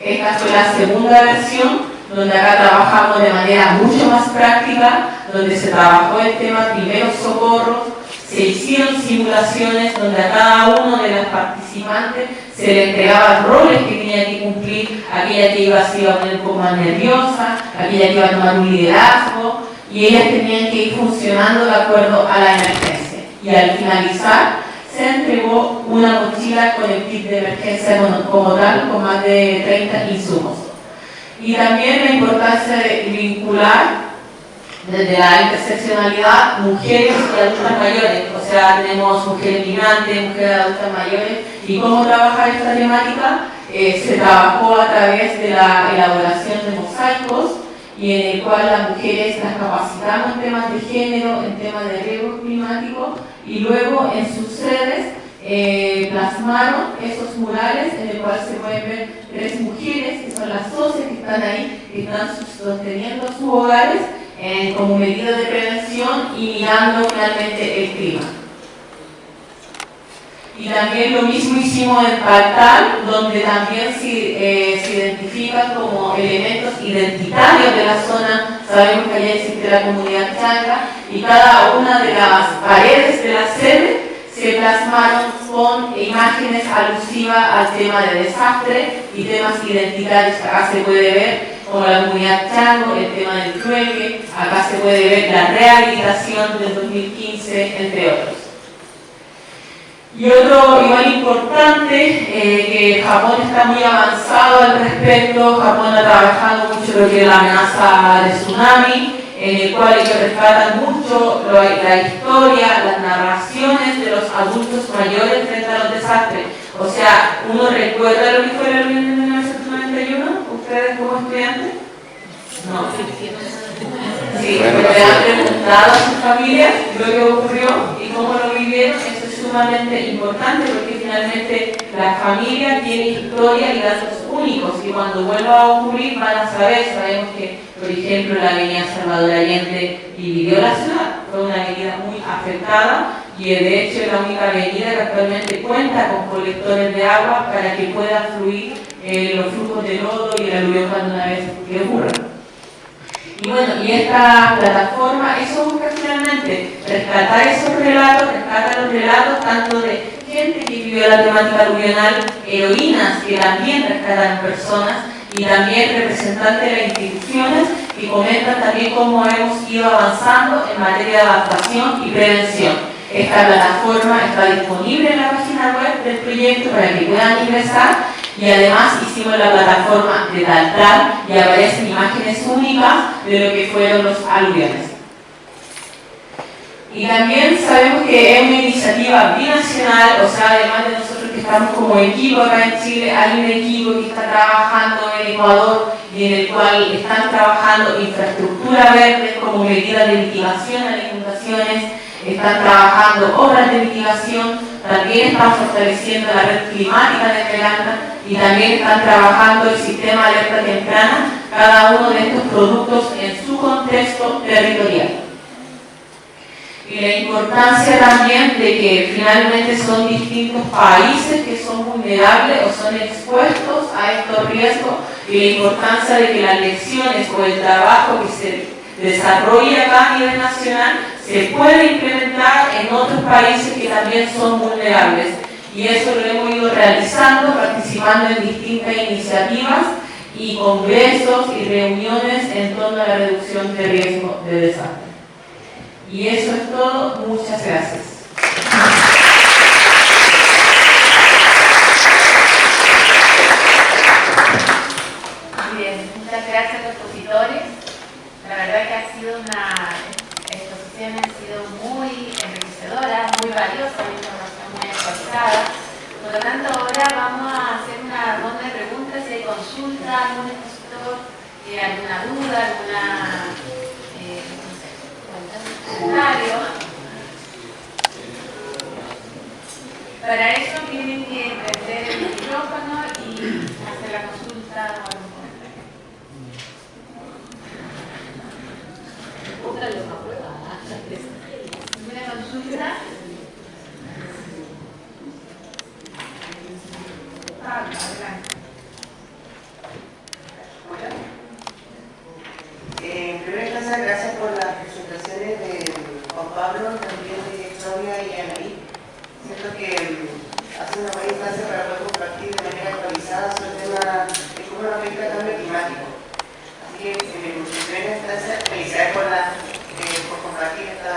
Esta fue la segunda versión, donde acá trabajamos de manera mucho más práctica, donde se trabajó el tema primeros socorros, se hicieron simulaciones donde a cada uno de las participantes se le entregaban roles que tenía que cumplir, aquella que se iba a poner un poco más nerviosa, aquella que iba a tomar un liderazgo, y ellas tenían que ir funcionando de acuerdo a la emergencia. Y al finalizar, se entregó una mochila con el kit de emergencia como tal, con más de 30 insumos. Y también la importancia de vincular desde la interseccionalidad mujeres y adultas mayores, o sea, tenemos mujeres migrantes, mujeres adultas mayores, y cómo trabajar esta temática. Se trabajó a través de la elaboración de mosaicos, y en el cual las mujeres las capacitamos en temas de género, en temas de riesgo climático, y luego en sus sedes plasmaron esos murales en el cual se pueden ver 3 mujeres, que son las socias que están ahí, que están sosteniendo sus hogares como medida de prevención y mirando finalmente el clima. Y también lo mismo hicimos en Paltal, donde también se identifican como elementos identitarios de la zona. Sabemos que allá existe la comunidad changa, y cada una de las paredes de la sede se plasmaron con imágenes alusivas al tema de desastre y temas identitarios. Acá se puede ver como la comunidad chango, el tema del trueque, acá se puede ver la rehabilitación del 2015, entre otros. Y otro igual importante, que Japón está muy avanzado al respecto. Japón ha trabajado mucho lo que es la amenaza de tsunami, en el cual ellos rescatan mucho la historia, las narraciones de los adultos mayores frente a los desastres. O sea, uno recuerda lo que fue el 1991, ustedes como estudiantes. No. Sí, pero le han preguntado a sus familias lo que ocurrió y cómo lo vivieron. Eso es sumamente importante, porque finalmente la familia tiene historia y datos únicos, y cuando vuelva a ocurrir van a saber. Sabemos que, por ejemplo, la avenida Salvador Allende dividió la ciudad, fue una avenida muy afectada, y de hecho es la única avenida que actualmente cuenta con colectores de agua para que pueda fluir los flujos de lodo y el aluvión cuando una vez que ocurra. Y bueno, y esta plataforma, eso busca finalmente rescatar esos relatos, rescatar los relatos tanto de gente que vivió la temática aluvional, heroínas que también rescatan personas, y también representantes de las instituciones que comentan también cómo hemos ido avanzando en materia de adaptación y prevención. Esta plataforma está disponible en la página web del proyecto para que puedan ingresar, y además hicimos la plataforma de Taltal y aparecen imágenes únicas de lo que fueron los aluviones. Y también sabemos que es una iniciativa binacional, o sea, además de nosotros que estamos como equipo acá en Chile, hay un equipo que está trabajando en Ecuador y en el cual están trabajando infraestructura verde como medida de mitigación a las inundaciones, están trabajando obras de mitigación, también están fortaleciendo la red climática de Esmeralda, y también están trabajando el sistema de alerta temprana, cada uno de estos productos en su contexto territorial. Y la importancia también de que finalmente son distintos países que son vulnerables o son expuestos a estos riesgos, y la importancia de que las lecciones o el trabajo que se desarrolla acá a nivel nacional se puede implementar en otros países que también son vulnerables. Y eso lo hemos ido realizando, participando en distintas iniciativas y congresos y reuniones en torno a la reducción de riesgo de desastre. Y eso es todo. Muchas gracias. Muy bien, muchas gracias a los expositores. La verdad que ha sido una exposición, ha sido muy enriquecedora, muy valiosa, una información muy actualizada. Por lo tanto, ahora vamos a hacer una ronda de preguntas. Si hay consulta, algún expositor, alguna duda, alguna comentario. Para eso tienen que prender el micrófono y hacer la consulta o algún comentario. ¿Alguna consulta? Adelante. En primer lugar, gracias por las presentaciones de Juan Pablo, también de Claudia y Anaí. Siento que hace una buena instancia para poder compartir de manera actualizada sobre el tema de cómo nos afecta el cambio climático. Así que, en primera instancia, felicidades por compartir este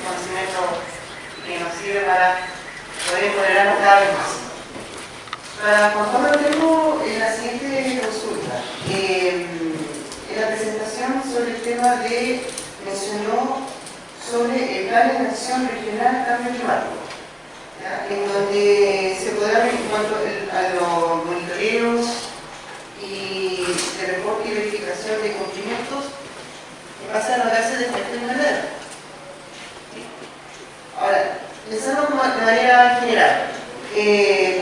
conocimiento que nos sirve para poder empoderarnos cada vez más. Para Juan Pablo tengo la siguiente consulta. en la presentación sobre el tema mencionó sobre el Plan de Acción Regional Cambio Climático, ¿ya? En donde se podrá, en cuanto a los monitoreos y de reporte y verificación de cumplimientos, pasa a notarse de efecto invernadero. Ahora, pensando como de manera general,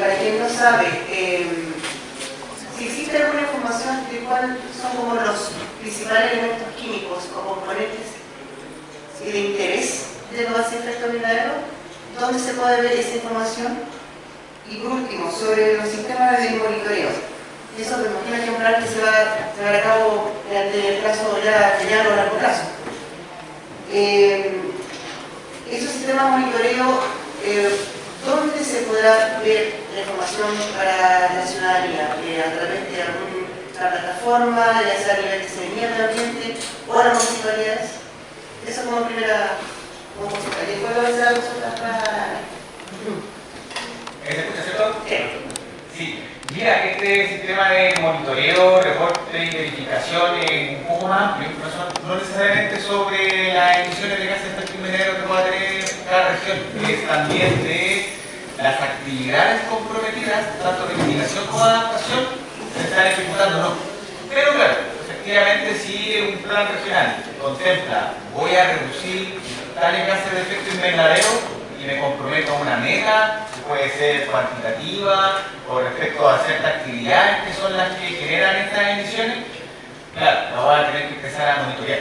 para quien no sabe, si existe alguna información de cuáles son como los principales elementos químicos o componentes de interés de los gases de efecto invernadero, ¿dónde se puede ver esa información? Y por último, sobre los sistemas de monitoreo. Eso me imagino que es un plan que se va a llevar a cabo en el plazo ya mediano o largo plazo. Esos sistemas de monitoreo, ¿dónde se podrá ver la información para la ciudadanía? ¿A través de alguna plataforma, ya sea a nivel de Seremía del Ambiente o a las municipalidades? Eso como primera consulta. ¿Y después va a ser algo sobre ¿Se escucha, cierto? Sí. Sí. Mira, este sistema de monitoreo, reporte y verificación es un poco más amplio, no necesariamente sobre las emisiones de gases de efecto invernadero que pueda tener cada región, es también de las actividades comprometidas, tanto de mitigación como de adaptación, se están ejecutando o no. Pero claro, efectivamente si un plan regional contempla, voy a reducir tales gases de efecto invernadero y me comprometo a una meta, que puede ser cuantitativa o respecto a ciertas actividades que son las que generan estas emisiones, claro, la voy a tener que empezar a monitorear.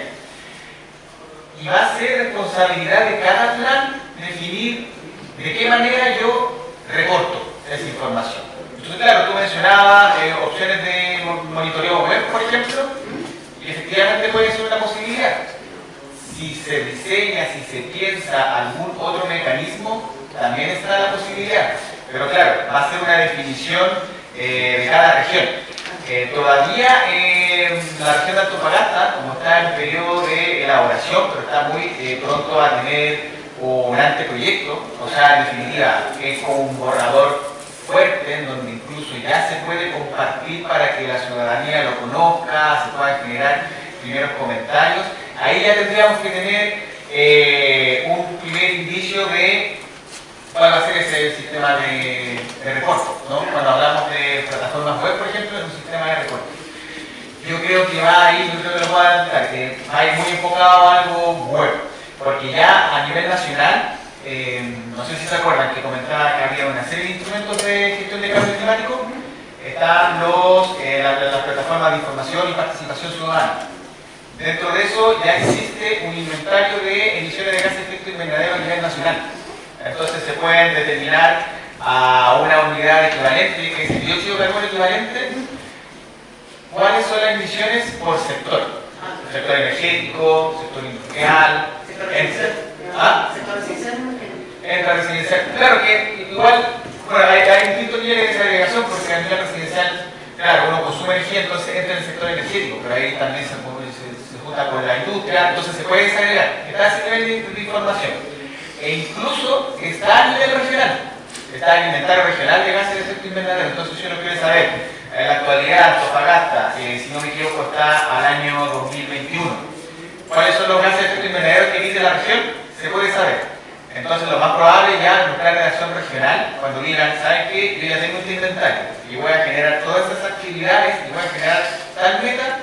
Y va a ser responsabilidad de cada plan definir de qué manera yo reporto esa información. Entonces, claro, tú mencionabas opciones de monitoreo web, por ejemplo, y efectivamente puede ser una posibilidad. Si se diseña, si se piensa algún otro mecanismo, también está la posibilidad. Pero claro, va a ser una definición de cada región. Todavía la región de Antofagasta, como está en periodo de elaboración, pero está muy pronto a tener un anteproyecto, o sea, en definitiva, es como un borrador fuerte, en donde incluso ya se puede compartir para que la ciudadanía lo conozca, se puedan generar primeros comentarios. Ahí ya tendríamos que tener un primer indicio de cuál va a ser ese sistema de reporte, ¿no? Cuando hablamos de plataformas web, por ejemplo, es un sistema de reporte. Yo creo que va ahí, yo creo que lo puedo adelantar, que va a ir muy enfocado a algo web, porque ya a nivel nacional, no sé si se acuerdan que comentaba que había una serie de instrumentos de gestión de cambio climático, están las plataformas de información y participación ciudadana. Dentro de eso ya existe un inventario de emisiones de gases de efecto invernadero a nivel nacional. Entonces se pueden determinar a una unidad equivalente, que es el dióxido de carbono equivalente, cuáles son las emisiones por sector. Sector energético, sector industrial, sector residencial. Claro que igual bueno, hay distintos niveles de desagregación porque a nivel residencial, claro, uno consume energía, entonces entra en el sector energético, pero ahí también se junta con la industria, entonces se puede desagregar. Está a ese nivel de información. E incluso está a nivel regional. Está el inventario regional de gases de efecto invernadero. Entonces, si uno quiere saber, en la actualidad, Antofagasta, si no me equivoco, está al año 2021. ¿Cuáles son los gases de efecto invernadero que emite la región? Se puede saber. Entonces, lo más probable ya en nuestra redacción regional, cuando digan, ¿saben qué? Yo ya tengo este inventario y voy a generar todas esas actividades y voy a generar tal meta,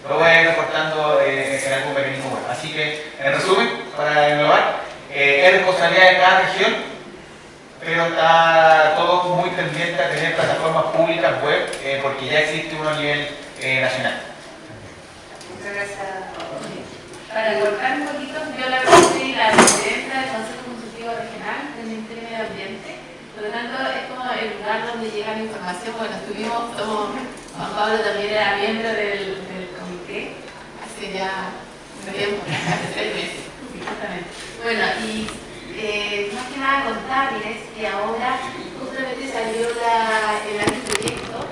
lo voy a ir reportando en algún mecanismo web. Así que, en resumen, para englobar, es responsabilidad de cada región, pero está todo muy pendiente a tener plataformas públicas web, porque ya existe uno a nivel nacional. Muchas gracias. Para cortar un poquito, yo la soy la presidenta del Consejo Consultivo Regional del Ministerio de Medio Ambiente. Por lo tanto, es como el lugar donde llega la información. Bueno, Juan Pablo también era miembro del comité hace ya un tiempo, hace 6 meses, justamente. Bueno, y más que nada contarles que ahora justamente salió el anteproyecto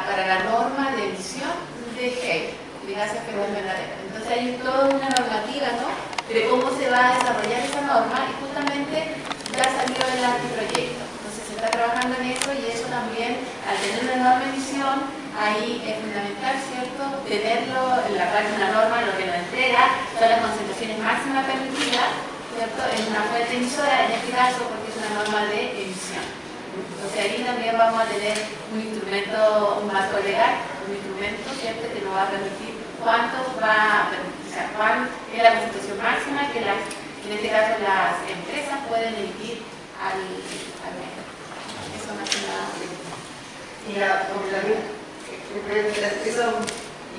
para la norma de emisión de GEI, de gases de efecto invernadero. Entonces hay toda una normativa, ¿no?, de cómo se va a desarrollar esa norma y justamente ya salió el anteproyecto. Entonces se está trabajando en eso y eso también, al tener una enorme emisión, ahí es fundamental, ¿cierto?, tenerlo en la parte de una norma, lo que nos entrega son las concentraciones máximas permitidas, ¿cierto?, en una fuente emisora, en este caso porque es una norma de emisión. Entonces ahí también vamos a tener un instrumento, un marco legal, un instrumento, ¿cierto?, que nos va a permitir cuánto va a permitir, o sea, cuál es la concentración máxima que en este caso las empresas pueden emitir al mercado. Eso más que nada. Y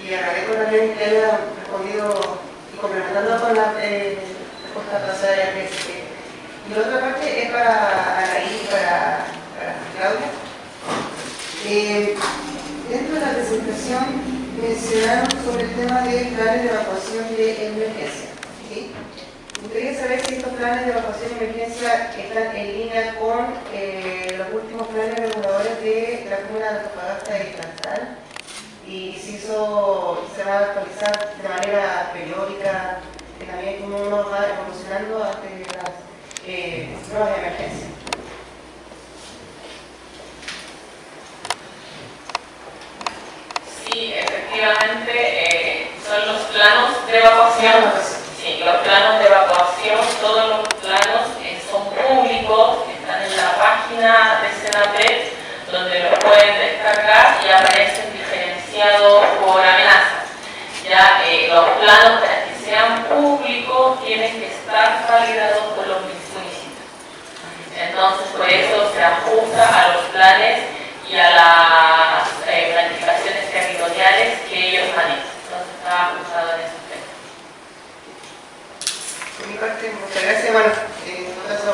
y agradezco también que haya respondido y complementando con la respuesta pasada de Andrés. Y la otra parte es para Anaí y para Claudia. Dentro de la presentación mencionaron sobre el tema de planes de evacuación de emergencia. ¿Sí? Me gustaría saber si estos planes de evacuación de emergencia están en línea con los últimos planes reguladores de la Comuna de Antofagasta y Plantal, y si eso se va a actualizar de manera periódica, en la medida que uno va evolucionando ante las pruebas de emergencia. Sí, efectivamente, son los planos de evacuación. Sí, los planos de evacuación, todos los planos son públicos, están en la página de Senapred, donde los pueden descargar y aparecen diferenciados por amenaza. Ya los planos, para que sean públicos, tienen que estar validados por los municipios. Entonces, por eso se ajusta a los planes y a las planificaciones territoriales que ellos manejan. Entonces, está ajustado en ese aspecto. Por mi parte, muchas gracias. Bueno, en todo caso,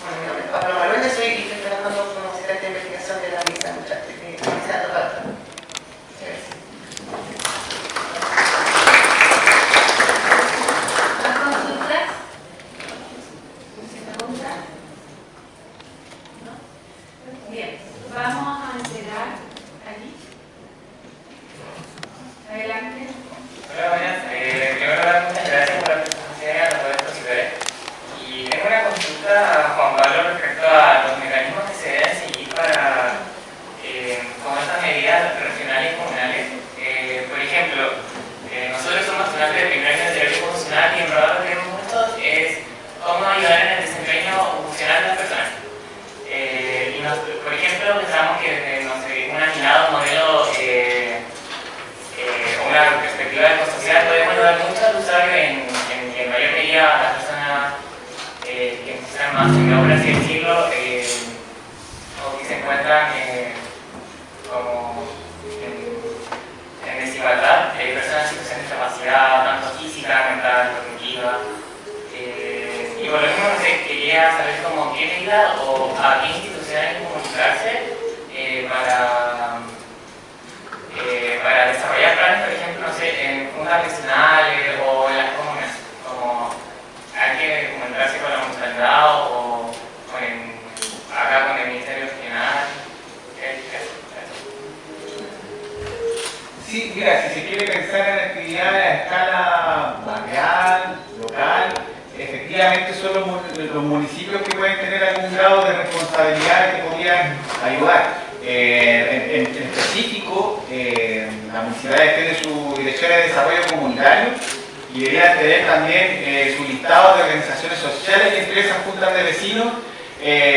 bueno, mi nombre es Pablo Manuel, soy y estoy trabajando como secretaria de investigación de la Misa de Antofagasta. Muchas gracias. ¿Más consultas? ¿Preguntas? ¿No? Bien, vamos a entregar allí. Adelante. Hola, buenas. Primero, muchas gracias por la presentación y a todos estos ciudades. Y tengo una consulta a Juan Pablo respecto a los mecanismos que se deben seguir para con estas medidas regionales y comunales. Por ejemplo, nosotros somos estudiantes de primer año de Derecho Constitucional y en verdad lo que hemos visto es cómo ayudar en el desempeño funcional de las personas. Por ejemplo, pensamos que desde un afinado modelo una perspectiva de costo social podemos ayudar mucho al usuario en mayor medida a las personas que están más en por así decirlo, o que se encuentran como en desigualdad, personas en situación de discapacidad, tanto física, mental, cognitiva. Y por lo mismo, no sé, quería saber cómo qué medida o a qué instituciones comunicarse para desarrollar planes, por ejemplo, no sé, en juntas regionales o en las comunas, como hay que comunicarse con la municipalidad o acá con el Ministerio Regional. Sí, mira, si se quiere pensar en actividades a escala barrial, local, efectivamente son los municipios que pueden tener algún grado de responsabilidad que podrían ayudar. En específico, la municipalidad tiene su Dirección de Desarrollo Comunitario y deberían tener también su listado de organizaciones sociales y entre esas juntas de vecinos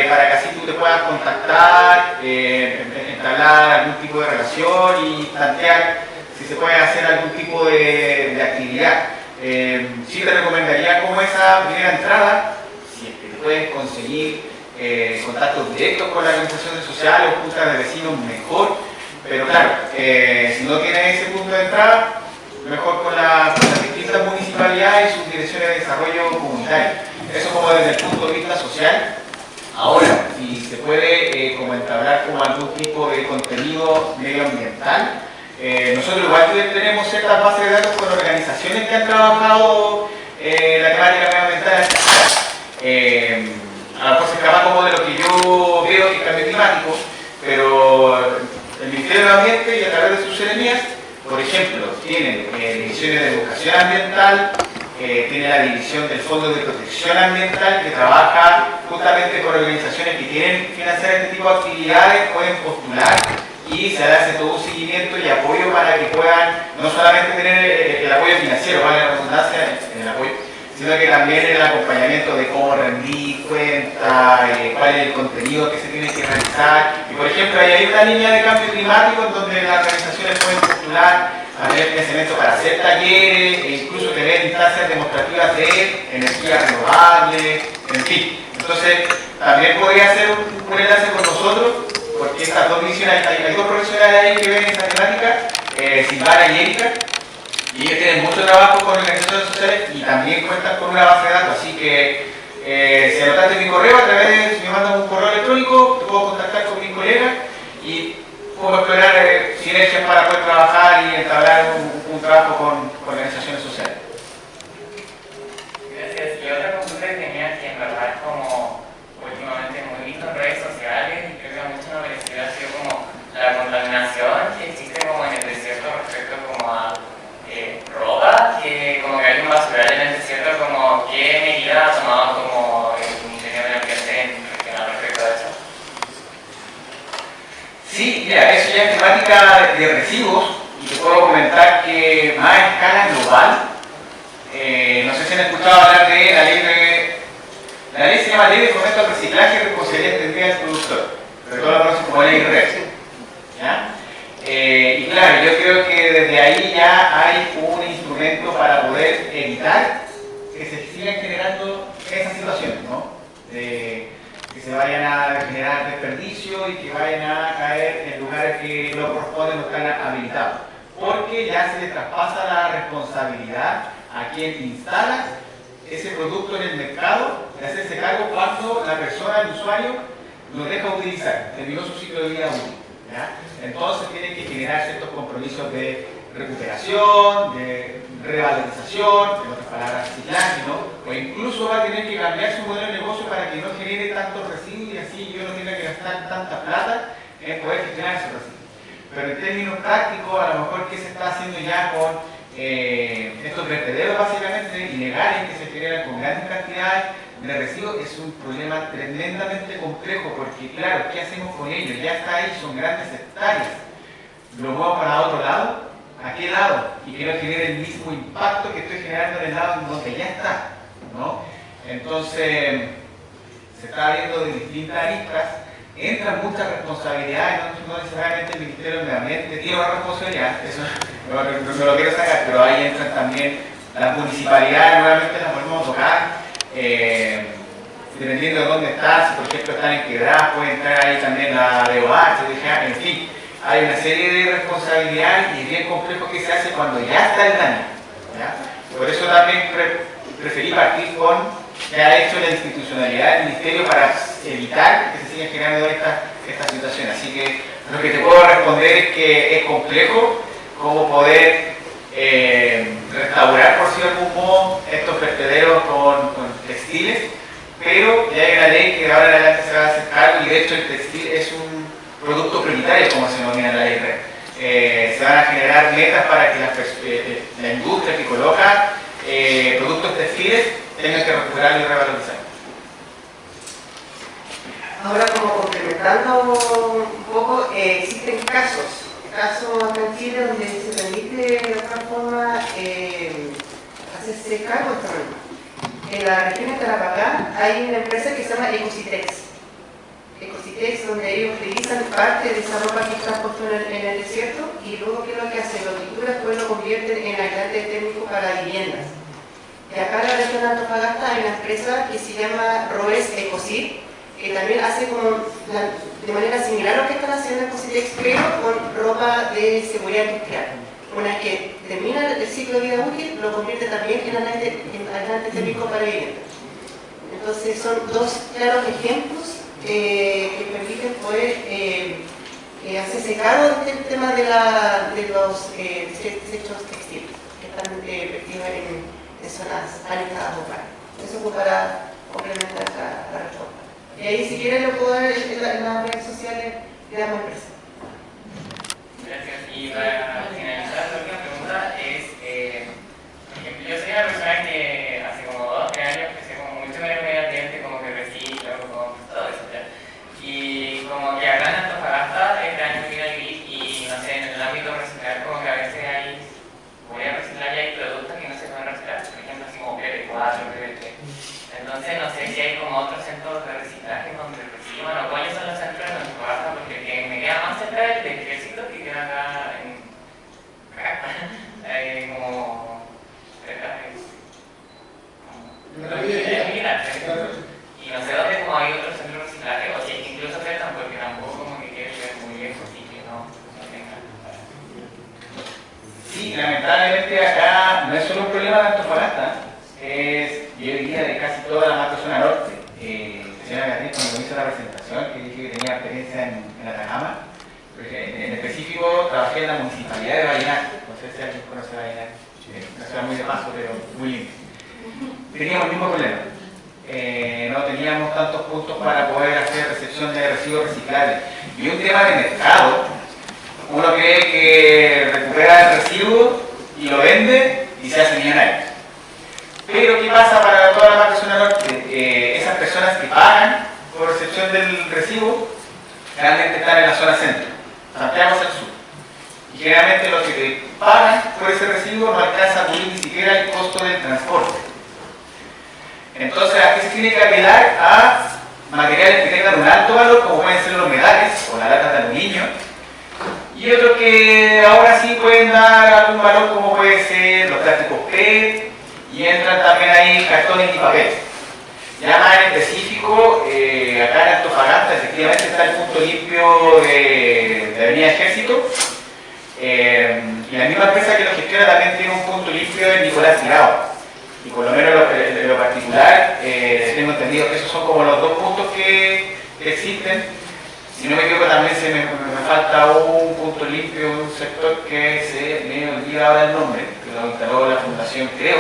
para que así tú te puedas contactar, entablar algún tipo de relación y plantear si se puede hacer algún tipo de actividad. Sí te recomendaría como esa primera entrada, si es que te puedes conseguir contactos directos con las organizaciones sociales o juntas de vecinos, mejor, pero claro, si no tienes ese punto de entrada, mejor con las distintas municipalidades y sus direcciones de desarrollo comunitario. Eso como desde el punto de vista social. Ahora, si se puede como entablar como algún tipo de contenido medioambiental, nosotros igual tenemos ciertas bases de datos con organizaciones que han trabajado la temática medioambiental. A lo mejor se escapa como de lo que yo veo que es cambio climático, pero el Ministerio del Ambiente y a través de sus seremías, por ejemplo, tienen divisiones de educación ambiental, tiene la división del Fondo de Protección Ambiental que trabaja justamente con organizaciones que quieren financiar este tipo de actividades, pueden postular y sí, se hace todo un seguimiento y apoyo para que puedan no solamente tener el apoyo financiero, vale la redundancia en el apoyo, sino que también el acompañamiento de cómo rendir cuenta, cuál es el contenido que se tiene que realizar. Y por ejemplo, hay una línea de cambio climático en donde las organizaciones pueden postular a tener financiamiento para hacer talleres e incluso tener instancias demostrativas de energía renovable, en fin. Entonces, también podría ser un enlace con nosotros, porque estas dos misiones, hay dos profesionales ahí que ven esta temática, Silvana y Erika, y ellos tienen mucho trabajo con organizaciones sociales y también cuentan con una base de datos, así que si anotaste mi correo, a través de, si me mandan un correo electrónico, te puedo contactar con mi colega y puedo explorar sinergias para poder trabajar y entablar un trabajo con organizaciones sociales. Gracias. Y otra consulta que tenía, que en verdad es como últimamente muy visto en redes sociales, y creo que mucho no merecido, ha sido como la contaminación que existe como en el desierto respecto como a ropa, que como que hay un basural en el desierto, como qué medidas ha tomado como el Ministerio de Ambiente regional respecto a eso. Sí, mira, eso ya es temática de residuos y te puedo comentar que más a escala global, no sé si han escuchado hablar de la ley se llama Ley de Fomento al Reciclaje y Responsabilidad Extendida del Productor, pero todos la conocen como Ley REC. ¿Ya? Y claro, yo creo que desde ahí ya hay un instrumento para poder evitar que se sigan generando esas situaciones, ¿no? Que se vayan a generar desperdicio y que vayan a caer en lugares que no corresponden o están habilitados. Porque ya se le traspasa la responsabilidad a quien instala ese producto en el mercado de hacerse cargo cuando la persona, el usuario, lo deja utilizar, terminó su ciclo de vida útil. ¿Ya? Entonces tiene que generar ciertos compromisos de recuperación, de revalorización, en otras palabras reciclaje, ¿no? O incluso va a tener que cambiar su modelo de negocio para que no genere tantos residuos y así yo no tenga que gastar tanta plata en poder gestionar esos residuos. Pero en términos prácticos, a lo mejor qué se está haciendo ya con estos vertederos básicamente ilegales que se generan con grandes cantidades de residuos es un problema tremendamente complejo porque claro, ¿qué hacemos con ellos? Ya está ahí, son grandes hectáreas. ¿Lo muevo para otro lado? ¿A qué lado? Y que no genere el mismo impacto que estoy generando en el lado en donde ya está, ¿no? Entonces, se está viendo de distintas aristas, entran muchas responsabilidades, no necesariamente el Ministerio de Medio Ambiente tiene una responsabilidad, eso no lo quiero sacar, pero ahí entran también las municipalidades, nuevamente las volvemos a tocar. Dependiendo de dónde está, si por ejemplo están en quebradas, puede entrar ahí también la DOH, en fin, hay una serie de responsabilidades y es bien complejo que se hace cuando ya está el daño. ¿Ya? Por eso también preferí partir con que ha hecho la institucionalidad del Ministerio para evitar que se sigan generando estas situaciones. Así que lo que te puedo responder es que es complejo cómo poder restaurar por cierto modo estos vertederos con textiles, pero ya hay una ley que de ahora en adelante se va a hacer cargo y de hecho el textil es un producto prioritario como se denomina en la ley REC. Se van a generar metas para que la industria que coloca productos textiles tengan que recuperarlo y revalorizarlo. Ahora, como complementando un poco, existen casos acá en Chile donde se permite de otra forma hacerse cargo de esta norma. En la región de Tarapacá hay una empresa que se llama Ecositex, donde ellos utilizan parte de esa ropa que está puesta en el desierto y luego ¿qué es lo que hacen? Lo trituran, después lo convierten en aislante térmico para viviendas. Y acá en la región de Antofagasta hay una empresa que se llama Roes Ecocit, que también hace como de manera similar a lo que están haciendo en Ecositex, pero con ropa de seguridad industrial. Una vez que termina el ciclo de vida útil, lo convierte también en aislante térmico para viviendas. Entonces son dos claros ejemplos que permiten poder hacerse cargo del tema de los desechos textiles que están vertidos en zonas alejadas urbanas. Eso fue para complementar la respuesta. Y ahí si quieren lo puedo dar en las redes sociales de ambas empresas. Gracias. Y para finalizar, la última pregunta es, por ejemplo, yo soy una persona que hace como 2 o 3 años que sé como mucho medio ambiente, como que reciclo, como todo eso, ¿ya? Y como que acá en Antofagasta este año vine a vivir y problema de Antofagasta es, yo diría, de casi toda la macrozona norte. La señora Beatriz, cuando hizo la presentación, que dije que tenía experiencia en Atacama, en específico trabajé en la municipalidad de Vallenar, no sé si alguien conoce Vallenar, una ciudad muy de paso, pero muy linda. Teníamos el mismo problema. No teníamos tantos puntos para poder hacer recepción de residuos reciclables. Y un tema de mercado, uno cree que recupera el residuo y lo vende y se hace millonario. Pero ¿qué pasa para toda la macrozona norte? Esas personas que pagan por recepción del residuo realmente están en la zona centro, Santiago hacia el sur. Y generalmente los que te pagan por ese residuo no alcanza a cubrir ni siquiera el costo del transporte. Entonces aquí se tiene que apelar a materiales que tengan un alto valor, como pueden ser los metales o las latas de aluminio, y otros que ahora sí pueden dar algún valor, como puede ser los plásticos PET, y entran también ahí cartones y papel. Ya más en específico, acá en Antofagasta efectivamente está el punto limpio de Avenida Ejército, y la misma empresa que lo gestiona también tiene un punto limpio en Nicolás Tirado. Y por lo menos en lo particular, tengo entendido que esos son como los dos puntos que existen. Si no me equivoco, también me falta un punto limpio, un sector que se me olvida ahora el nombre, que lo instaló la fundación, creo.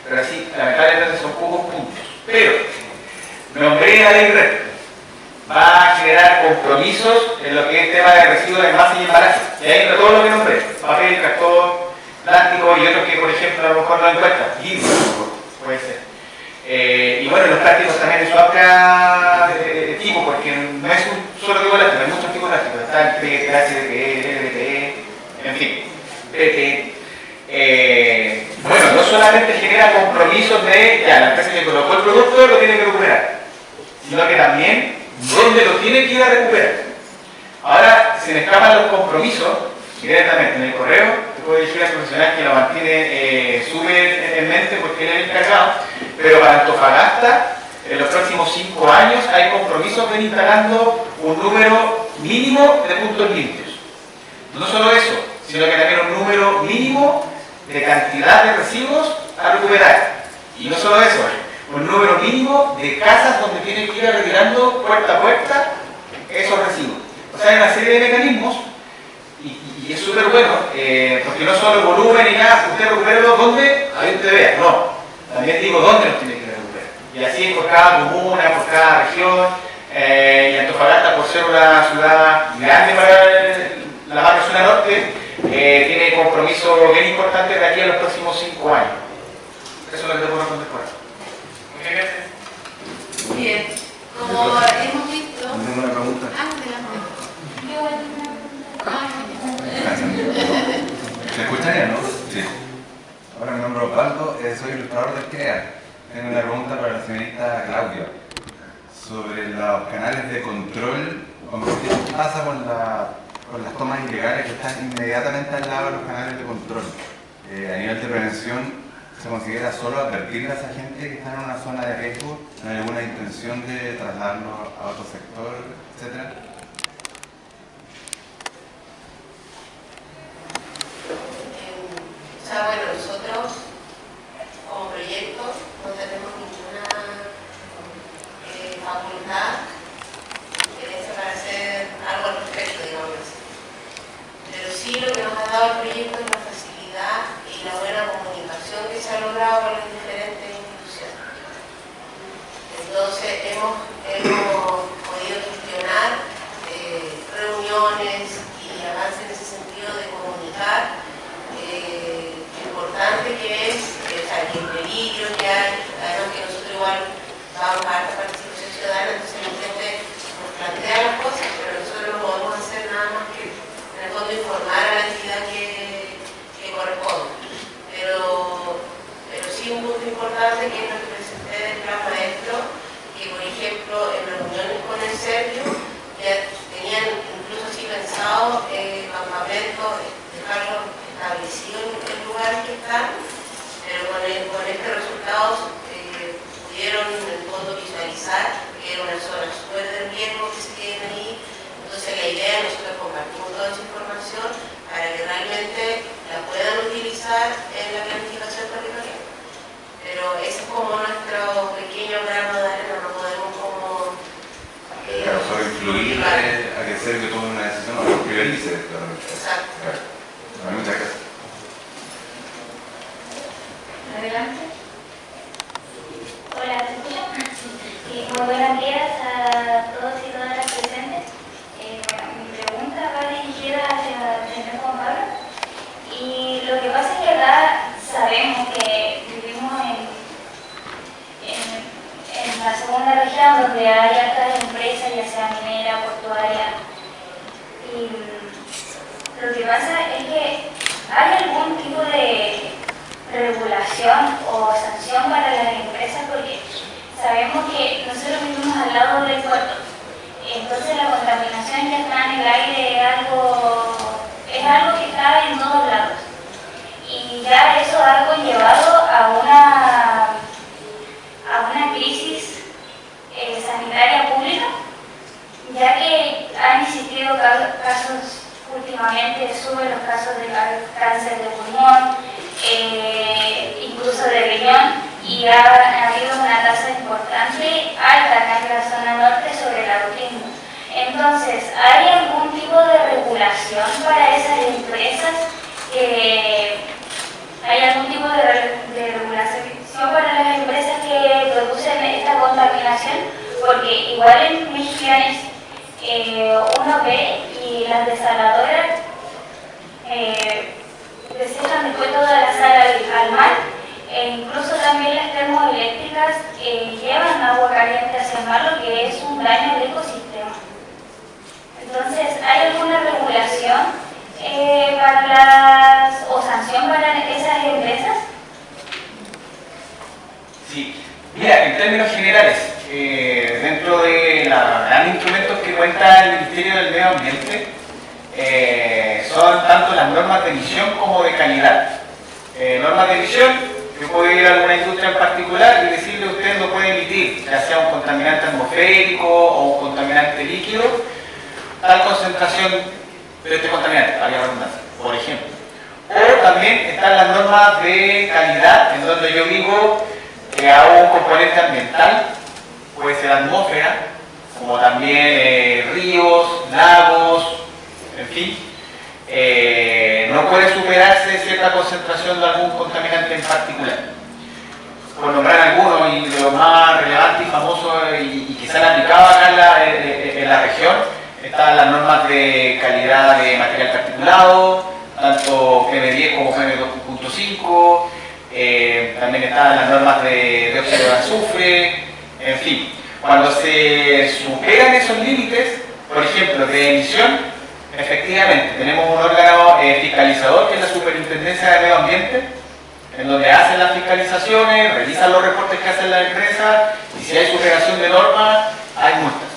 Pero así, lamentablemente son pocos puntos. Pero, nombré la ley REP. Va a generar compromisos en lo que es tema de residuos de envase y embalaje. Y ahí todo lo que nombré, papel, cartón, plástico y otros que, por ejemplo, a lo mejor no encuentran. Vidrio, puede ser. Y bueno, los plásticos también de su amplia tipo, porque no es un solo tipo de plástico, hay muchos tipos de plástico. Está el PET, HDPE, LDPE, en fin, PP. Bueno, no solamente genera compromisos de, ya, la empresa que colocó el producto lo tiene que recuperar, sino que también dónde lo tiene que ir a recuperar. Ahora, se me escapan los compromisos directamente en el correo. Puedo decir al profesional que lo mantiene súper en mente porque él es el encargado, pero para Antofagasta, en los próximos 5 años hay compromisos de ir instalando un número mínimo de puntos limpios. No solo eso, sino que también un número mínimo de cantidad de residuos a recuperar. Y no solo eso, un número mínimo de casas donde tiene que ir retirando puerta a puerta esos residuos. O sea, hay una serie de mecanismos. Y es súper bueno, porque no solo el volumen y nada, usted recupera donde ahí usted vea, no, también digo dónde los tiene que recuperar. Y así por cada comuna, por cada región, y Antofagasta, por ser una ciudad grande para la macrozona norte, tiene compromisos bien importantes de aquí a los próximos 5 años. Eso es lo que te puedo responder por ahora. Muchas gracias. Bien, como hemos visto... Tengo una pregunta. ¿Se escucha bien, no? Sí. Ahora mi nombre es Osvaldo, soy ilustrador del CREA. Tengo una pregunta para la señorita Claudia sobre los canales de control. ¿Qué pasa con las tomas ilegales que están inmediatamente al lado de los canales de control? A nivel de prevención, ¿se considera solo advertirle a esa gente que está en una zona de riesgo? ¿No hay alguna intención de trasladarlo a otro sector, etcétera? O sea, bueno, nosotros como proyecto no tenemos ninguna facultad para hacer algo al respecto, digamos así. Pero sí lo que nos ha dado el proyecto es la facilidad y la buena comunicación que se ha logrado con las diferentes instituciones. Entonces hemos podido gestionar reuniones y avances en ese sentido de comunicar importante que es, el peligro que hay, además que nosotros igual vamos a harta participación ciudadana, entonces la gente nos plantea las cosas, pero nosotros no podemos hacer nada más que en el fondo informar a la entidad que corresponde. Pero sí un punto importante que es lo que presenté del plan maestro, que por ejemplo en reuniones con el Servio ya tenían incluso así pensado campamentos, dejarlos establecidos en lugares que están, pero con estos resultados pudieron en el fondo visualizar que era una zona súper de riesgo que se tiene ahí. Entonces la idea es nosotros compartimos toda esa información para que realmente la puedan utilizar en la planificación influir a que se tome una decisión o lo priorice. Exacto. Bueno, muchas gracias. Adelante. Hola, ¿te escuchan? Muy buenos días a todos y todas las presentes. Bueno, mi pregunta va dirigida hacia el señor Juan Pablo. Y lo que pasa es que acá sabemos que vivimos en la segunda región donde hay altas empresas, ya sea minera, portuaria. Y lo que pasa es que hay algún tipo de regulación o sanción para las empresas porque sabemos que nosotros vivimos al lado del puerto, entonces la contaminación ya está en el aire, es algo que está en todos lados y ya eso ha conllevado a una crisis sanitaria pública, ya que han existido casos últimamente, suben los casos de cáncer de pulmón, incluso de riñón, y ha habido una tasa importante alta acá en la zona norte sobre el autismo. Entonces, ¿hay algún tipo de regulación para esas empresas? ¿Hay algún tipo de regulación para las empresas que producen esta contaminación? Porque igual en Misiones uno ve y las desaladoras desejan después toda la sal al mar, e incluso también las termoeléctricas llevan agua caliente hacia el mar, lo que es un daño al ecosistema. Entonces, ¿hay alguna regulación o sanción para esas empresas? Sí, mira, en términos generales, dentro de los grandes instrumentos que cuenta el Ministerio del Medio Ambiente, son tanto las normas de emisión como de calidad. Normas de emisión, yo puedo ir a alguna industria en particular y decirle usted no puede emitir, ya sea un contaminante atmosférico o un contaminante líquido, tal concentración de este contaminante, había redundancia, por ejemplo. O también están las normas de calidad, en donde yo digo que hago un componente ambiental, puede ser atmósfera, como también ríos, lagos, en fin, no puede superarse cierta concentración de algún contaminante en particular. Por nombrar algunos, y de los más relevantes y famosos y que se han aplicado acá en la región, están las normas de calidad de material particulado, tanto PM10 como PM2.5, también están las normas de dióxido de azufre, en fin. Cuando se superan esos límites, por ejemplo, de emisión, efectivamente, tenemos un órgano fiscalizador que es la Superintendencia de Medio Ambiente, en donde hacen las fiscalizaciones, revisan los reportes que hacen las empresas y si hay superación de normas, hay multas.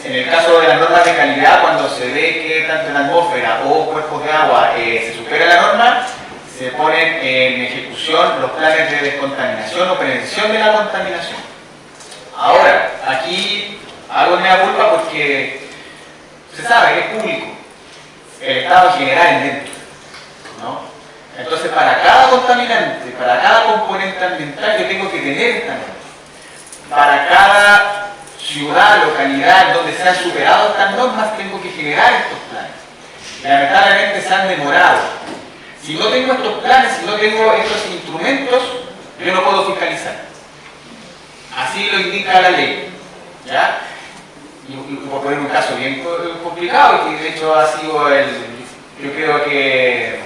En el caso de las normas de calidad, cuando se ve que tanto en atmósfera o cuerpos de agua se supera la norma, se ponen en ejecución los planes de descontaminación o prevención de la contaminación. Ahora, aquí hago mea culpa porque se sabe que es público, el Estado en general es dentro, ¿no? Entonces, para cada contaminante, para cada componente ambiental, yo tengo que tener esta norma. Para cada ciudad, localidad, donde se han superado estas normas, tengo que generar estos planes. Y lamentablemente se han demorado. Si no tengo estos planes, si no tengo estos instrumentos, yo no puedo fiscalizar. Así lo indica la ley, ¿ya? Y por poner un caso bien complicado, que de hecho ha sido yo creo que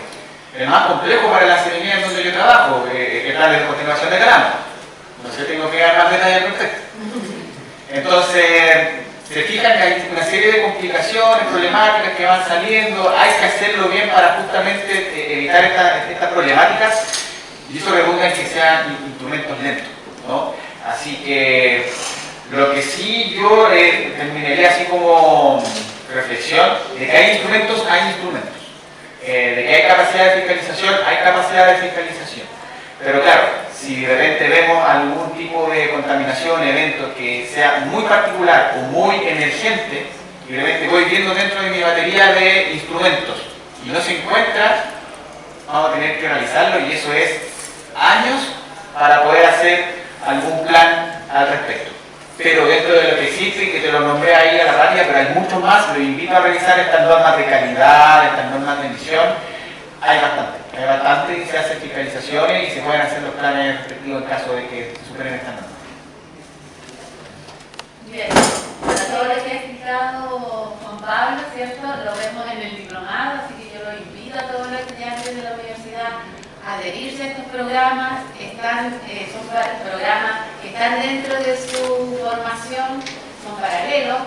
el más complejo para la Seremía en donde yo trabajo, el plan de continuación de Calama. No sé, tengo que dar más detalles al respecto. Entonces, se fijan que hay una serie de complicaciones, problemáticas que van saliendo, hay que hacerlo bien para justamente evitar estas problemáticas, y eso redunda en que sean instrumentos lentos, ¿no? Así que lo que sí yo terminaría así como reflexión, de que hay instrumentos, de que hay capacidad de fiscalización, hay capacidad de fiscalización. Pero claro, si de repente vemos algún tipo de contaminación, evento que sea muy particular o muy emergente, y de repente voy viendo dentro de mi batería de instrumentos y no se encuentra, vamos a tener que realizarlo, y eso es años para poder hacer algún plan al respecto. pero dentro de lo que existe, y que te lo nombré ahí a la rápida, pero hay mucho más, los invito a revisar estas normas de calidad, estas normas de emisión. Hay bastante, y se hacen fiscalizaciones y se pueden hacer los planes respectivos en caso de que se superen estas normas. Bien, para todo lo que ha explicado Juan Pablo, ¿cierto? Lo vemos en el diplomado, así que yo los invito a todos los estudiantes de la universidad a adherirse a estos programas. Son programas que están dentro de su formación, son paralelos,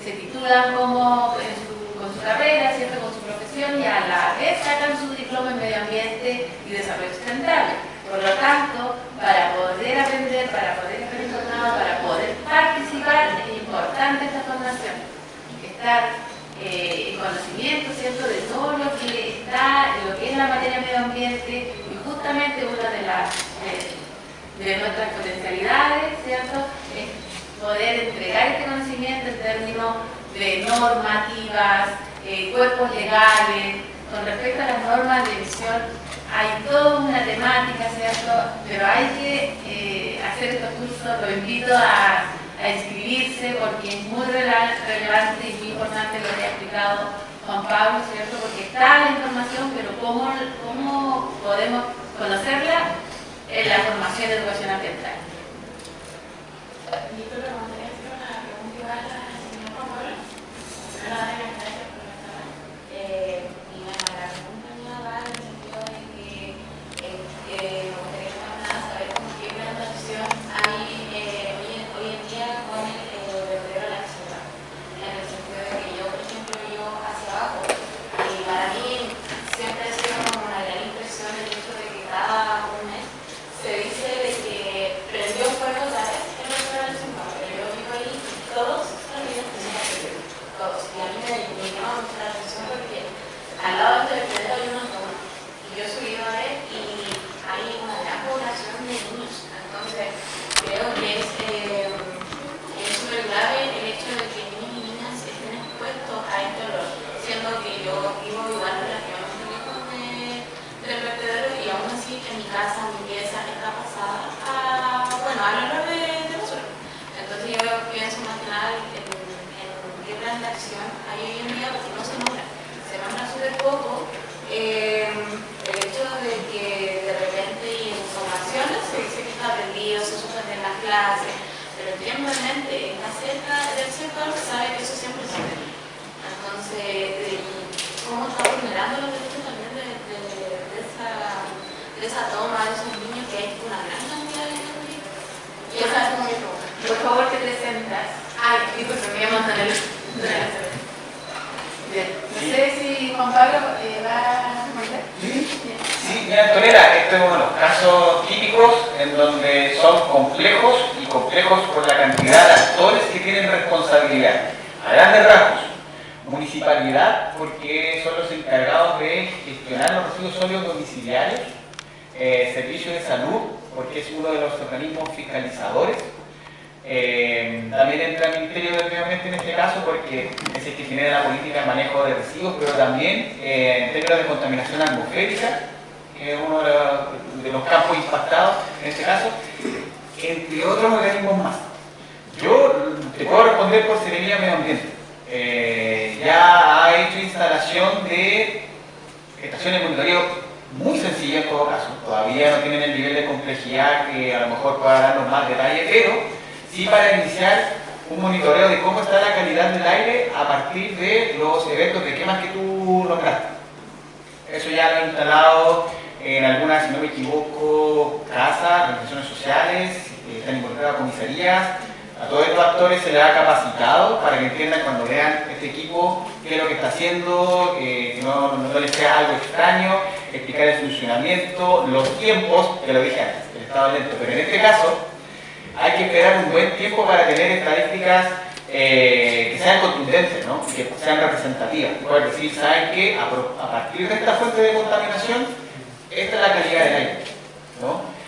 se titulan como con su carrera, ¿cierto? Con su profesión, y a la vez sacan su diploma en medio ambiente y desarrollo sustentable. Por lo tanto, para poder aprender, para poder estar informado, para poder participar, es importante esta formación. Estar en conocimiento, ¿cierto?, de todo lo que está, lo que es la materia medio ambiente, y justamente una de nuestras potencialidades, ¿cierto?, es poder entregar este conocimiento en términos de normativas, cuerpos legales. Con respecto a las normas de emisión, hay toda una temática, ¿cierto? Pero hay que hacer estos cursos. Lo invito a inscribirse porque es muy relevante y muy importante lo que ha explicado Juan Pablo, ¿cierto? Porque está la información, pero ¿cómo podemos conocerla? En la formación de educación ambiental. Al lado del vertedero hay una zona, y yo he subido a ver y hay una gran población de niños. Entonces, creo que es súper grave el hecho de que niños y niñas estén expuestos a este olor, siendo que yo vivo igual relativamente lejos del vertedero, y aún así en mi casa, mi pieza está pasada al olor de basura. Entonces yo pienso más que nada en qué plan de acción hay hoy en día, porque no se nombra. Se nombra súper poco el hecho de que de repente y en formaciones se dice que está aprendido, se suspende en las clases, pero quien realmente está cerca del sector sabe que eso siempre se ve. Entonces, ¿cómo está vulnerando los derechos también de esa toma de esos niños, que hay una gran cantidad de niños? Y esa es muy pregunta. Por favor, te presentas. Ay, disculpe, me voy a mantener. Bien. No sé si Juan Pablo va a responder. Sí, mira, Antonella, este es uno de los casos típicos en donde son complejos, y complejos por la cantidad de actores que tienen responsabilidad. A grandes rasgos, municipalidad, porque son los encargados de gestionar los residuos sólidos domiciliarios, servicios de salud, porque es uno de los organismos fiscalizadores. También entra el Ministerio del Medio Ambiente en este caso, porque es el que genera la política de manejo de residuos, pero también en términos de contaminación atmosférica, que es uno de los campos impactados en este caso, entre otros organismos más. Yo te puedo responder por Seremía Medio Ambiente. Ya ha hecho instalación de estaciones de monitoreo muy sencillas en todo caso, todavía no tienen el nivel de complejidad que a lo mejor pueda darnos más detalle, pero sí para iniciar un monitoreo de cómo está la calidad del aire a partir de los eventos de quemas que tú nombraste. Eso ya lo he instalado en algunas, si no me equivoco, casas, organizaciones sociales, están involucradas comisarías. A todos estos actores se les ha capacitado para que entiendan cuando vean este equipo qué es lo que está haciendo, que no les sea algo extraño, explicar el funcionamiento, los tiempos, que lo dije antes, el estado lento, pero en este caso hay que esperar un buen tiempo para tener estadísticas que sean contundentes, ¿no? Y que sean representativas. Poder decir, ¿saben qué? A partir de esta fuente de contaminación, esta es la calidad del aire, ¿no?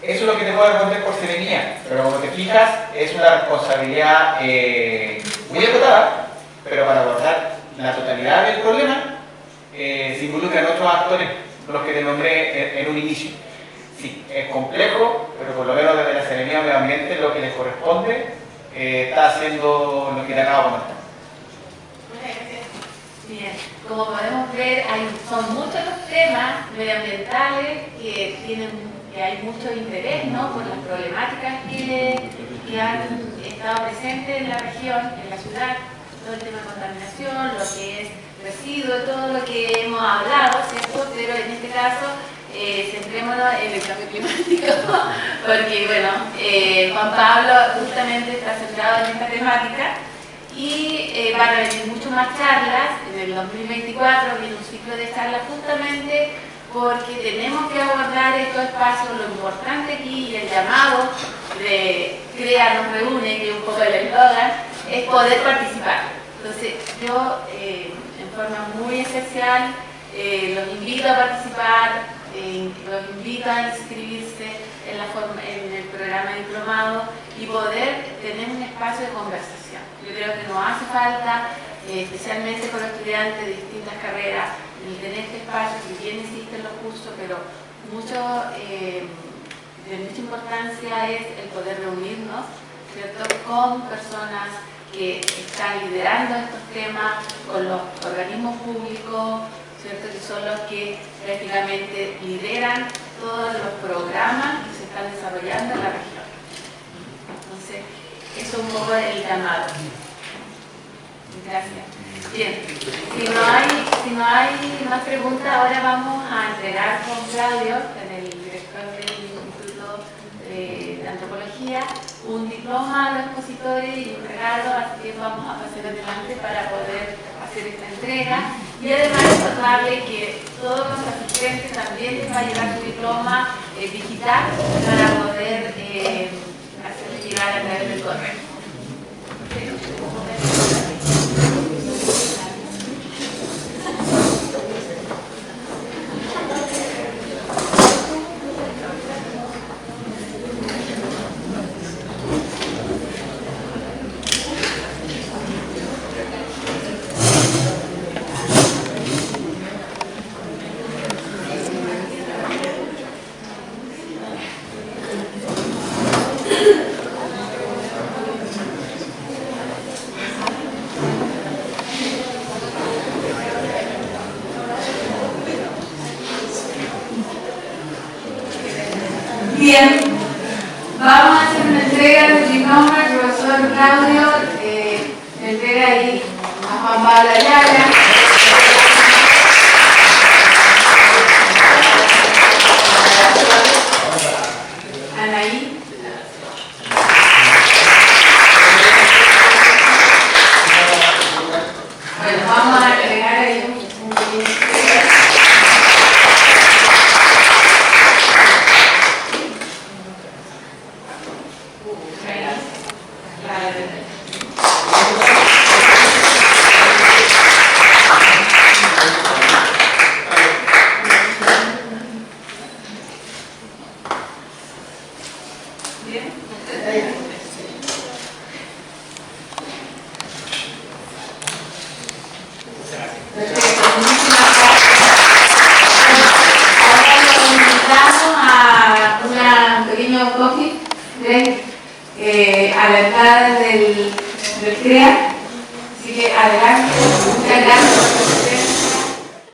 Eso es lo que te puedo responder por Seremía, pero como te fijas, es una responsabilidad muy acotada, pero para abordar la totalidad del problema se involucran otros actores, los que te nombré en un inicio. sí, es complejo, pero por lo menos desde la Seremía de Medio Ambiente lo que les corresponde está haciendo lo que le acabo de comentar. Bien, como podemos ver, son muchos los temas medioambientales que hay mucho interés, ¿no?, por las problemáticas que han estado presentes en la región, en la ciudad, todo el tema de contaminación, lo que es residuo, todo lo que hemos hablado, ¿cierto? Pero en este caso, centrémonos en el cambio climático, porque, bueno, Juan Pablo justamente está centrado en esta temática. Y van a venir mucho más charlas. En el 2024 viene un ciclo de charlas justamente porque tenemos que abordar estos espacios. Lo importante aquí y el llamado de CREA nos reúne, que es un poco el eslogan, es poder participar. Entonces yo en forma muy especial los invito a participar, los invito a inscribirse en el programa diplomado y poder tener un espacio de conversación. Yo creo que nos hace falta, especialmente con los estudiantes de distintas carreras, el tener este espacio, si bien existen los cursos, pero de mucha importancia es el poder reunirnos, ¿cierto?, con personas que están liderando estos temas, con los organismos públicos, ¿cierto?, que son los que prácticamente lideran todos los programas que se están desarrollando en la región. Entonces, eso es un poco el llamado. Gracias. Bien, si no hay más preguntas, ahora vamos a entregar con Claudio, el director del Instituto de Antropología, un diploma a los expositores y un regalo, así que vamos a pasar adelante para poder hacer esta entrega. Y además recordarle que todos los asistentes también les va a llegar su diploma digital para poder hacerle llegar a través del correo. Bien, vamos a hacer una entrega del diploma al profesor Claudio, entrega ahí a Juan Pablo Ayala. Anaí. Bueno, vamos a entregar ahí un a la entrada del CREA, así que adelante, muchas gracias.